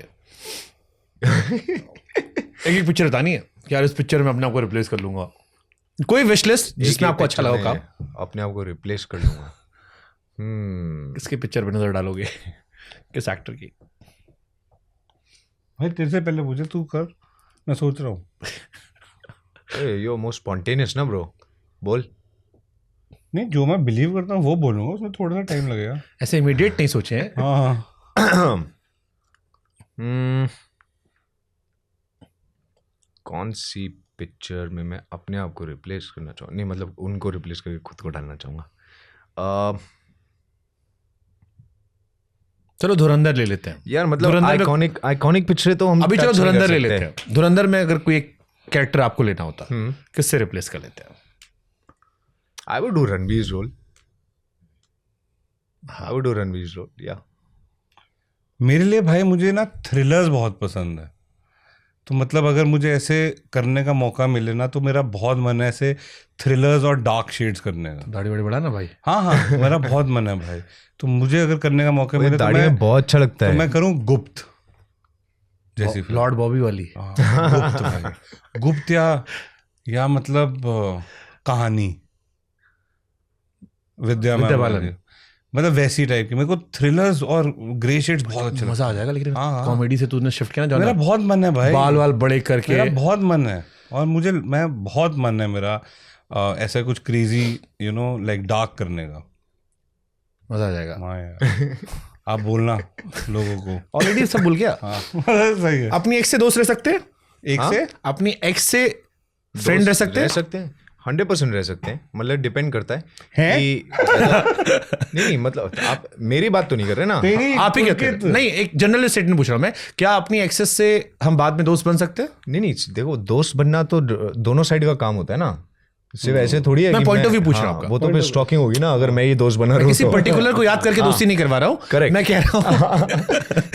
Speaker 1: एक पिक्चर बतानी है कि यार इस पिक्चर में अपने आप को रिप्लेस कर लूंगा, कोई विश लिस्ट जिसमें आपको अच्छा लगा काम।
Speaker 3: अपने आप को रिप्लेस कर लूंगा।
Speaker 1: किसकी पिक्चर पे नजर डालोगे? किस एक्टर की?
Speaker 2: भाई तेरे से पहले पूछे, तू कर, मैं सोच रहा हूँ।
Speaker 3: यो मोस्ट स्पॉन्टेनियस ना ब्रो, बोल।
Speaker 2: नहीं, जो मैं बिलीव करता हूँ वो बोलूंगा, उसमें थोड़ा सा टाइम लगेगा।
Speaker 1: ऐसे इमीडिएट नहीं सोचे हैं।
Speaker 2: हाँ
Speaker 3: कौन सी पिक्चर में मैं अपने आप को रिप्लेस करना चाहूँ? नहीं मतलब उनको रिप्लेस करके खुद को डालना चाहूँगा।
Speaker 1: चलो धुरंधर ले लेते हैं
Speaker 3: यार मतलब
Speaker 1: धुरंधर
Speaker 3: आइकॉनिक पिक्चर तो हम
Speaker 1: अभी। चलो
Speaker 3: touch नहीं
Speaker 1: धुरंधर
Speaker 3: कर
Speaker 1: ले
Speaker 3: सकते।
Speaker 1: लेते हैं। धुरंधर में अगर कोई एक कैरेक्टर आपको लेना होता, किससे रिप्लेस कर लेते हैं?
Speaker 3: I would do Ranveer's role. I would do Ranveer's role, yeah.
Speaker 2: मेरे लिए भाई मुझे ना थ्रिलर्स बहुत पसंद है, तो मतलब अगर मुझे ऐसे करने का मौका मिले ना, तो मेरा बहुत मन है ऐसे थ्रिलर्स और डार्क शेड्स करने का।
Speaker 1: दाढ़ी बड़ी बड़ा ना भाई।
Speaker 2: हाँ मेरा बहुत मन है भाई, तो मुझे अगर करने का मौका मिले तो
Speaker 3: दाढ़ी में बहुत अच्छा लगता है।
Speaker 2: मैं करूँ गुप्त जैसी फिल्म।
Speaker 1: लॉर्ड बॉबी वाली।
Speaker 2: हाँ, गुप्त भाई, गुप्त या मतलब कहानी विद्या बालन, मतलब वैसी टाइप की। मेरे को थ्रिलर्स और ग्रे शेड्स बहुत अच्छे लगते
Speaker 1: मजा आ जाएगा, लेकिन
Speaker 2: हाँ।
Speaker 1: कॉमेडी से तूने शिफ्ट किया ना,
Speaker 2: मेरा
Speaker 1: जाना
Speaker 2: बहुत मन है भाई,
Speaker 1: बाल वाल बड़े करके।
Speaker 2: मेरा बहुत मन है, और मैं बहुत मन है मेरा ऐसा कुछ क्रेजी लाइक डार्क करने का।
Speaker 1: मजा आ जाएगा।
Speaker 2: हाँ यार, आप बोलना लोगों को।
Speaker 1: ऑलरेडी सब भूल गया।
Speaker 2: हाँ सही है।
Speaker 1: अपनी एक्स से दोस्त रह सकते हैं?
Speaker 2: एक
Speaker 3: हाँ?
Speaker 2: से
Speaker 1: अपनी एक्स से फ्रेंड रह सकते हैं?
Speaker 3: 100% रह सकते हैं। मतलब डिपेंड करता है कि नहीं मतलब आप मेरी बात तो नहीं कर रहे ना,
Speaker 1: आप ही कहते हैं। नहीं, एक जनरल स्टेटमेंट पूछ रहा हूं मैं, क्या अपनी एक्सेस से हम बाद में दोस्त बन सकते हैं?
Speaker 3: नहीं देखो, दोस्त बनना तो दोनों साइड का काम होता है ना, सिर्फ ऐसे थोड़ी है।
Speaker 1: मैं
Speaker 3: कि
Speaker 1: point of view पूछ रहा हूं
Speaker 3: हाँ,
Speaker 1: आपका।
Speaker 3: वो तो फिर स्टॉकिंग होगी ना, अगर मैं ये दोस्त बना रहा हूँ
Speaker 1: किसी पर्टिकुलर को याद करके दोस्ती नहीं करवा रहा हूँ।
Speaker 3: Correct.
Speaker 1: मैं कह रहा हूँ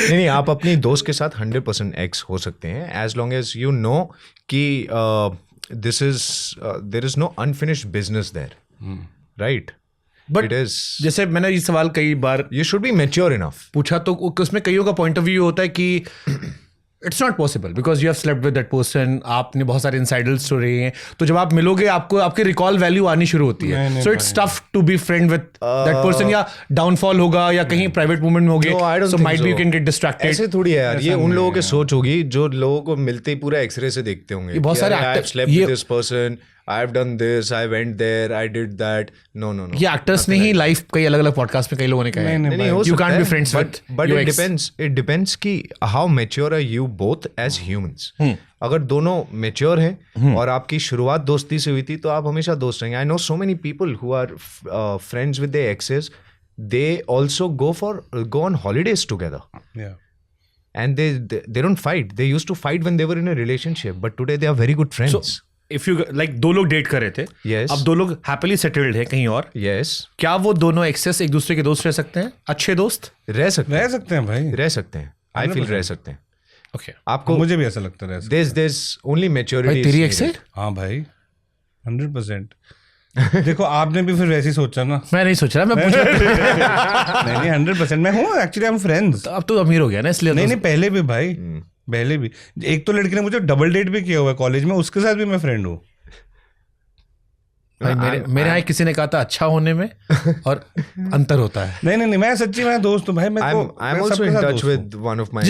Speaker 3: नहीं आप अपनी दोस्त के साथ 100% एक्स हो सकते हैं, as long as you know कि there is no unfinished business there, right?
Speaker 1: But
Speaker 3: It is.
Speaker 1: जैसे मैंने ये सवाल कई बार
Speaker 3: You should be mature enough.
Speaker 1: पूछा, तो उसमें कईयों का पॉइंट ऑफ व्यू होता है कि it's not possible because you have slept with that person, आपने बहुत सारे इनसाइडर्स हो रहे हैं, तो जब आप मिलोगे आपको आपकी रिकॉल वैल्यू आनी शुरू होती है। So it's tough to be friend with that person, या डाउनफॉल होगा या कहीं प्राइवेट मूवमेंट में होगे,
Speaker 3: No, I don't
Speaker 1: so
Speaker 3: think
Speaker 1: might be you
Speaker 3: so.
Speaker 1: Can get distracted.
Speaker 3: ऐसे थोड़ी है यार, ये उन लोगों की सोच होगी जो लोगों को मिलते ही पूरा एक्सरे से देखते होंगे।
Speaker 1: ये बहुत सारे
Speaker 3: आई हैव
Speaker 1: actors-
Speaker 3: स्लेप्ट
Speaker 1: ये-
Speaker 3: with this person, I have done this, I went there, I did that. No
Speaker 1: ये एक्टर्स ने ही लाइफ कई अलग अलग पॉडकास्ट में कई लोगों ने कहा है
Speaker 3: नहीं हो
Speaker 1: you
Speaker 3: सकता
Speaker 1: can't
Speaker 3: है,
Speaker 1: be friends with
Speaker 3: but
Speaker 1: your
Speaker 3: it
Speaker 1: ex.
Speaker 3: depends कि how mature are you both as humans. अगर दोनों mature हैं और आपकी शुरुआत दोस्ती से हुई थी, तो आप हमेशा दोस्त रहेंगे। I know so many people who are friends with their exes. They also go on holidays together.
Speaker 2: Yeah.
Speaker 3: And they don't fight. They used to fight when they were in a relationship, but today they are very good friends.
Speaker 1: So if you like, दो लोग date कर रहे थे,
Speaker 3: Yes.
Speaker 1: अब दो लोग happily settled है कहीं और,
Speaker 3: yes,
Speaker 1: क्या वो दोनों एक्सेस एक दूसरे के दोस्त रह सकते हैं? अच्छे दोस्त?
Speaker 3: रह सकते
Speaker 2: रह सकते हैं भाई,
Speaker 3: रह सकते हैं। I feel रह सकते हैं।
Speaker 1: ओके,
Speaker 3: आपको
Speaker 2: मुझे भी ऐसा लगता है।
Speaker 3: there's only maturity.
Speaker 1: भाई तेरी एक्स है?
Speaker 2: हाँ भाई 100%। देखो आपने भी फिर वैसे ही सोचा ना।
Speaker 1: मैं नहीं सोच रहा, मैं पूछ रहा
Speaker 2: नहीं 100% मैं हूँ एक्चुअली, आई एम फ्रेंड्स।
Speaker 1: अब तो अमीर हो गया ना इसलिए।
Speaker 2: नहीं पहले भी भाई, पहले भी एक तो लड़की ने मुझे डबल डेट भी किया हुआ है कॉलेज में, उसके साथ भी मैं फ्रेंड हूँ
Speaker 1: भाई मेरे यहाँ किसी ने कहा था अच्छा होने में और अंतर होता है।
Speaker 2: नहीं मैं सच्ची मैं दोस्त हूँ भाई। मैं
Speaker 3: I'm also in touch with one of my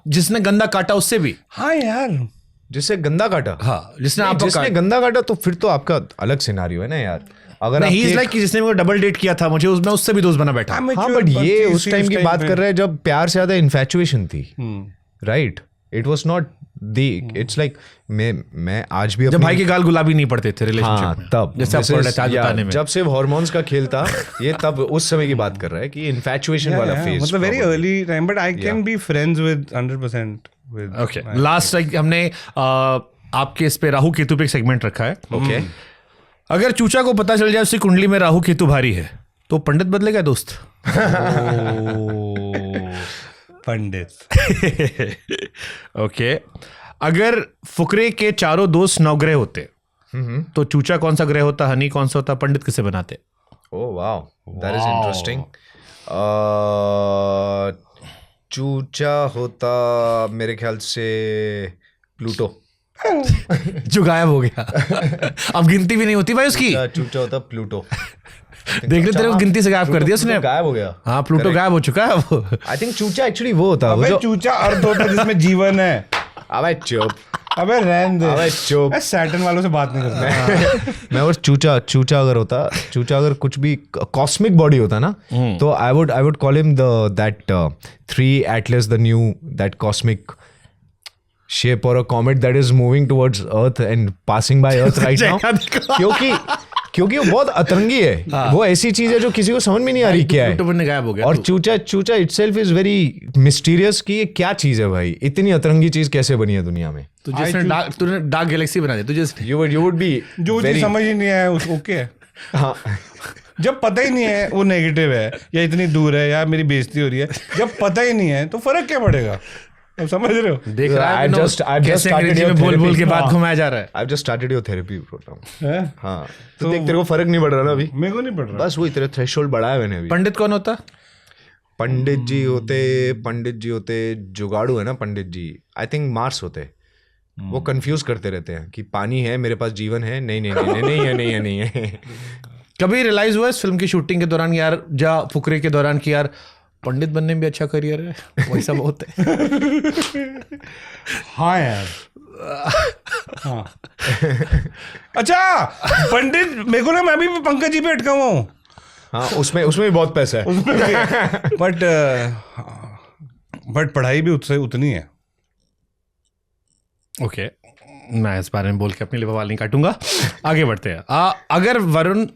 Speaker 1: जिसने गंदा काटा उससे भी।
Speaker 2: हाँ यार,
Speaker 3: जिससे गंदा काटा।
Speaker 1: हाँ
Speaker 3: जिसने गंदा काटा तो फिर तो आपका अलग सिनारियो है ना यार। अगर
Speaker 1: नहीं, ही इज लाइक कि जिसने मेरे को डबल डेट किया था, मुझे मैं उससे भी दोस्त बना बैठा।
Speaker 3: हाँ बट ये उस टाइम की बात कर रहे हैं जब प्यार से ज्यादा इन्फैचुएशन थी, right? It was not the, it's like मैं आज भी
Speaker 1: जब भाई के गाल गुलाबी नहीं पड़ते थे रिलेशनशिप में,
Speaker 3: तब
Speaker 1: जैसे आप पढ़ रहे थे आज बताने में,
Speaker 3: जब सिर्फ हार्मोन्स का खेल था ये, तब उस समय की बात कर रहा है कि इन्फैचुएशन वाला फेज,
Speaker 2: मतलब very early time, but I can be friends with 100% with.
Speaker 1: Okay, last हमने आपके इस पे राहु केतु पे एक सेगमेंट रखा है।
Speaker 3: ओके,
Speaker 1: अगर चूचा को पता चल जाए उसकी कुंडली में राहु केतु भारी है तो पंडित बदलेगा दोस्त?
Speaker 2: पंडित।
Speaker 1: ओके, अगर फुकरे के चारों दोस्त नवग्रह होते तो चूचा कौन सा ग्रह होता, हनी कौन सा होता, पंडित किसे बनाते?
Speaker 3: Oh wow, that is interesting. Choocha होता मेरे ख्याल से प्लूटो,
Speaker 1: जो गायब हो गया। अब गिनती भी नहीं होती भाई उसकी।
Speaker 3: चूचा होता प्लूटो।
Speaker 1: देख ले, तेरे को गिनती से गायब कर दिया उसने,
Speaker 3: गायब हो गया।
Speaker 1: हाँ, प्लूटो गायब हो चुका है अब।
Speaker 3: आई थिंक चूचा एक्चुअली वो होता है जो
Speaker 2: चूचा अर्थ होता है जिसमें जीवन है।
Speaker 3: अबे चुप,
Speaker 2: अबे रहने दे,
Speaker 3: अबे चुप,
Speaker 2: सैटर्न वालों से बात नहीं करता
Speaker 3: मैं और चूचा अगर होता, चूचा अगर कुछ भी कॉस्मिक बॉडी होता ना, तो I would call him that 3 Atlas, the knew that cosmic shape or a comet that is moving towards Earth and passing by Earth right now, क्योंकि वो बहुत अतरंगी है। वो ऐसी चीज है जो किसी को समझ में नहीं आ रही क्या है।
Speaker 1: गायब हो गया
Speaker 3: और चूचा इटसेल्फ इज वेरी मिस्टीरियस कि ये क्या चीज है भाई, इतनी अतरंगी चीज कैसे बनी है दुनिया में।
Speaker 1: तूने डार्क गैलेक्सी बना दिया तुझे।
Speaker 3: You would be
Speaker 2: जो चीज समझ ही नहीं आया उसको ओके है।
Speaker 3: हाँ,
Speaker 2: जब पता ही नहीं है वो नेगेटिव है या इतनी दूर है या मेरी बेइज्जती हो रही है, जब पता ही नहीं है तो फर्क क्या पड़ेगा? अब समझ रहे हो?
Speaker 1: देख रहा है,
Speaker 3: I've just started your
Speaker 1: बोल
Speaker 3: therapy.
Speaker 1: के बात घुमाया जा रहा है।
Speaker 3: I've just started your therapy program.
Speaker 2: है?
Speaker 3: हाँ, तो देख तेरे को फर्क नहीं पड़ रहा ना अभी।
Speaker 2: मेरे को नहीं पड़ रहा।
Speaker 3: बस वही तेरे थ्रेशोल्ड बढ़ाया है मैंने अभी।
Speaker 1: पंडित कौन होता?
Speaker 3: पंडित जी होते जुगाड़ू है ना पंडित जी। आई थिंक मार्स होते। वो कंफ्यूज करते रहते हैं कि पानी है मेरे पास, जीवन है, नहीं है।
Speaker 1: कभी रियलाइज हुआ इस फिल्म की शूटिंग के दौरान यार, जा फुकरे के दौरान, कि यार पंडित बनने में भी अच्छा करियर है, वैसा बहुत है।
Speaker 2: हाँ यार, हाँ। अच्छा पंडित, मेरे को ना, मैं भी पंकज जी पे अटका हुआ हूँ।
Speaker 3: हाँ, उसमें भी बहुत पैसा है।
Speaker 2: बट पढ़ाई भी उससे उतनी है।
Speaker 1: ओके, मैं इस बारे में बोल के अपनी लिवा वाल नहीं काटूंगा। आगे बढ़ते हैं। अगर वरुण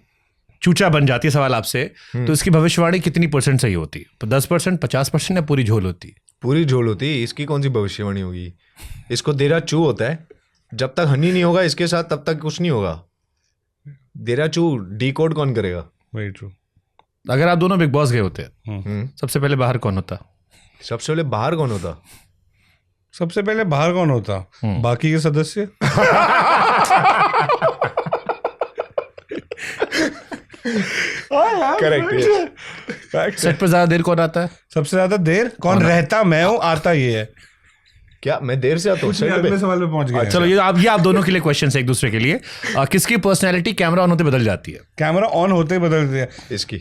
Speaker 1: चूचा बन जाती है, सवाल आपसे, तो इसकी भविष्यवाणी कितनी % सही होती? 10%, 50% या पूरी झोल होती?
Speaker 3: पूरी झोल होती। इसकी कौन सी भविष्यवाणी होगी? इसको देरा चू होता है। जब तक हनी नहीं होगा इसके साथ तब तक कुछ नहीं होगा। देरा चू डिकोड कौन करेगा?
Speaker 2: Very true.
Speaker 1: अगर आप दोनों बिग बॉस गए होते, सबसे पहले बाहर कौन होता?
Speaker 3: सबसे पहले बाहर कौन होता?
Speaker 2: सबसे पहले बाहर कौन होता? बाकी के सदस्य।
Speaker 3: करेक्ट।
Speaker 1: सेट पर ज्यादा देर कौन आता है?
Speaker 2: सबसे ज्यादा देर कौन रहता? मैं हूँ, आता ये है।
Speaker 3: क्या मैं देर से आता हूँ?
Speaker 2: अगले सवाल पे पहुंच गए।
Speaker 1: चलो, ये आप दोनों के लिए क्वेश्चन है एक दूसरे के लिए। किसकी पर्सनैलिटी कैमरा ऑन होते बदल जाती है?
Speaker 2: कैमरा ऑन होते ही बदल दिया
Speaker 3: इसकी।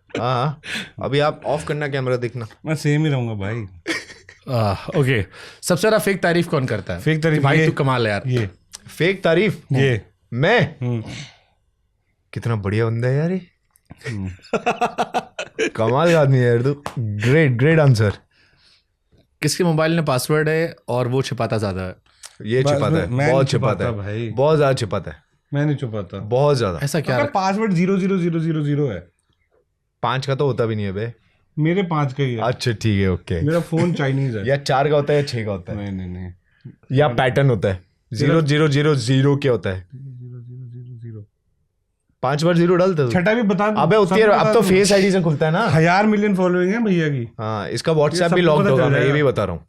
Speaker 3: हाँ, अभी आप ऑफ करना कैमरा, देखना।
Speaker 2: मैं सेम ही रहूंगा भाई।
Speaker 1: ओके, सबसे ज्यादा फेक तारीफ कौन करता है?
Speaker 2: फेक तारीफ
Speaker 1: भाई तू कमाल है यार।
Speaker 2: ये
Speaker 3: फेक तारीफ?
Speaker 2: ये
Speaker 3: मैं कितना बढ़िया बंदा है यार ये। कमाल का आदमी है यार तू। Great answer.
Speaker 1: किसके मोबाइल में पासवर्ड है और वो छिपाता ज्यादा है?
Speaker 3: ये छिपाता है, बहुत छिपाता है
Speaker 2: भाई,
Speaker 3: बहुत ज्यादा छिपाता है।
Speaker 2: मैं नहीं छुपाता
Speaker 3: बहुत ज्यादा।
Speaker 1: ऐसा क्या?
Speaker 2: पासवर्ड 00000 है।
Speaker 3: 5 का तो होता भी नहीं है बे।
Speaker 2: मेरे 5 का ही है।
Speaker 3: अच्छा ठीक है, ओके।
Speaker 2: मेरा फोन चाइनीज है।
Speaker 3: या 4 का होता है या 6 का होता है?
Speaker 2: नहीं।
Speaker 3: या पैटर्न होता है 0000 क्या होता है? 5 बार 0 डालते हो।
Speaker 2: छठा भी बता।
Speaker 3: अबे अब तो फेस आईडी से खुलता है ना।
Speaker 2: 1000 मिलियन फॉलोइंग है भैया की।
Speaker 3: हाँ, इसका व्हाट्सएप भी लॉक्ड होगा, मैं ये भी बता रहा हूँ।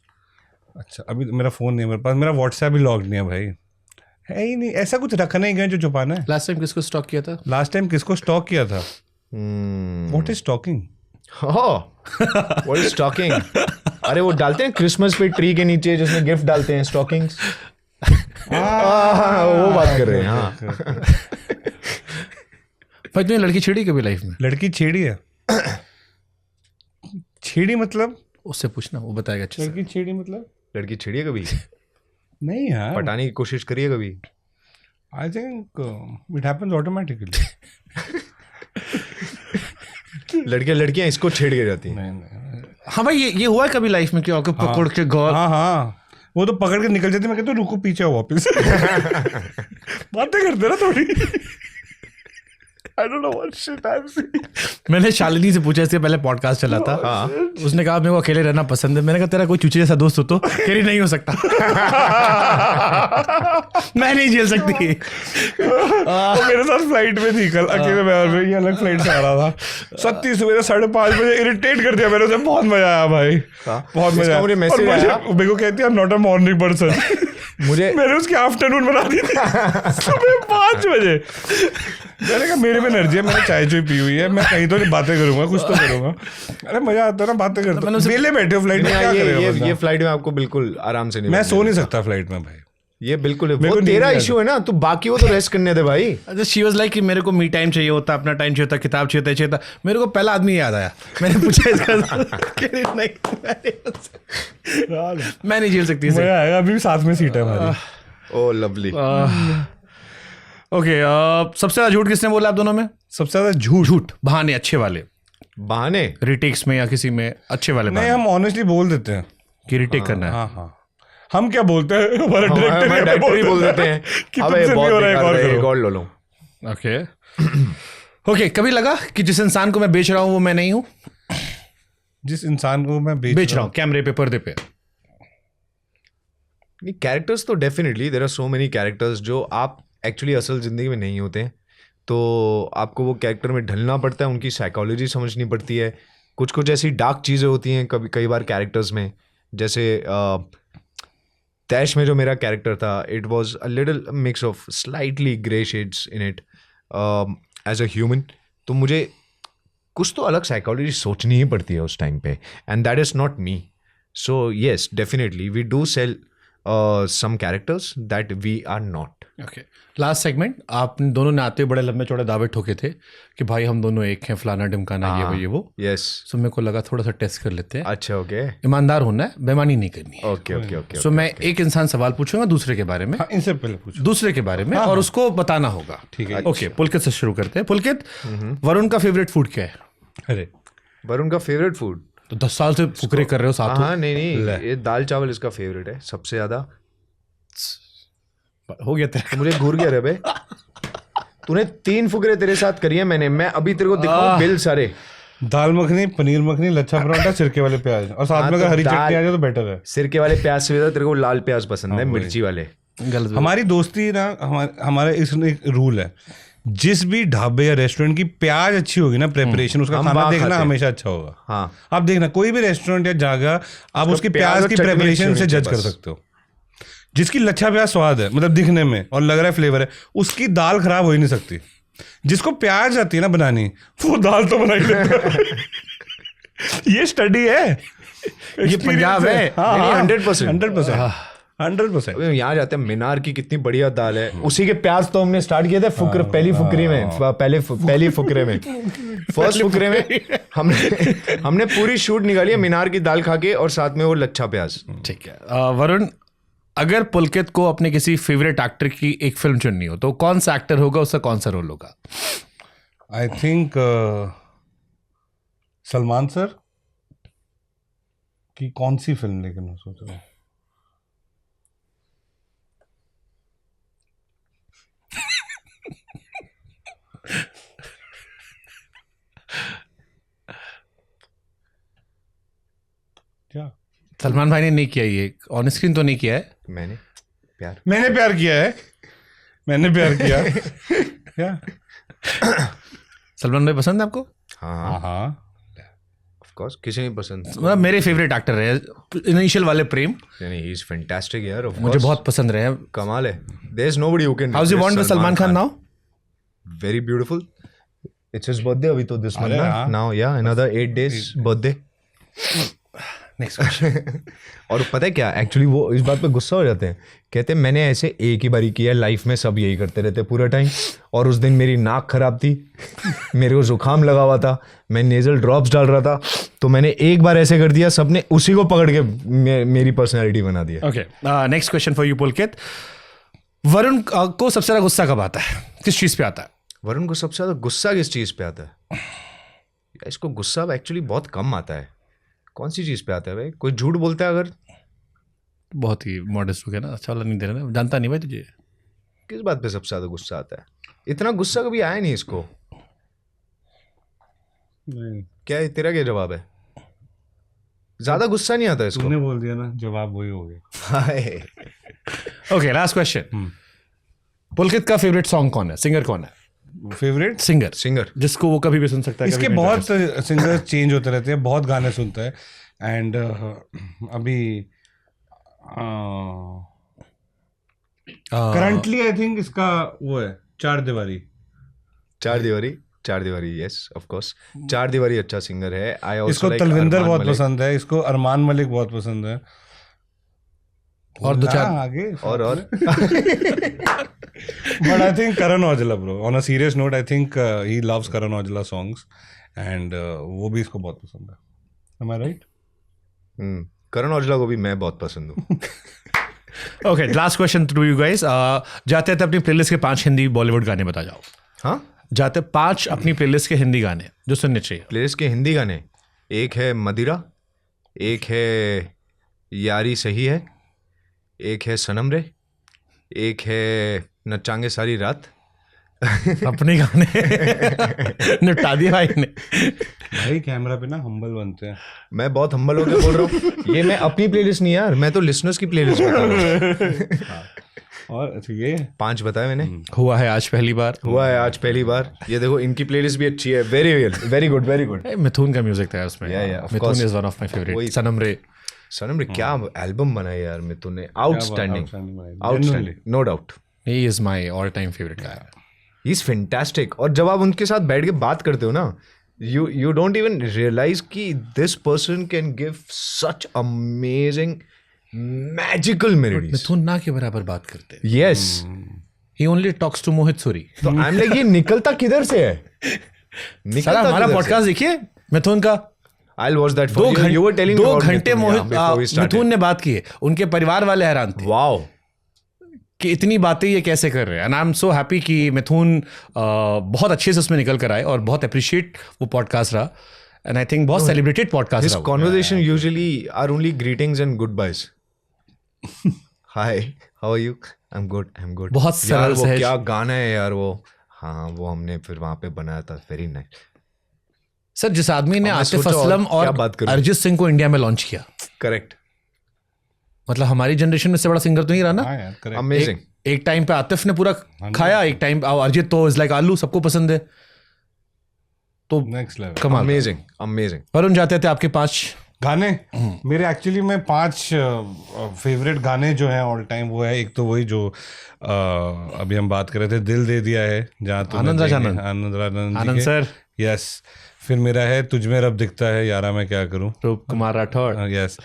Speaker 2: अच्छा, अभी मेरा फोन नहीं है मेरे पास, मेरा व्हाट्सएप भी लॉक्ड नहीं है भाई। है ही नहीं, ऐसा कुछ रखना ही गए जो छुपाना है।
Speaker 1: लास्ट टाइम किसको स्टॉक किया था?
Speaker 2: लास्ट टाइम किसको स्टॉक किया था? What is stalking?
Speaker 3: What is stalking? अरे वो डालते हैं क्रिसमस पे ट्री के नीचे जिसमें गिफ्ट डालते हैं, स्टॉकिंग्स। वो बात कर रहे हैं। हाँ
Speaker 1: भाई तुम्हें लड़की छेड़ी कभी लाइफ में?
Speaker 2: लड़की छेड़ी है? छेड़ी मतलब?
Speaker 1: उससे पूछना, वो बताएगा अच्छे से।
Speaker 2: लड़की छेड़ी मतलब?
Speaker 3: लड़की छिड़िए कभी?
Speaker 2: नहीं यार,
Speaker 3: पटाने की कोशिश करिए कभी?
Speaker 2: I think it happens automatically.
Speaker 3: लड़कियां इसको छेड़ के जाती हैं।
Speaker 2: नहीं।
Speaker 1: हाँ भाई, ये हुआ है कभी लाइफ में कि आपको पकड़ के गौर?
Speaker 2: हाँ, वो तो पकड़ के निकल जाती। मैं कहता हूँ रुको, पीछे आओ वापस। बातें करते ना थोड़ी। I don't know what shit I'm saying.
Speaker 1: मैंने शालिनी से पूछा, इससे पहले पॉडकास्ट चला था। उसने कहा मेरे को अकेले रहना पसंद है। मैंने कहा तेरा कोई चूचे जैसा दोस्त हो तो? कह रही नहीं हो सकता। मैं नहीं झेल सकती।
Speaker 2: वो मेरे साथ फ्लाइट में थी कल, अकेले मैं ये अलग फ्लाइट से आ रहा था। सत्ती सुबह 5:30 बजे इरिटेट कर दिया मैंने उसे। बहुत मजा आया भाई, बहुत मजा आया।
Speaker 3: मुझे मैसेज आया,
Speaker 2: मेरे को कहती है आई am not a morning person. मैंने उसकी आफ्टरनून बना दी थी सुबह 5 बजे। मैंने कहा मेरे में एनर्जी है, मैंने चाय पी हुई है, मैं कहीं तो नहीं बातें करूंगा, कुछ तो करूंगा। अरे मजा आता है ना बातें करते। वेले बैठे हो फ्लाइट में, क्या करेगा?
Speaker 3: ये फ्लाइट में आपको बिल्कुल आराम से नहीं,
Speaker 2: मैं सो नहीं सकता फ्लाइट में भाई।
Speaker 3: ये बिल्कुल है, वो तेरा इशू है ना, तू बाकी वो तो रेस्ट करने दे भाई।
Speaker 1: अच्छा, शी वाज लाइक कि मेरे को मी टाइम चाहिए होता, अपना टाइम चाहिए होता, किताब चाहिए था। मेरे को पहला आदमी याद आया। मैंने पूछा इसका मैं नहीं झेल सकती इसे।
Speaker 2: अभी भी साथ में सीट है हमारी।
Speaker 3: ओह लवली।
Speaker 1: ओके, सबसे ज्यादा झूठ किसने बोला आप दोनों में?
Speaker 2: सबसे ज्यादा झूठ?
Speaker 1: बहाने, अच्छे वाले
Speaker 3: बहाने,
Speaker 1: रिटेक्स में या किसी में अच्छे वाले
Speaker 2: नहीं,
Speaker 1: बहाने
Speaker 2: हम ऑनेस्टली बोल देते हैं
Speaker 1: कि रिटेक करना है।
Speaker 2: हाँ। हम क्या बोलते हैं, हमारा
Speaker 3: डायरेक्टर ही बोल देते हैं
Speaker 2: कि
Speaker 3: अबे
Speaker 2: तुमसे
Speaker 3: बहुत
Speaker 2: नहीं हो रहा है,
Speaker 3: बेकार है,
Speaker 2: एक
Speaker 3: एक और लो लो।
Speaker 1: ओके ओके, कभी लगा कि जिस इंसान को मैं बेच रहा हूँ वो मैं नहीं हूँ?
Speaker 2: जिस इंसान को मैं
Speaker 1: बेच रहा हूँ कैमरे पे, पर्दे पे।
Speaker 3: नहीं, कैरेक्टर्स तो definitely there are so many characters जो आप एक्चुअली असल ज़िंदगी में नहीं होते हैं, तो आपको वो कैरेक्टर में ढलना पड़ता है, उनकी साइकोलॉजी समझनी पड़ती है। कुछ कुछ ऐसी डार्क चीज़ें होती हैं कई बार कैरेक्टर्स में, जैसे दैश में जो मेरा कैरेक्टर था, it was a little mix of slightly grey shades in it as a human. तो मुझे कुछ तो अलग साइकोलॉजी सोचनी ही पड़ती है उस टाइम पे, and that is not me. So yes, definitely we do sell some characters that we are not.
Speaker 1: Okay. Last segment, आप दोनों ने आते बड़े लंबे चौड़े दावे ठोके थे कि भाई हम दोनों एक हैं, फलाना ढिमकाना, ये वो।
Speaker 3: यस,
Speaker 1: सो मेरे को लगा थोड़ा सा टेस्ट कर लेते हैं।
Speaker 3: अच्छा, ओके,
Speaker 1: ईमानदार होना है, बेईमानी नहीं करनी है।
Speaker 3: Okay okay okay.
Speaker 1: सो मैं एक इंसान सवाल पूछूंगा दूसरे के बारे में।
Speaker 2: हाँ, इनसे पहले पूछो।
Speaker 1: दूसरे के बारे में, और उसको बताना होगा।
Speaker 2: ठीक है।
Speaker 1: ओके, पुलकित से शुरू करते हैं। पुलकित, वरुण का फेवरेट फूड क्या है?
Speaker 2: अरे
Speaker 3: वरुण का फेवरेट फूड
Speaker 1: तो 10 साल से फुकरे कर रहे हो साथ।
Speaker 3: हाँ, नहीं, ये दाल चावल इसका फेवरेट है सबसे ज्यादा।
Speaker 1: हो गया तेरा।
Speaker 3: मुझे घूर गया रे बे, तूने 3 फुकरे तेरे साथ करी है मैंने, मैं अभी तेरे को दिखाऊं बिल सारे।
Speaker 2: दाल मखनी, पनीर मखनी, लच्छा पराठा, सिरके वाले प्याज, और साथ में अगर हरी चटनी आ जाए तो बेटर है।
Speaker 3: सिरके वाले प्याज से ज्यादा तेरे को लाल प्याज पसंद है, मिर्ची वाले।
Speaker 1: गलत।
Speaker 2: हमारी दोस्ती ना, हमारा इसमें एक रूल है, जिस भी ढाबे या रेस्टोरेंट की प्याज अच्छी होगी ना, प्रेपरेशन, उसका खाना देखना हमेशा अच्छा होगा।
Speaker 3: हाँ,
Speaker 2: आप देखना कोई भी रेस्टोरेंट या जगह, आप उसकी प्याज की प्रेपरेशन से जज कर सकते हो। जिसकी लच्छा प्याज स्वाद है, मतलब दिखने में, और लग रहा है फ्लेवर है, उसकी दाल खराब हो ही नहीं सकती। जिसको प्याज आती है ना बनानी, वो दाल तो बना ही लेता है। ये स्टडी है,
Speaker 1: ये पंजाब है।
Speaker 3: 100%। यहाँ जाते हैं, मीनार की कितनी बढ़िया दाल है, उसी के प्याज तो हमने स्टार्ट किए थे पहली फुकरी में, पहली फुकरे में, फर्स्ट फुकरे में हमने पूरी शूट निकाली है मीनार की दाल खा के, और साथ में वो लच्छा प्याज।
Speaker 1: ठीक है। वरुण, अगर पुलकित को अपने किसी फेवरेट एक्टर की एक फिल्म चुननी हो तो कौन सा एक्टर होगा, उसका कौन सा रोल होगा?
Speaker 2: आई थिंक सलमान सर की कौन सी फिल्म, लेकिन मैं सोच रहा हूँ क्या
Speaker 1: सलमान भाई ने नहीं किया, ये ऑन स्क्रीन तो नहीं किया है।
Speaker 3: मैंने प्यार
Speaker 2: किया है, मैंने प्यार किया। क्या
Speaker 1: सलमान भाई पसंद है आपको?
Speaker 3: हाँ, कोर्स किसी नहीं पसंद.
Speaker 1: मतलब मेरे फेवरेट एक्टर रहे इनिशियल वाले प्रेम,
Speaker 3: नहीं, ही इज फैंटास्टिक यार. ऑफ
Speaker 1: मुझे बहुत पसंद रहे.
Speaker 3: कमाल है. There is nobody who can.
Speaker 1: How is bond with Salman Khan now?
Speaker 3: Very beautiful. It's his birthday अभी तो दिस मंथ
Speaker 2: हाँ.
Speaker 3: नाउ. या another 8 days birthday.
Speaker 1: Next question.
Speaker 3: और पता है क्या, एक्चुअली वो इस बात पे गुस्सा हो जाते हैं. कहते हैं मैंने ऐसे एक ही बारी किया लाइफ में, सब यही करते रहते पूरा टाइम. और उस दिन मेरी नाक खराब थी, मेरे को जुकाम लगा हुआ था, मैं नेजल ड्रॉप्स डाल रहा था, तो मैंने एक बार ऐसे कर दिया, सबने उसी को पकड़ के मेरी पर्सनैलिटी बना दिया.
Speaker 1: Okay, next question for you Pulkit. Varun को सबसे ज्यादा गुस्सा कब आता है, किस चीज पे आता है?
Speaker 3: वरुण को सबसे ज़्यादा गुस्सा किस चीज़ पे आता है? इसको गुस्सा एक्चुअली बहुत कम आता है. कौन सी चीज़ पे आता है भाई? कोई झूठ बोलता है अगर.
Speaker 1: बहुत ही मॉडेस्ट हो गया ना, अच्छा वाला नहीं दे रहा ना, जानता नहीं भाई तुझे.
Speaker 3: किस बात पे सबसे ज़्यादा गुस्सा आता है? इतना गुस्सा कभी आया नहीं इसको. क्या है तेरा, क्या जवाब है? ज़्यादा गुस्सा नहीं आता इसको.
Speaker 2: तूने बोल दिया ना, जवाब वही हो गया.
Speaker 3: Hi.
Speaker 1: Okay, last question. Pulkit का फेवरेट सॉन्ग कौन है, सिंगर कौन है?
Speaker 2: फेवरेट
Speaker 1: सिंगर जिसको वो कभी भी सुन सकता है.
Speaker 2: इसके
Speaker 1: कभी भी
Speaker 2: बहुत सिंगर्स चेंज होते रहते हैं, बहुत गाने सुनता है. एंड अभी करंटली आई थिंक इसका वो है चार दीवारी.
Speaker 3: चार दीवारी यस ऑफ कोर्स. चार दीवारी अच्छा सिंगर है. आई ऑल्सो
Speaker 2: इसको तलविंदर बहुत पसंद है, इसको अरमान मलिक बहुत पसंद है.
Speaker 1: और दो चार
Speaker 2: आगे
Speaker 3: और
Speaker 2: But I think Karan Aujla, bro. On a serious note, I think he loves Karan Aujla songs, and वो भी इसको बहुत पसंद है. Am I right?
Speaker 3: Karan Aujla को भी मैं बहुत पसंद हूँ.
Speaker 1: Okay, last question to you guys. जाते थे अपनी प्लेलिस्ट के 5 हिंदी बॉलीवुड गाने बता जाओ.
Speaker 3: हाँ,
Speaker 1: जाते 5 अपनी प्लेलिस्ट के हिंदी गाने जो सुनने चाहिए.
Speaker 3: प्लेलिस्ट के हिंदी गाने. एक है मदिरा, एक है यारी सही है, एक है सनम रे, एक है नचांगे सारी रात.
Speaker 1: अपने गाने निपटा दिया भाई ने.
Speaker 2: भाई कैमरा पे ना हम्बल बनते हैं.
Speaker 3: मैं बहुत हम्बल होकर बोल रहा हूँ. ये मैं अपनी प्लेलिस्ट नहीं यार, मैं तो लिसनर्स की प्लेलिस्ट बता रहा हूँ.
Speaker 2: और अच्छा ये
Speaker 3: 5 बताए मैंने.
Speaker 1: हुआ है आज पहली बार.
Speaker 3: हुआ है आज पहली बार. ये देखो इनकी प्लेलिस्ट भी अच्छी है. Very good.
Speaker 1: मिथुन का म्यूजिक था उसमें.
Speaker 3: of
Speaker 1: Mithun
Speaker 3: course.
Speaker 1: Is one of my favourite.
Speaker 3: वही.
Speaker 1: सनम रे
Speaker 3: क्या एल्बम बनाई यार मिथुन ने. Outstanding. No doubt.
Speaker 1: He is my all time favourite guy.
Speaker 3: He is fantastic. और जब आप उनके साथ बैठ के बात करते हो ना, you don't even realize कि this person can give such amazing magical melodies.
Speaker 1: मिथुन ना के बराबर बात करते.
Speaker 3: Yes.
Speaker 1: He only talks to मोहित सूरी.
Speaker 3: तो I'm like ये निकलता किधर से है?
Speaker 1: साला हमारा पॉडकास्ट देखिए मिथुन का.
Speaker 3: I'll watch that for you. You were telling me
Speaker 1: 2
Speaker 3: about
Speaker 1: घंटे
Speaker 3: Mithun, yeah, before we started.
Speaker 1: मिथुन ने बात की है. उनके परिवार वाले हैरान थे
Speaker 3: Wow.
Speaker 1: कि इतनी बातें ये कैसे कर रहे हैं. And I am so happy कि मिथुन बहुत अच्छे से उसमें निकल कर आए और बहुत अप्रिशिएट वो पॉडकास्ट रहा. एंड आई थिंक बहुत सेलिब्रेटेड पॉडकास्ट
Speaker 3: This
Speaker 1: रहा.
Speaker 3: conversation usually are only greetings and goodbyes. Hi, how are you? I'm good.
Speaker 1: बहुत
Speaker 3: यार
Speaker 1: सरल
Speaker 3: वो
Speaker 1: सहज.
Speaker 3: क्या गाना है यार वो. हाँ, वो हमने फिर वहाँ पे बनाया था. Very nice.
Speaker 1: सर जिस आदमी ने
Speaker 3: मैं
Speaker 1: आतिफ
Speaker 3: सोचा और
Speaker 1: असलम
Speaker 3: क्या
Speaker 1: और
Speaker 3: बात करूं.
Speaker 1: अरिजीत सिंह को इंडिया में लॉन्च किया,
Speaker 3: करेक्ट.
Speaker 1: मतलब हमारी जनरेशन में से बड़ा सिंगर तो नहीं रहा ना.
Speaker 2: हाँ यार correct.
Speaker 3: अमेजिंग.
Speaker 1: एक टाइम पे आतिफ ने पूरा खाया, एक टाइम अरिजीत तो इज लाइक आलू, सबको पसंद है. तो
Speaker 2: Next level.
Speaker 1: कमाल.
Speaker 3: अमेजिंग.
Speaker 1: वरुण जाते थे आपके 5
Speaker 2: गाने मेरे एक्चुअली में 5 फेवरेट गाने जो हैं ऑल टाइम वो है. एक तो वही जो अभी हम बात कर रहे थे, दिल दे दिया है, जहाँ
Speaker 1: आनंद राजानंद. आनंद सर.
Speaker 2: यस. फिर मेरा है तुझ में रब दिखता है, यारा मैं क्या करूं,
Speaker 1: रूप कुमार राठौड़.
Speaker 2: यस.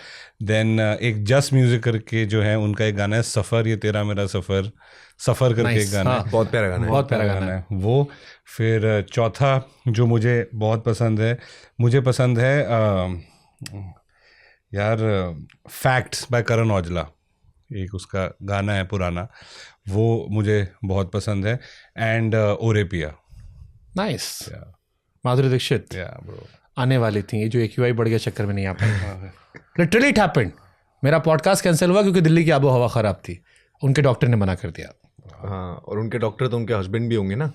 Speaker 2: देन एक जस्ट म्यूजिक करके जो है उनका एक गाना है सफर, ये तेरा मेरा सफर करके
Speaker 1: Nice.
Speaker 2: एक गाना
Speaker 1: हाँ.
Speaker 2: है.
Speaker 3: बहुत प्यारा गाना है.
Speaker 1: बहुत प्यारा गाना है.
Speaker 2: वो. फिर चौथा जो मुझे बहुत पसंद है, मुझे पसंद है यार फैक्ट्स बाय करण औजला. एक उसका गाना है पुराना, वो मुझे बहुत पसंद है. एंड ओरे पिया.
Speaker 1: नाइस. माधुरी दीक्षित
Speaker 2: ब्रो
Speaker 1: आने वाली थी, ये जो AQI बढ़ गया चक्कर में नहीं आ पाई. Literally it happened. मेरा पॉडकास्ट कैंसिल हुआ क्योंकि दिल्ली की आबो हवा खराब थी. उनके डॉक्टर ने मना कर दिया.
Speaker 3: हाँ, और उनके डॉक्टर तो उनके हस्बैंड भी होंगे ना.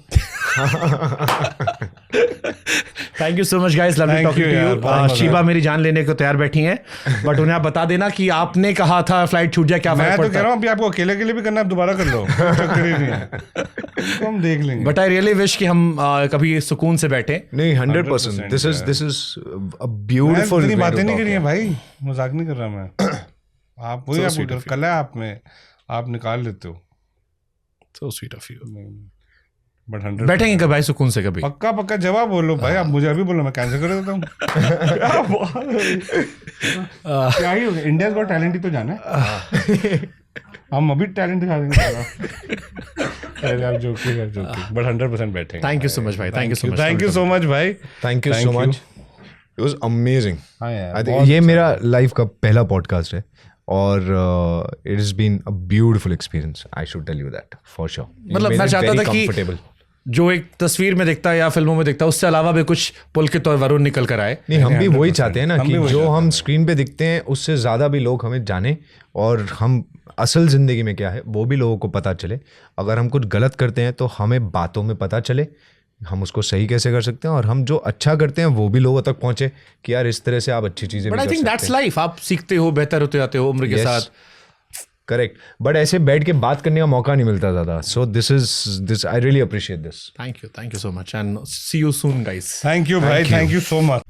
Speaker 1: Thank you so much guys, lovely
Speaker 2: Thank
Speaker 1: talking
Speaker 2: you
Speaker 1: to
Speaker 2: यार, बहुत मजा
Speaker 1: यू। शीबा
Speaker 2: आया।
Speaker 1: मेरी जान लेने को तैयार बैठी हैं, बट उन्हें आप बता देना कि आपने कहा था फ्लाइट छूट जाए, क्या
Speaker 2: मैं
Speaker 1: फर्क
Speaker 2: तो कह
Speaker 1: पड़ता
Speaker 2: रहा
Speaker 1: है।
Speaker 2: हूँ अभी आपको अकेले के लिए भी करना है, आप दोबारा कर लो, चक्कर ही नहीं है, तो हम देख लेंगे।
Speaker 1: बट आई रियली विश कि हम कभी सुकून से बैठे।
Speaker 3: नहीं 100%. This is a beautiful.
Speaker 2: इतनी
Speaker 3: way to
Speaker 2: बातें नहीं
Speaker 3: talk,
Speaker 2: करी है
Speaker 3: यार.
Speaker 2: भाई, मजाक नहीं कर रहा मैं। आप वही आपको कला है आप में, आप निकाल लेते हो।
Speaker 1: So sweet of you.
Speaker 2: But 100
Speaker 1: बैठेंगे कभी भाई सुकून से कभी।
Speaker 2: पक्का पक्का जवाब बोलो भाई, आप मुझे अभी बोलो, मैं कैंसिल कर देता हूँ। क्या ही हो गया, इंडिया गॉट टैलेंट ही तो जाना है। हम अभी टैलेंट दिखा देंगे। पहले आप जोकिंग बट 100% बैठेंगे।
Speaker 1: थैंक यू सो मच भाई, thank you so much,
Speaker 2: thank you so much भाई।
Speaker 3: Thank you so much. It was amazing.
Speaker 2: हाँ यार,
Speaker 3: I think
Speaker 2: बहुत
Speaker 3: ये
Speaker 2: अच्छा
Speaker 3: मेरा लाइफ का पहला पॉडकास्ट है और it has been a beautiful experience. I should tell you that for sure. You
Speaker 1: मतलब
Speaker 3: made
Speaker 1: मैं
Speaker 3: it
Speaker 1: चाहता
Speaker 3: very
Speaker 1: था कि
Speaker 3: comfortable.
Speaker 1: जो एक तस्वीर में दिखता है या फिल्मों में दिखता है, उससे अलावा भी कुछ पुलकित और वरुण निकल कर आए।
Speaker 3: नहीं हम भी वही चाहते हैं ना
Speaker 2: हम
Speaker 3: कि
Speaker 2: भी वही
Speaker 3: जो
Speaker 2: चाहते
Speaker 3: हम स्क्रीन पे दिखते हैं उससे ज़्यादा भी लोग हमें जाने और हम असल ज़िंदगी में क्या है वो भी लोगों को पता चले। अगर हम कुछ गलत करते हैं तो हमें बातों में पता चले हम उसको सही कैसे कर सकते हैं, और हम जो अच्छा करते हैं वो भी लोगों तक पहुंचे कि यार इस तरह से आप अच्छी चीज़ें
Speaker 1: बट
Speaker 3: भी
Speaker 1: आई
Speaker 3: कर
Speaker 1: थिंक
Speaker 3: सकते
Speaker 1: दैट्स
Speaker 3: हैं।
Speaker 1: लाइफ, आप सीखते हो, बेहतर होते जाते हो उम्र के
Speaker 3: Yes.
Speaker 1: साथ।
Speaker 3: करेक्ट, बट ऐसे बैठ के बात करने का मौका नहीं मिलता ज़्यादा। So this I really appreciate this.
Speaker 1: Thank you so much and see you soon guys.
Speaker 2: Thank you भाई, थैंक यू सो मच।